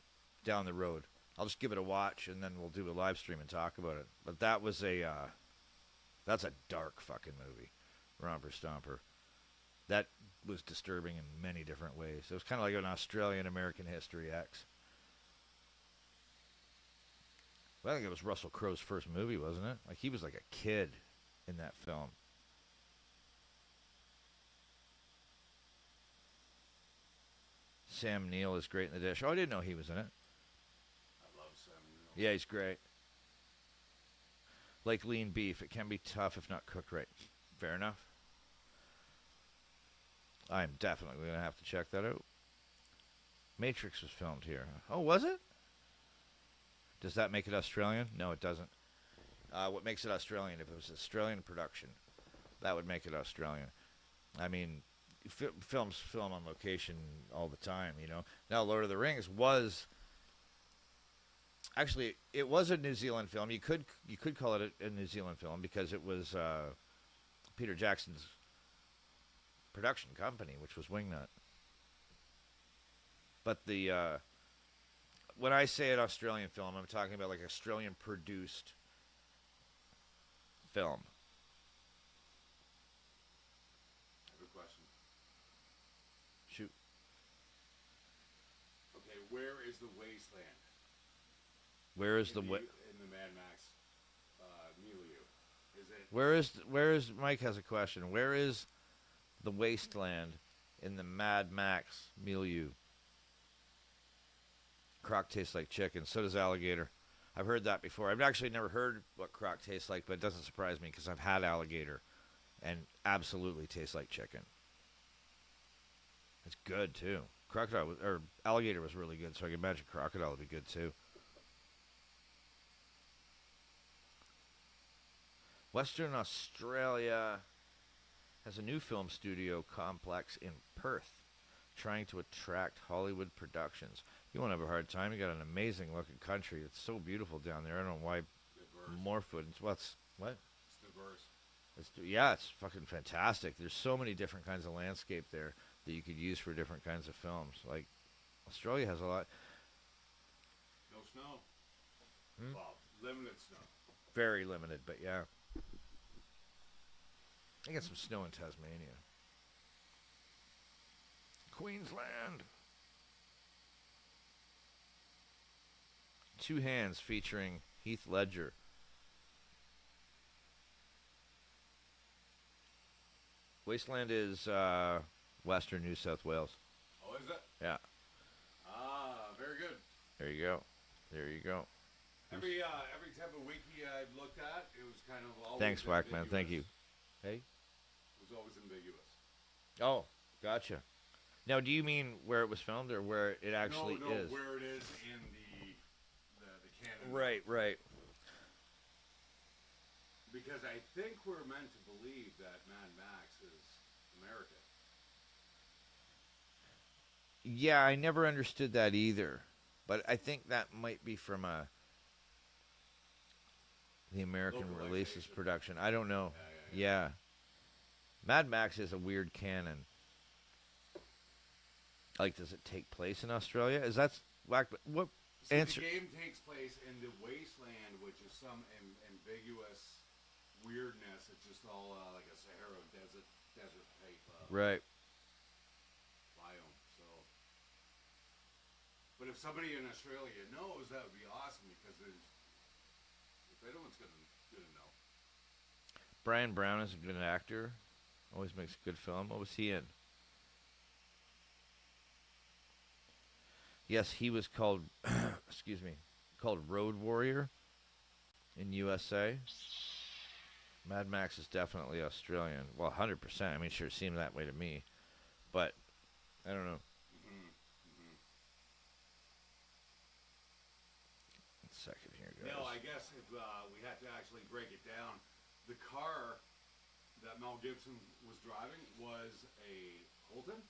down the road. I'll just give it a watch, and then we'll do a live stream and talk about it. But that was that's a dark fucking movie, Romper Stomper. That was disturbing in many different ways. It was kind of like an Australian American History X. I think it was Russell Crowe's first movie, wasn't it? Like he was like a kid in that film. Sam Neill is great in The Dish. Oh, I didn't know he was in it. I love Sam Neill. Yeah, he's great. Like lean beef, it can be tough if not cooked right. Fair enough. I'm definitely going to have to check that out. Matrix was filmed here. Oh, was it? Does that make it Australian? No, it doesn't. What makes it Australian? If it was Australian production, that would make it Australian. I mean, films film on location all the time, you know. Now, Lord of the Rings was actually it was a New Zealand film. You could call it a New Zealand film because it was Peter Jackson's production company, which was Wingnut. But the when I say an Australian film, I'm talking about like Australian produced film. I have a question. Shoot. Okay, where is the wasteland? Where is in the Mad Max milieu? Is it? where is Mike has a question. Where is the wasteland in the Mad Max milieu? Croc tastes like chicken. So does alligator. I've heard that before. I've actually never heard what croc tastes like, but it doesn't surprise me because I've had alligator and absolutely tastes like chicken. It's good too. Alligator was really good, so I can imagine crocodile would be good too. Western Australia has a new film studio complex in Perth, trying to attract Hollywood productions. You won't have a hard time. You got an amazing looking country. It's so beautiful down there. I don't know why Diverse. more food. What? It's diverse. Yeah, it's fucking fantastic. There's so many different kinds of landscape there that you could use for different kinds of films. Like Australia has a lot. No snow. Hmm? Well, limited snow. Very limited, but yeah. I got some snow in Tasmania. Queensland. Two Hands featuring Heath Ledger. Wasteland is western New South Wales. Oh, is it? Yeah. Ah, very good. There you go. There you go. Every type of wiki I've looked at, it was kind of always Thanks, Whackman. ambiguous. Thank you. Hey? It was always ambiguous. Oh, gotcha. Now, do you mean where it was filmed or where it actually no, is? where it is in the canon. Right. Because I think we're meant to believe that Mad Max is American. Yeah, I never understood that either. But I think that might be from the American releases Localization. production. I don't know. Yeah. Yeah. Mad Max is a weird canon. Like, does it take place in Australia? Is that what So answer? the game takes place in the wasteland, which is some ambiguous weirdness. It's just all like a Sahara desert type Right. biome. So, but if somebody in Australia knows, that would be awesome because if anyone's gonna know. Brian Brown is a good actor. Always makes a good film. What was he in? Yes, he was called, excuse me, called Road Warrior in USA. Mad Max is definitely Australian. Well, 100%. I mean, sure, it seemed that way to me. But, I don't know. One second here, guys. No, I guess if we had to actually break it down, the car that Mel Gibson was driving was a Holden.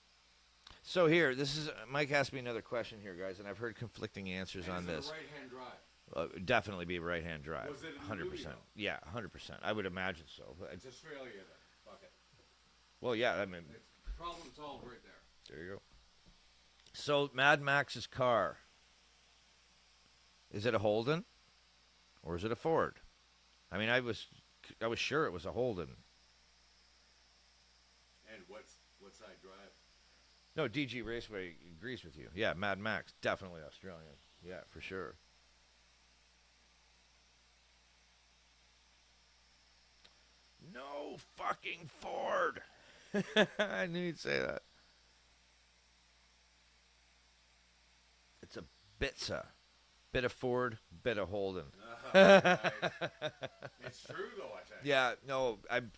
So here, this is Mike asked me another question here, guys, and I've heard conflicting answers And on it's this. a right-hand drive. Definitely be a right-hand drive. Was it in the 100%. movie, though? Yeah, 100%. I would imagine so. It's Australia then. Fuck it. Well, yeah, I mean, It's problem solved right there. there you go. So, Mad Max's car. Is it a Holden? Or is it a Ford? I mean, I was sure it was a Holden. And what side drive? No, DG Raceway agrees with you. Yeah, Mad Max, definitely Australian. Yeah, for sure. fucking Ford. I knew you'd say that. It's a Bitsa. Bit of Ford, bit of Holden. Nice. It's true though, I think. Yeah, no, I'm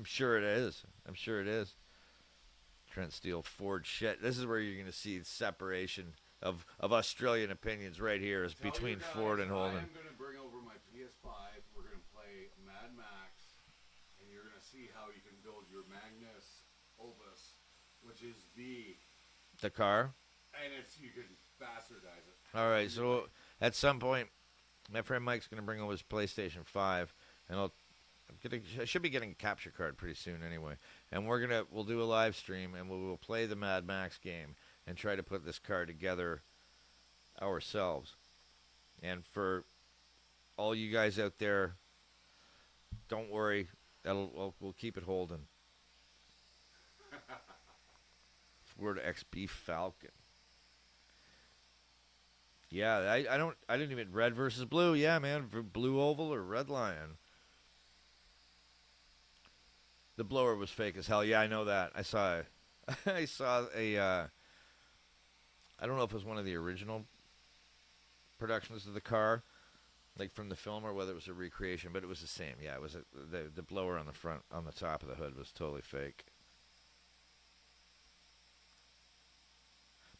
sure it is. I'm sure it is. Trent Steele, Ford shit. This is where you're going to see the separation of Australian opinions right here is Tell between you guys, Ford and I Holden. am going to bring over my PS5. We're going to play Mad Max, and you're going to see how you can build your Magnus Opus, which is The car? and you can bastardize it. All right, so at some point, my friend Mike's going to bring over his PlayStation 5, and I should be getting a capture card pretty soon anyway. And we'll do a live stream, and we'll play the Mad Max game and try to put this car together ourselves. And for all you guys out there, don't worry, we'll keep it holding. Ford XB Falcon. Yeah, I didn't even red versus blue. Yeah, man, blue oval or red lion. The blower was fake as hell. Yeah, I know that. I saw I saw a I don't know if it was one of the original productions of the car, like from the film, or whether it was a recreation, but it was the same. Yeah, it was the blower on the front, on the top of the hood was totally fake.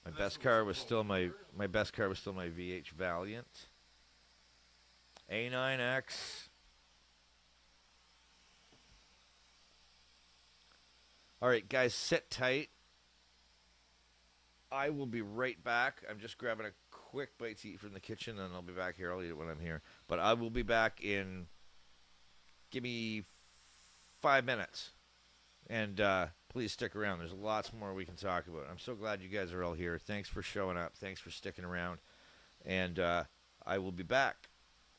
My best car was still my VH Valiant A9X. All right, guys, sit tight. I will be right back. I'm just grabbing a quick bite to eat from the kitchen, and I'll be back here. I'll eat it when I'm here. But I will be back in, give me 5 minutes. And please stick around. There's lots more we can talk about. I'm so glad you guys are all here. Thanks for showing up. Thanks for sticking around. And I will be back. Nine. Pretty much the same 9 people. I've had the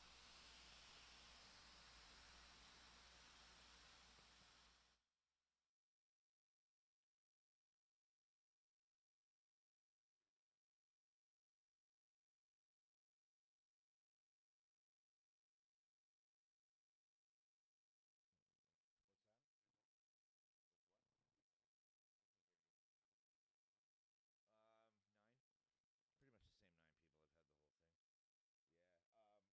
whole thing. Yeah.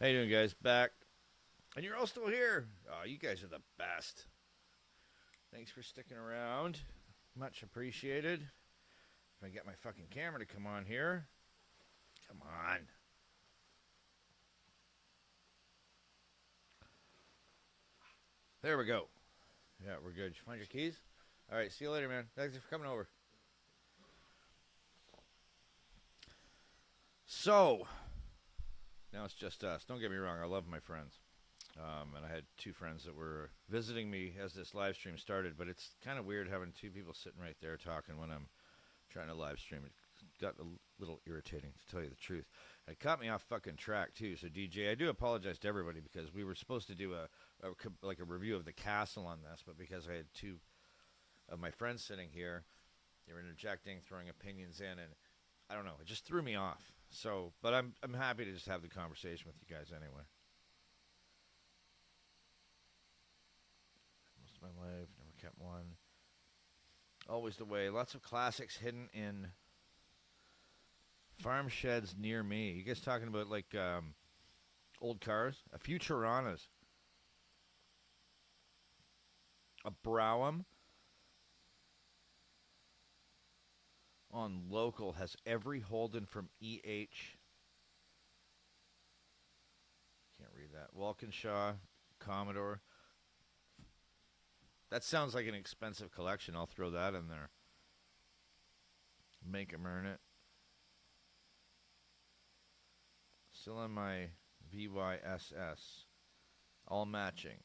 How you doing, guys? Back. And you're all still here. Oh, you guys are the best. Thanks for sticking around. Much appreciated. If I get my fucking camera to come on here. Come on. There we go. Yeah, we're good. Did you find your keys? All right, see you later, man. Thanks for coming over. So, now it's just us. Don't get me wrong. I love my friends. And I had two friends that were visiting me as this live stream started, but it's kind of weird having two people sitting right there talking when I'm trying to live stream. It got a little irritating, to tell you the truth. It caught me off fucking track, too. So, DJ, I do apologize to everybody because we were supposed to do a review of The Castle on this, but because I had two of my friends sitting here, they were interjecting, throwing opinions in, and I don't know. It just threw me off. So, but I'm happy to just have the conversation with you guys anyway. Most of my life, never kept one. Always the way. Lots of classics hidden in farm sheds near me. You guys talking about like old cars? A few Tiranas. A Browham on local has every Holden from EH. Can't read that. Walkinshaw, Commodore. That sounds like an expensive collection. I'll throw that in there. Make 'em earn it. Still on my VYSS. All matching.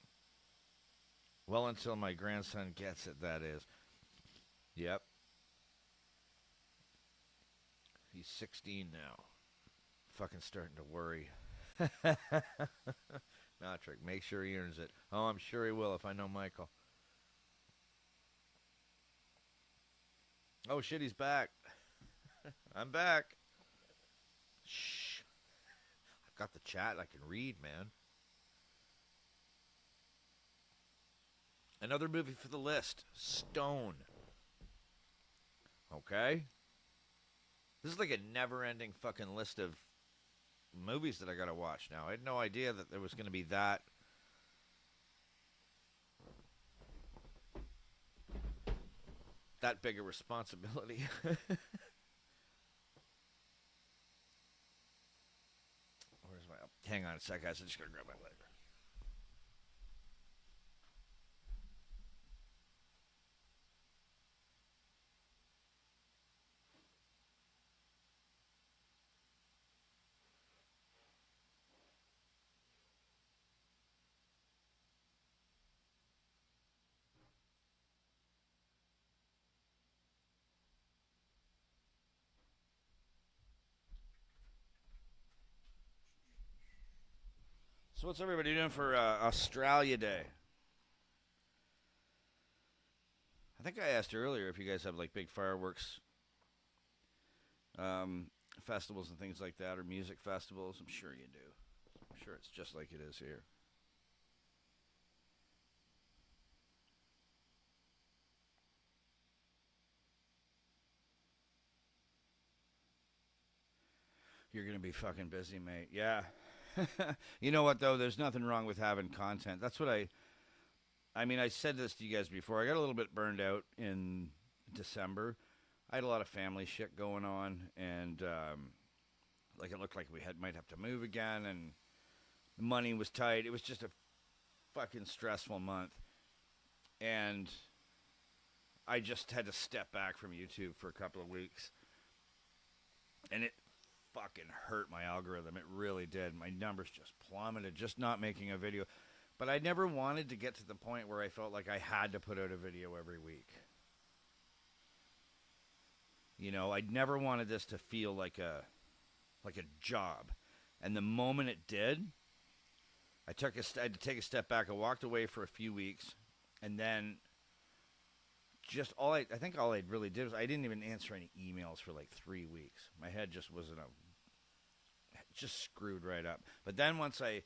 Well, until my grandson gets it, that is. Yep. He's 16 now. Fucking starting to worry. Trick. Make sure he earns it. Oh, I'm sure he will if I know Michael. Oh, shit, he's back. I'm back. Shh. I've got the chat I can read, man. Another movie for the list. Stone. Okay? This is like a never-ending fucking list of movies that I gotta watch now. I had no idea that there was gonna be that big a responsibility. Where's my... Hang on a sec, guys. I just gotta grab my lighter. So what's everybody doing for Australia Day? I think I asked earlier if you guys have like big fireworks festivals and things like that, or music festivals. I'm sure you do. I'm sure it's just like it is here. You're going to be fucking busy, mate. Yeah. You know what, though? There's nothing wrong with having content. That's what I mean, I said this to you guys before. I got a little bit burned out in December. I had a lot of family shit going on, and like it looked like we might have to move again, and the money was tight. It was just a fucking stressful month. And I just had to step back from YouTube for a couple of weeks. And it fucking hurt my algorithm. It really did. My numbers just plummeted, just not making a video. But I never wanted to get to the point where I felt like I had to put out a video every week. You know, I never wanted this to feel like a job. And the moment it did, I had to take a step back. I walked away for a few weeks, and then just I think all I really did was I didn't even answer any emails for like 3 weeks. My head just wasn't just screwed right up. But then once I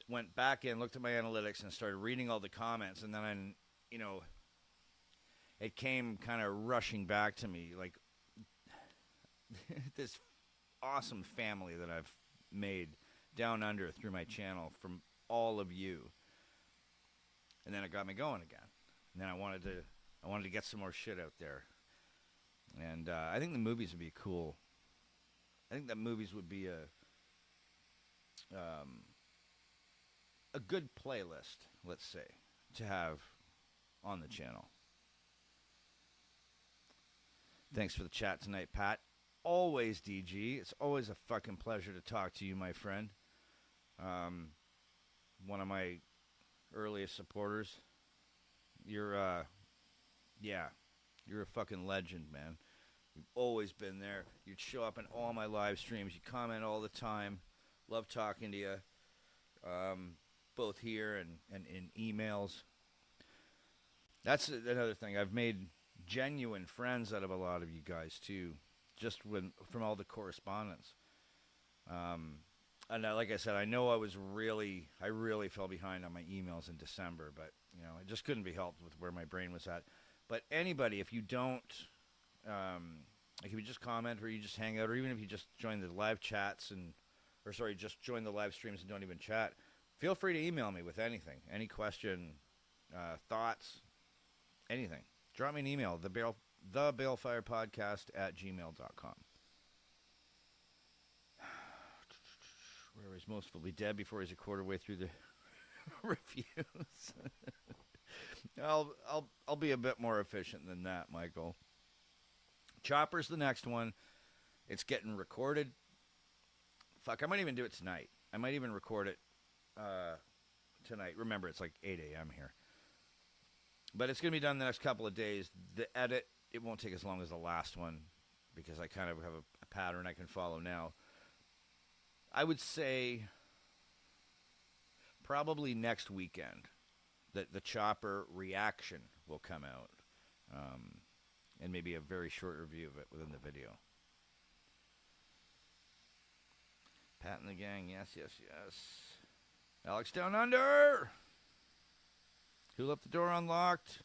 went back in, looked at my analytics, and started reading all the comments, and then it came kind of rushing back to me, like this awesome family that I've made down under through my channel from all of you. And then it got me going again. And then I wanted to get some more shit out there. And I think the movies would be cool. I think that movies would be a good playlist, let's say, to have on the channel. Thanks for the chat tonight, Pat. Always, DG. It's always a fucking pleasure to talk to you, my friend. One of my earliest supporters. You're a fucking legend, man. You've always been there. You'd show up in all my live streams. You comment all the time. Love talking to you. Both here and in emails. That's another thing. I've made genuine friends out of a lot of you guys too, just from all the correspondence. And like I said, I know I really fell behind on my emails in December, but it just couldn't be helped with where my brain was at. But anybody, if you don't, like if you just comment or you just hang out, or even if you just join the live chats just join the live streams and don't even chat, feel free to email me with anything, any question, thoughts, anything. Drop me an email, thebalefirepodcast@gmail.com. Where he's most probably dead before he's a quarter way through the reviews. I'll be a bit more efficient than that, Michael. Chopper's the next one. It's getting recorded. Fuck, I might even do it tonight. I might even record it tonight. Remember, it's like 8 a.m. here. But it's going to be done the next couple of days. The edit, it won't take as long as the last one because I kind of have a pattern I can follow now. I would say probably next weekend that the Chopper reaction will come out. And maybe a very short review of it within the video. Pat and the gang, yes. Alex Down Under! Who left the door unlocked?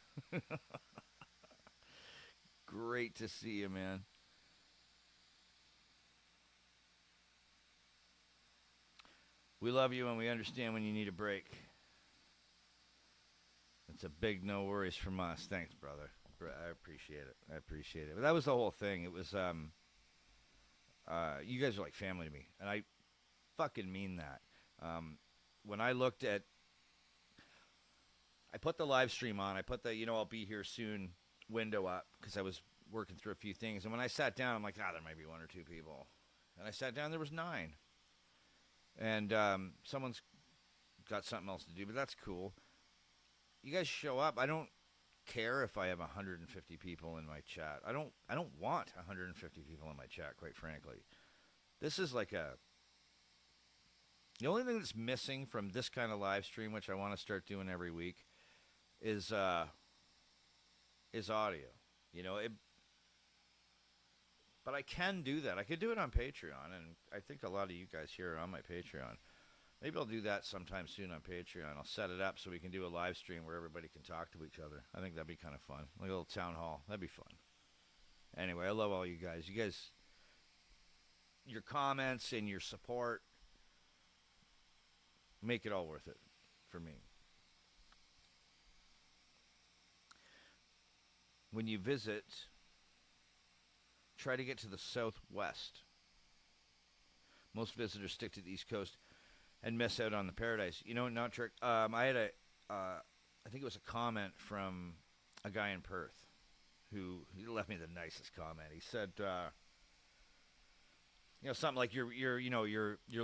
Great to see you, man. We love you and we understand when you need a break. It's a big no worries from us. Thanks, brother. I appreciate it. But that was the whole thing. It was, you guys are like family to me. And I fucking mean that. When I looked at, I put the live stream on. I put the, I'll be here soon window up because I was working through a few things. And when I sat down, I'm like, there might be one or two people. And I sat down, there was 9. And someone's got something else to do, but that's cool. You guys show up. I don't care if I have 150 people in my chat. I don't want 150 people in my chat, quite frankly. This is like the only thing that's missing from this kind of live stream, which I want to start doing every week, is audio. But I can do that. I could do it on Patreon, and I think a lot of you guys here are on my Patreon. Maybe I'll do that sometime soon on Patreon. I'll set it up so we can do a live stream where everybody can talk to each other. I think that'd be kind of fun. Like a little town hall. That'd be fun. Anyway, I love all you guys. You guys, your comments and your support make it all worth it for me. When you visit, try to get to the southwest. Most visitors stick to the East Coast and miss out on the paradise. Not trick. I had I think it was a comment from a guy in Perth who he left me the nicest comment. He said, something like your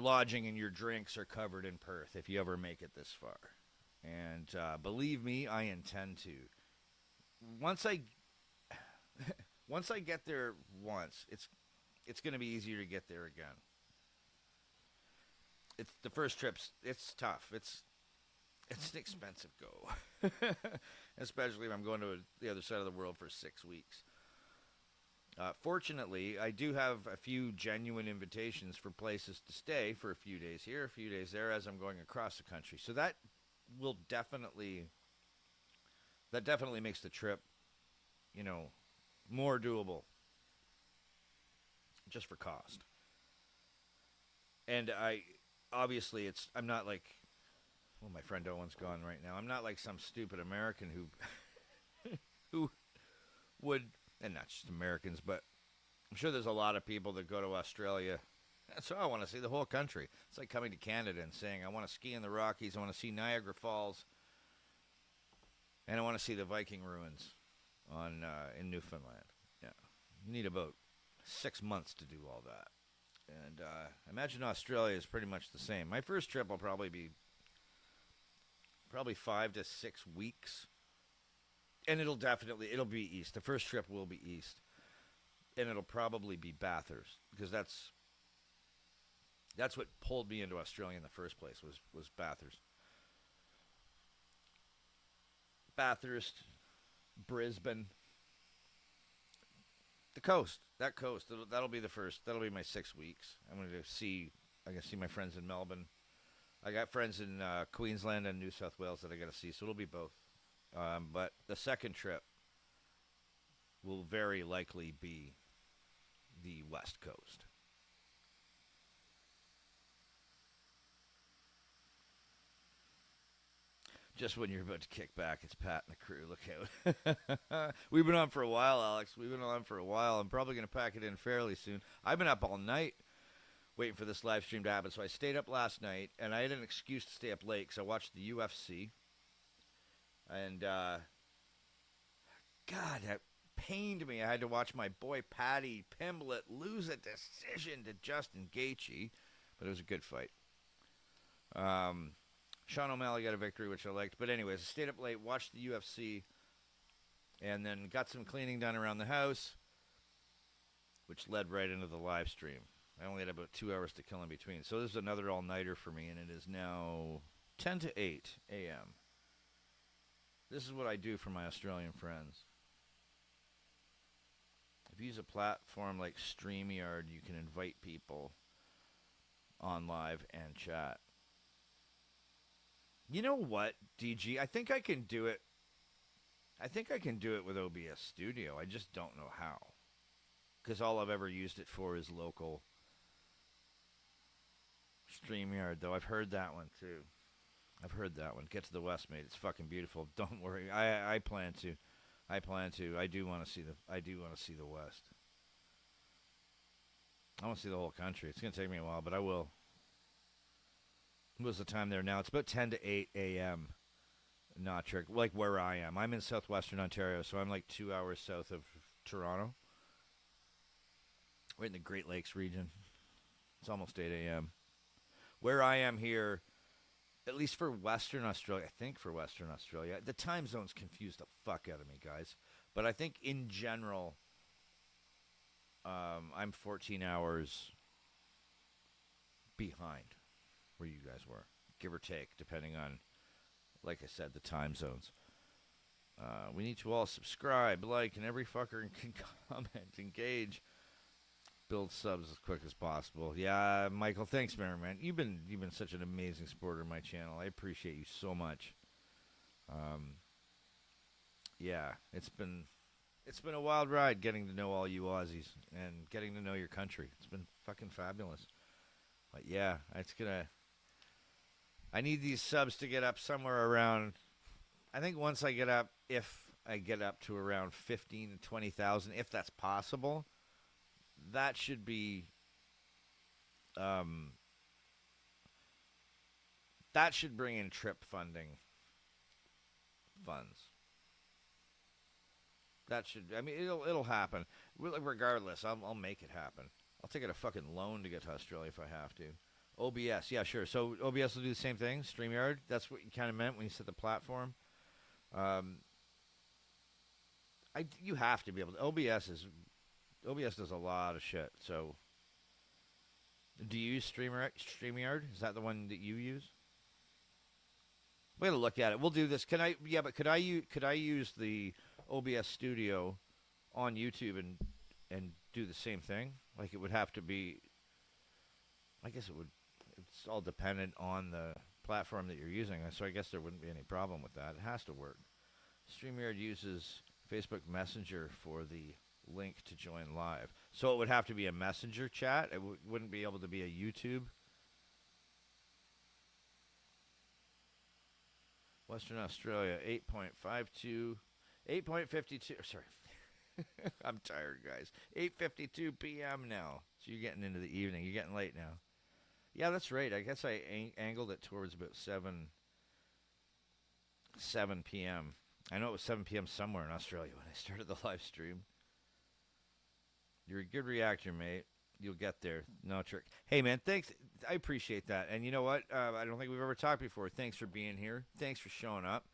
lodging and your drinks are covered in Perth if you ever make it this far. And believe me, I intend to. Once I get there once, it's going to be easier to get there again. It's the first trip's. It's tough. It's an expensive go, especially if I'm going to the other side of the world for 6 weeks. Fortunately, I do have a few genuine invitations for places to stay for a few days here, a few days there, as I'm going across the country. So that will definitely makes the trip, more doable, just for cost. And obviously, I'm not like, well, my friend Owen's gone right now. I'm not like some stupid American who would, and not just Americans, but I'm sure there's a lot of people that go to Australia. So I want to see the whole country. It's like coming to Canada and saying, I want to ski in the Rockies, I want to see Niagara Falls, and I want to see the Viking ruins in Newfoundland. Yeah, you need about 6 months to do all that. And I imagine Australia is pretty much the same. My first trip will probably be 5 to 6 weeks. And it'll be east. The first trip will be east. And it'll probably be Bathurst. Because that's what pulled me into Australia in the first place, was Bathurst. Bathurst, Brisbane, the coast. That coast. That'll be my 6 weeks. I'm going to see my friends in Melbourne. I got friends in Queensland and New South Wales that I got to see, so it'll be both. But the second trip will very likely be the West Coast. Just when you're about to kick back, it's Pat and the crew. Look out. We've been on for a while, Alex. We've been on for a while. I'm probably going to pack it in fairly soon. I've been up all night waiting for this live stream to happen. So I stayed up last night, and I had an excuse to stay up late because I watched the UFC. And, God, that pained me. I had to watch my boy Paddy Pimblett lose a decision to Justin Gaethje. But it was a good fight. Sean O'Malley got a victory, which I liked. But anyways, I stayed up late, watched the UFC, and then got some cleaning done around the house, which led right into the live stream. I only had about 2 hours to kill in between. So this is another all-nighter for me, and it is now 10 to 8 a.m. This is what I do for my Australian friends. If you use a platform like StreamYard, you can invite people on live and chat. You know what, DG? I think I can do it. I think I can do it with OBS Studio. I just don't know how. Because all I've ever used it for is local StreamYard, though. I've heard that one, too. I've heard that one. Get to the West, mate. It's fucking beautiful. Don't worry. I plan to. I do want to see the West. I want to see the whole country. It's going to take me a while, but I will. What's the time there now? It's about 10 to 8 a.m. Not trick, like where I am. I'm in southwestern Ontario, so I'm like 2 hours south of Toronto. We're in the Great Lakes region. It's almost 8 a.m. Where I am here, at least for Western Australia, I think for Western Australia, the time zones confuse the fuck out of me, guys. But I think in general, I'm 14 hours behind where you guys were, give or take, depending on, like I said, the time zones. We need to all subscribe, like, and every fucker can comment, engage, build subs as quick as possible. Yeah, Michael, thanks, man. You've been such an amazing supporter of my channel. I appreciate you so much. Yeah, it's been a wild ride getting to know all you Aussies and getting to know your country. It's been fucking fabulous. But yeah, I need these subs to get up somewhere around, I think once I get up, if I get up to around 15 to 20,000, if that's possible, that should be, that should bring in trip funding funds. That should, I mean, it'll happen. Regardless, I'll make it happen. I'll take out a fucking loan to get to Australia if I have to. OBS, yeah, sure. So OBS will do the same thing. StreamYard, that's what you kind of meant when you said the platform. You have to be able to. OBS does a lot of shit. So, do you use StreamYard? Is that the one that you use? We gotta look at it. We'll do this. Could I use the OBS Studio on YouTube and do the same thing? Like, it would have to be. I guess it would. It's all dependent on the platform that you're using, so I guess there wouldn't be any problem with that. It has to work. StreamYard uses Facebook Messenger for the link to join live. So it would have to be a Messenger chat. It wouldn't be able to be a YouTube Western Australia, 8.52, 8.52. Sorry, I'm tired, guys. 8:52 p.m. now. So you're getting into the evening. You're getting late now. Yeah, that's right. I guess I angled it towards about 7 p.m. I know it was 7 p.m. somewhere in Australia when I started the live stream. You're a good reactor, mate. You'll get there. No trick. Hey, man, thanks. I appreciate that. And you know what? I don't think we've ever talked before. Thanks for being here. Thanks for showing up.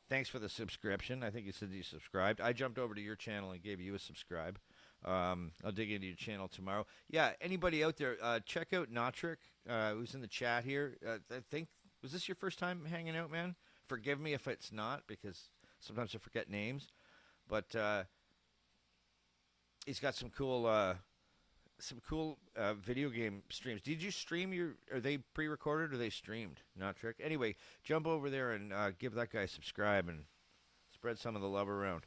Thanks for the subscription. I think you said you subscribed. I jumped over to your channel and gave you a subscribe. I'll dig into your channel tomorrow. Yeah, anybody out there, check out Notrick, who's in the chat here. I think, was this your first time hanging out, man? Forgive me if it's not, because sometimes I forget names. But he's got some cool video game streams. Did you stream your? Are they pre-recorded or they streamed? Notrick. Anyway, jump over there and give that guy a subscribe and spread some of the love around.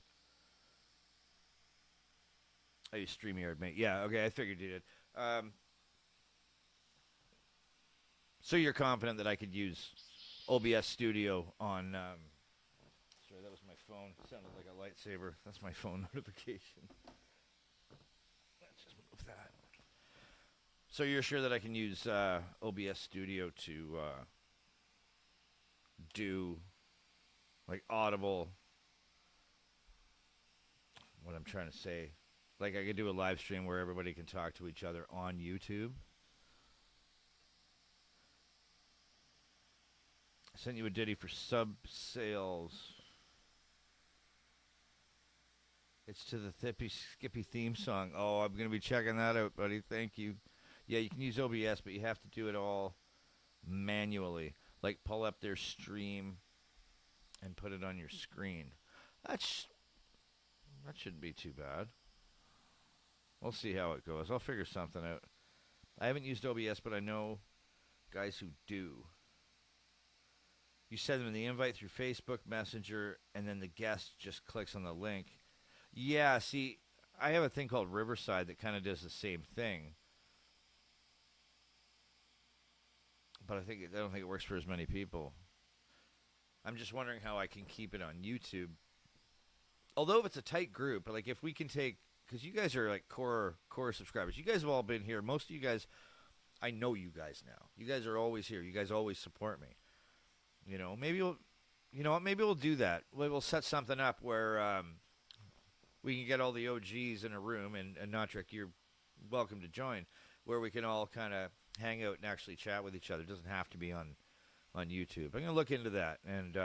Oh, you StreamYard, mate. Yeah, okay, I figured you did. So you're confident that I could use OBS Studio on... sorry, that was my phone. It sounded like a lightsaber. That's my phone notification. Let's just move that. So you're sure that I can use OBS Studio to do, like, audible... What I'm trying to say... Like I could do a live stream where everybody can talk to each other on YouTube. I sent you a ditty for sub sales. It's to the Thippy Skippy theme song. Oh, I'm going to be checking that out, buddy. Thank you. Yeah, you can use OBS, but you have to do it all manually. Like pull up their stream and put it on your screen. That shouldn't be too bad. We'll see how it goes. I'll figure something out. I haven't used OBS, but I know guys who do. You send them the invite through Facebook Messenger, and then the guest just clicks on the link. Yeah, see, I have a thing called Riverside that kind of does the same thing. But I don't think it works for as many people. I'm just wondering how I can keep it on YouTube. Although if it's a tight group, like if we can take... Because you guys are like core subscribers. You guys have all been here. Most of you guys, I know you guys now. You guys are always here. You guys always support me. You know, maybe we'll do that. We'll set something up where we can get all the OGs in a room, and Notrick, you're welcome to join, where we can all kind of hang out and actually chat with each other. It doesn't have to be on YouTube. I'm going to look into that, and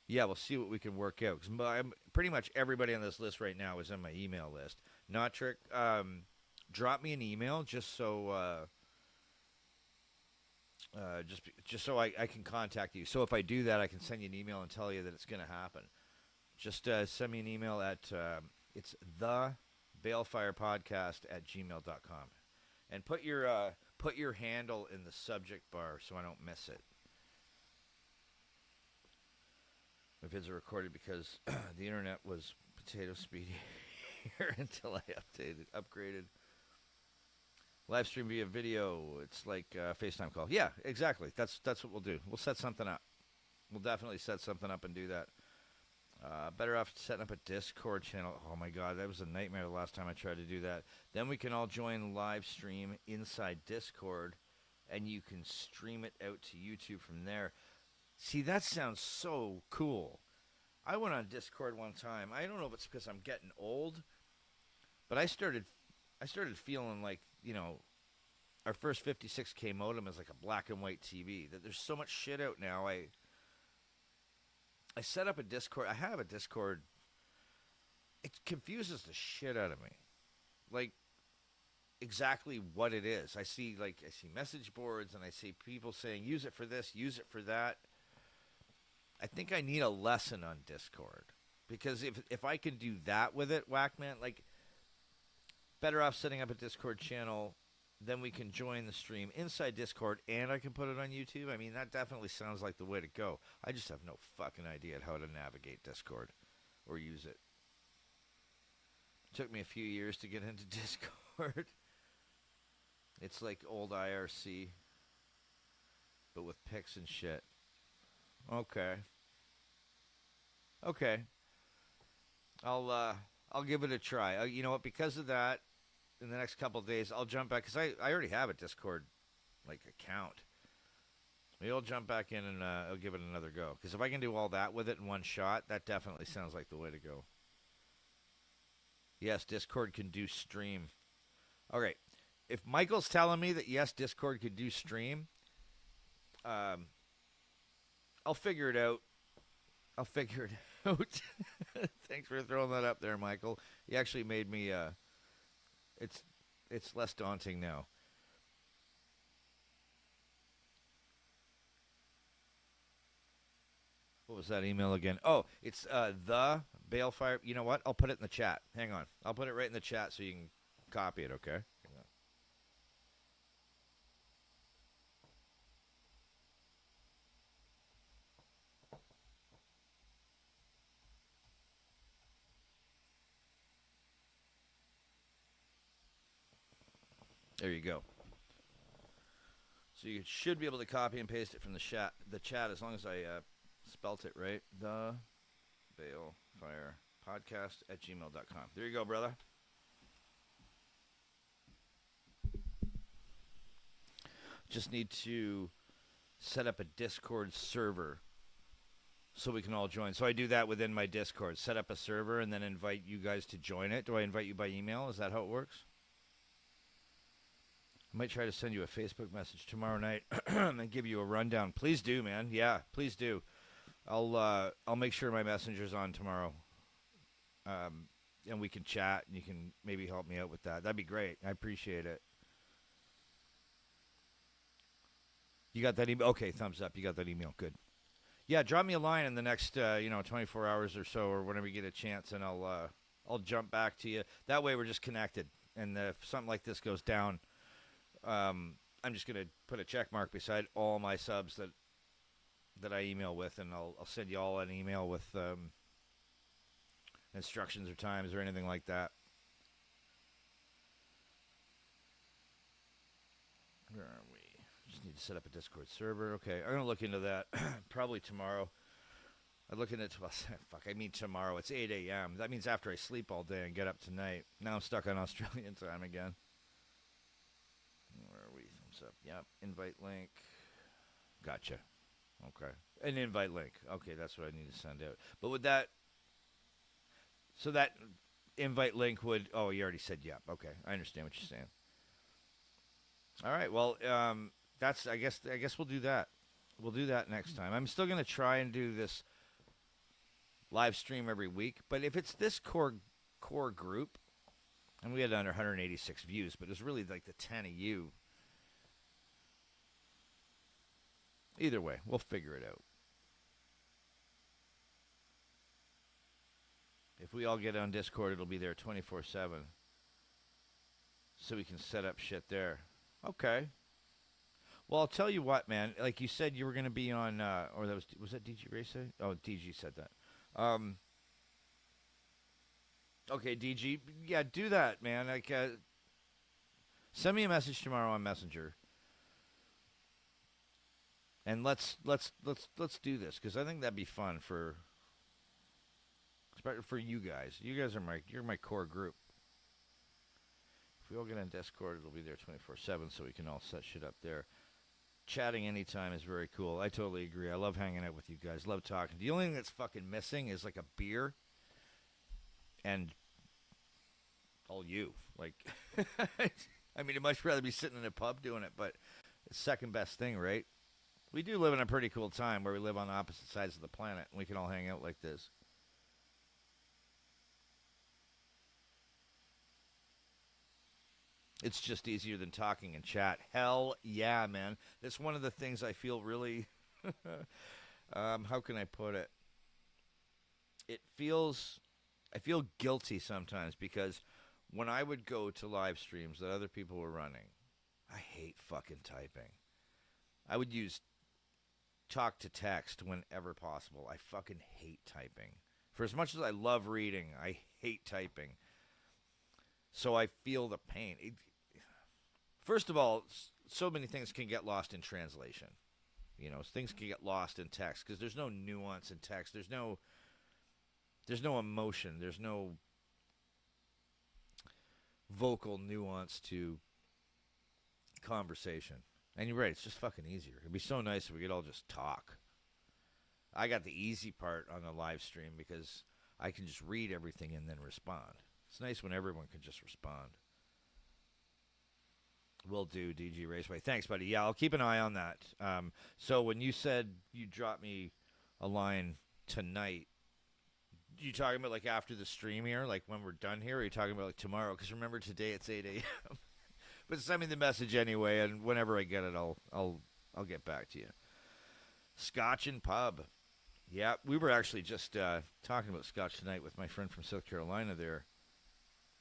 yeah, we'll see what we can work out. Because pretty much everybody on this list right now is on my email list. Notrick, drop me an email just so just so I can contact you. So if I do that, I can send you an email and tell you that it's going to happen. Just send me an email at it's thebalefirepodcast@gmail.com, and put your handle in the subject bar so I don't miss it. My vids are recorded because the internet was potato speedy here until I upgraded. Live stream via video. It's like a FaceTime call. Yeah, exactly. That's what we'll do. We'll set something up. We'll definitely set something up and do that. Better off setting up a Discord channel. Oh my God, that was a nightmare the last time I tried to do that. Then we can all join live stream inside Discord, and you can stream it out to YouTube from there. See, that sounds so cool. I went on Discord one time. I don't know if it's because I'm getting old, but I started feeling like, you know, our first 56K modem is like a black and white TV. That there's so much shit out now. I set up a Discord. I have a Discord. It confuses the shit out of me. Like, exactly what it is. I see message boards, and I see people saying, use it for this, use it for that. I think I need a lesson on Discord. Because if I can do that with it, Whackman, like, better off setting up a Discord channel, then we can join the stream inside Discord, and I can put it on YouTube. I mean, that definitely sounds like the way to go. I just have no fucking idea how to navigate Discord or use it. Took me a few years to get into Discord. It's like old IRC. but with pics and shit. Okay. Okay. I'll give it a try. You know what? Because of that, in the next couple of days, I'll jump back because I already have a Discord like account. Maybe I'll jump back in and I'll give it another go. Because if I can do all that with it in one shot, that definitely sounds like the way to go. Yes, Discord can do stream. All right. If Michael's telling me that yes, Discord could do stream, I'll figure it out. I'll figure it out. Thanks for throwing that up there, Michael. You actually made me. It's less daunting now. What was that email again? Oh, it's the Balefire. You know what? I'll put it in the chat. Hang on. I'll put it right in the chat so you can copy it, okay? Hang on. There you go. So you should be able to copy and paste it from the chat as long as I spelt it right. The Balefire Podcast at gmail.com. There you go, brother. Just need to set up a Discord server so we can all join. So I do that within my Discord. Set up a server and then invite you guys to join it. Do I invite you by email? Is that how it works? I might try to send you a Facebook message tomorrow night and give you a rundown. Please do, man. Yeah, please do. I'll make sure my messenger's on tomorrow, and we can chat, and you can maybe help me out with that. That'd be great. I appreciate it. You got that email? Okay, thumbs up. You got that email. Good. Yeah, drop me a line in the next 24 hours or so, or whenever you get a chance, and I'll jump back to you. That way, we're just connected. And if something like this goes down, I'm just gonna put a check mark beside all my subs that I email with, and I'll send you all an email with instructions or times or anything like that. Where are we? Just need to set up a Discord server. Okay, I'm gonna look into that probably tomorrow. I'm looking at tomorrow. It's 8 a.m. That means after I sleep all day and get up tonight. Now I'm stuck on Australian time again. Where are we? Thumbs up. Yep. Invite link. Gotcha. Okay. An invite link. Okay, that's what I need to send out. But with that, so that invite link would. Oh, you already said yep. Okay, I understand what you're saying. All right. Well, that's. I guess we'll do that. We'll do that next time. I'm still gonna try and do this live stream every week. But if it's this core group, and we had under 186 views, but it was really like the 10 of you. Either way, we'll figure it out. If we all get on Discord, it'll be there 24/7. So we can set up shit there. Okay. Well, I'll tell you what, man. Like you said, you were going to be on, or was that DG Ray say? Oh, DG said that. Okay, DG. Yeah, do that, man. Like, send me a message tomorrow on Messenger. And let's do this because I think that'd be fun for you guys. You guys are you're my core group. If we all get on Discord, it'll be there 24/7, so we can all set shit up there. Chatting anytime is very cool. I totally agree. I love hanging out with you guys. Love talking. The only thing that's fucking missing is like a beer and all you. Like, I mean, I'd much rather be sitting in a pub doing it, but it's second best thing, right? We do live in a pretty cool time where we live on opposite sides of the planet, and we can all hang out like this. It's just easier than talking in chat. Hell yeah, man. That's one of the things I feel really, how can I put it? I feel guilty sometimes because when I would go to live streams that other people were running, I hate fucking typing. I would use talk to text whenever possible. I fucking hate typing. For as much as I love reading, I hate typing. So I feel the pain. First of all, so many things can get lost in translation. You know, things can get lost in text because there's no nuance in text. There's no emotion. There's no vocal nuance to conversation. And you're right, it's just fucking easier. It'd be so nice if we could all just talk. I got the easy part on the live stream because I can just read everything and then respond. It's nice when everyone can just respond. Will do, DG Raceway. Thanks, buddy. Yeah, I'll keep an eye on that. So when you said you dropped me a line tonight, you talking about like after the stream here, like when we're done here, or are you talking about like tomorrow? Because remember today it's 8 a.m. But send me the message anyway, and whenever I get it, I'll get back to you. Scotch and Pub. Yeah, we were actually just talking about Scotch tonight with my friend from South Carolina there.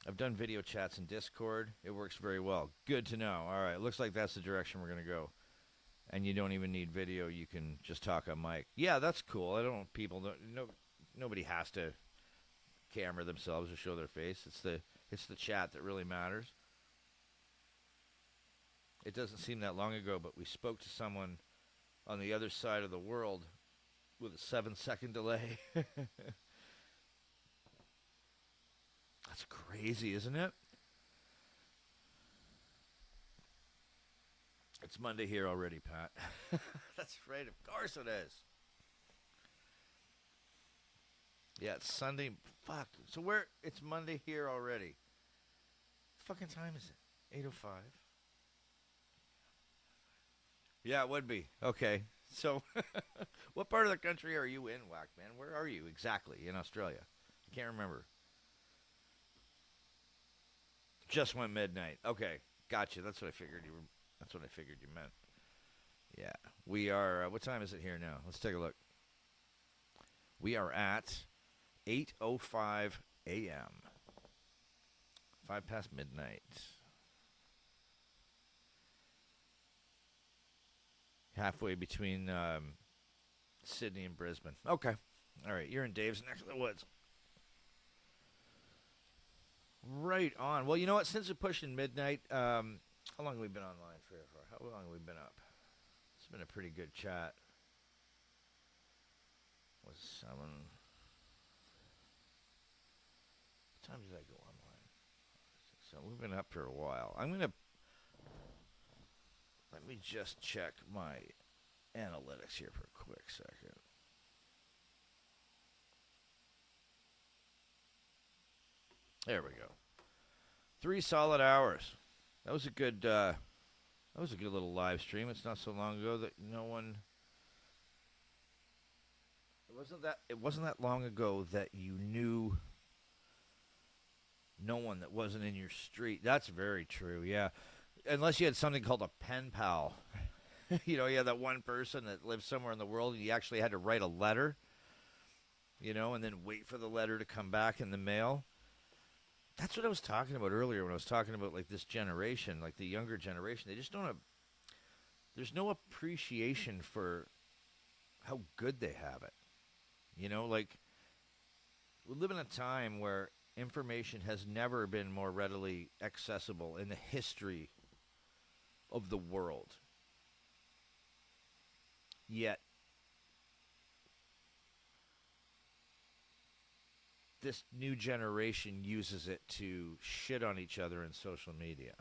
I've done video chats in Discord. It works very well. Good to know. All right, looks like that's the direction we're going to go. And you don't even need video. You can just talk on mic. Yeah, that's cool. I don't want people... Nobody has to camera themselves or show their face. It's the chat that really matters. It doesn't seem that long ago, but we spoke to someone on the other side of the world with a 7-second delay. That's crazy, isn't it? It's Monday here already, Pat. That's right, of course it is. Yeah, it's Sunday. Fuck. So it's Monday here already. What fucking time is it? 8:05. Yeah, it would be. Okay. So, what part of the country are you in, Whack Man? Where are you exactly in Australia? I can't remember. Just went midnight. Okay, gotcha. That's what I figured you were. That's what I figured you meant. Yeah, we are. What time is it here now? Let's take a look. We are at 8:05 a.m. 5 past midnight. Halfway between Sydney and Brisbane. Okay. All right, you're in Dave's neck of the woods. Right on. Well, you know what? Since we're pushing midnight, how long have we been online for? How long have we been up? It's been a pretty good chat. Was 7. What time did I go online? So we've been up for a while. Let me just check my analytics here for a quick second. There we go. 3 solid hours. That was a good little live stream. It's not so long ago that no one. It wasn't that long ago that you knew no one that wasn't in your street. That's very true. Yeah. Unless you had something called a pen pal. You had that one person that lived somewhere in the world and you actually had to write a letter, and then wait for the letter to come back in the mail. That's what I was talking about earlier when I was talking about like this generation, like the younger generation. They just don't have, there's no appreciation for how good they have it. Like we live in a time where information has never been more readily accessible in the history of the world. Yet, this new generation uses it to shit on each other in social media.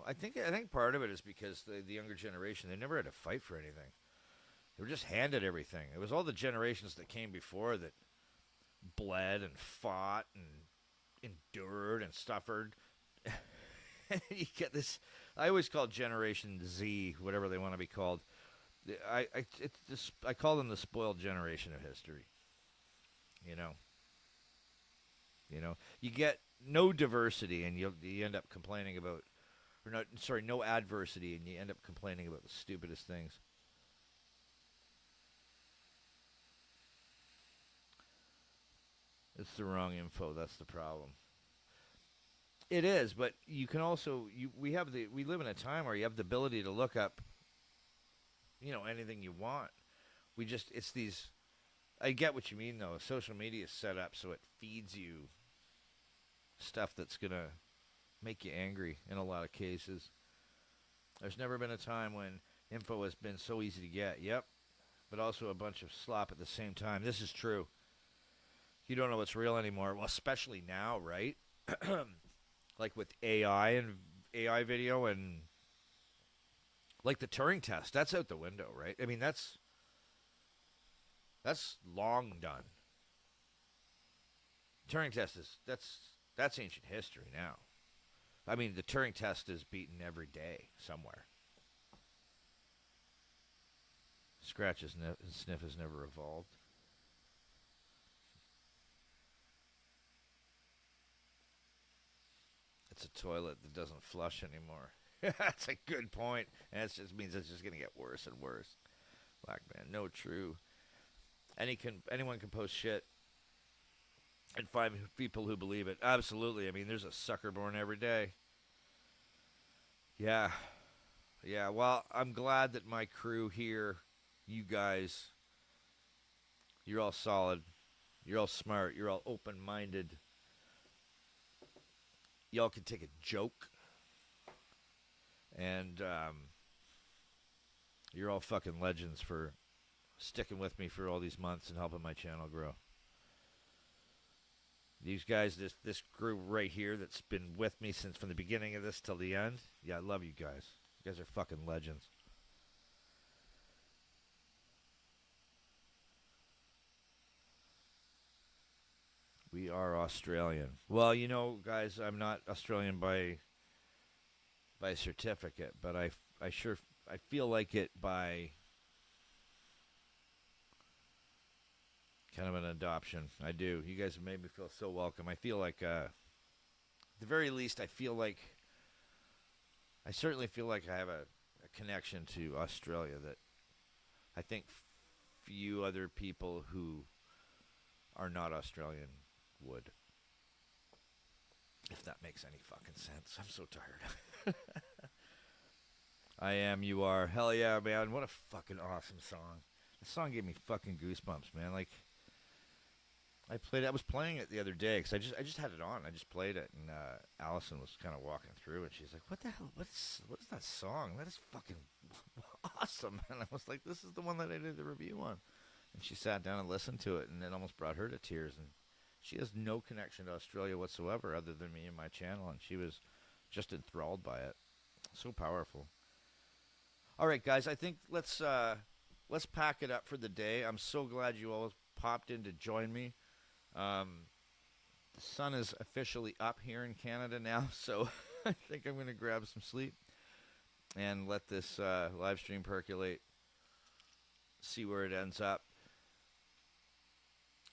I think part of it is because the younger generation, they never had to fight for anything. They were just handed everything. It was all the generations that came before that bled and fought and endured and suffered. You get this. I always call Generation Z, whatever they want to be called. I call them the spoiled generation of history. You get no diversity, and you end up complaining about, no adversity, and you end up complaining about the stupidest things. It's the wrong info. That's the problem. It is, but you can also we live in a time where you have the ability to look up, anything you want. It's these. I get what you mean though. Social media is set up so it feeds you stuff that's gonna make you angry in a lot of cases. There's never been a time when Info has been so easy to get. Yep. But also a bunch of slop at the same time. This is true. You don't know what's real anymore. Well, especially now, right? Like with AI and AI video and like the Turing test. That's out the window, right? I mean, that's long done. Turing test is that's ancient history now. I mean, the Turing test is beaten every day somewhere. Scratch and sniff has never evolved. It's a toilet that doesn't flush anymore. That's a good point. And it just means it's just going to get worse and worse. Black man, no true. Anyone can post shit and find people who believe it. Absolutely. I mean, there's a sucker born every day. Yeah. Yeah. Well, I'm glad that my crew here, you guys, you're all solid. You're all smart. You're all open minded. Y'all can take a joke. And you're all fucking legends for sticking with me for all these months and helping my channel grow. These guys, this group right here that's been with me since from the beginning of this till the end. Yeah, I love you guys. You guys are fucking legends. We are Australian. Well, you know, guys, I'm not Australian by certificate, but I sure I feel like it by kind of an adoption. I do. You guys have made me feel so welcome. I feel like, at the very least, I certainly feel like I have a connection to Australia that I think few other people who are not Australian would. If that makes any fucking sense. I'm so tired. I am, you are. Hell yeah, man. What a fucking awesome song. The song gave me fucking goosebumps, man. Like, I was playing it the other day because I just had it on. I just played it, and Allison was kind of walking through, and she's like, "What the hell? What's that song? That is fucking awesome!" And I was like, "This is the one that I did the review on." And she sat down and listened to it, and it almost brought her to tears. And she has no connection to Australia whatsoever, other than me and my channel, and she was just enthralled by it. So powerful. All right, guys, I think let's pack it up for the day. I'm so glad you all popped in to join me. The sun is officially up here in Canada now, so I think I'm going to grab some sleep and let this live stream percolate, see where it ends up.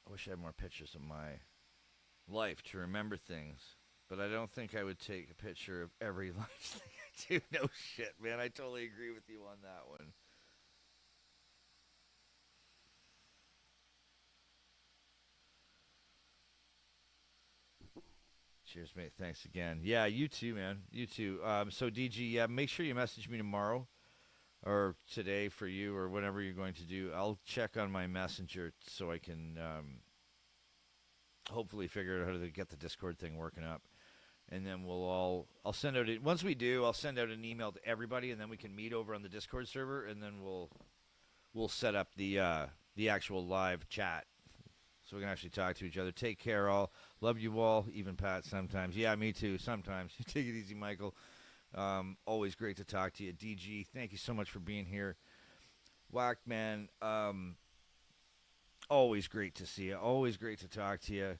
I wish I had more pictures of my life to remember things, but I don't think I would take a picture of every life thing I do. No shit, man. I totally agree with you on that one. Cheers, mate. Thanks again. Yeah, you too, man. You too. So, DG, yeah, make sure you message me tomorrow or today for you or whatever you're going to do. I'll check on my messenger so I can hopefully figure out how to get the Discord thing working up. And then I'll send out, once we do, I'll send out an email to everybody, and then we can meet over on the Discord server, and then we'll set up the actual live chat. So we can actually talk to each other. Take care, all. Love you all, even Pat sometimes. Yeah, me too, sometimes. Take it easy, Michael. Always great to talk to you. DG, thank you so much for being here. Whack, man, always great to see you. Always great to talk to you.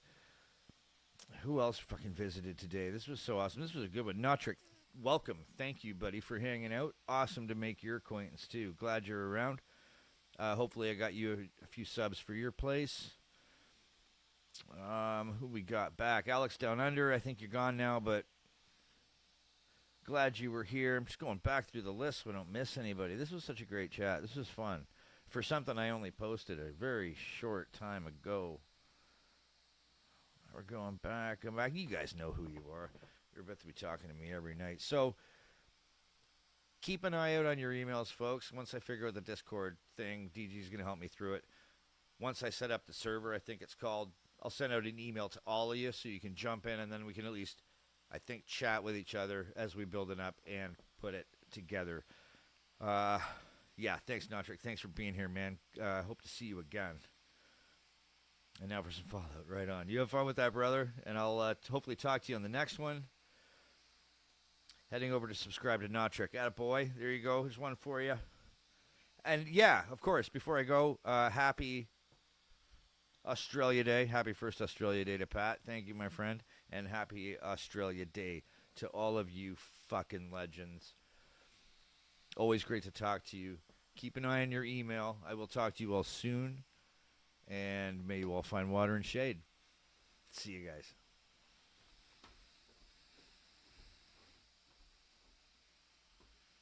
Who else fucking visited today? This was so awesome. This was a good one. Notrick, welcome. Thank you, buddy, for hanging out. Awesome to make your acquaintance, too. Glad you're around. Hopefully I got you a few subs for your place. Who we got back? Alex Down Under. I think you're gone now, but glad you were here. I'm just going back through the list so we don't miss anybody. This was such a great chat. This was fun. For something I only posted a very short time ago. We're going back. You guys know who you are. You're about to be talking to me every night. So keep an eye out on your emails, folks. Once I figure out the Discord thing, DG's going to help me through it. Once I set up the server, I think it's called, I'll send out an email to all of you so you can jump in, and then we can at least, I think, chat with each other as we build it up and put it together. Yeah, thanks, Notrick. Thanks for being here, man. Hope to see you again. And now for some Fallout. Right on. You have fun with that, brother. And I'll hopefully talk to you on the next one. Heading over to subscribe to Notrick. Attaboy. There you go. Here's one for you. And yeah, of course, before I go, happy Australia Day. Happy first Australia Day to Pat. Thank you, my friend. And happy Australia Day to all of you fucking legends. Always great to talk to you. Keep an eye on your email. I will talk to you all soon. And may you all find water and shade. See you guys.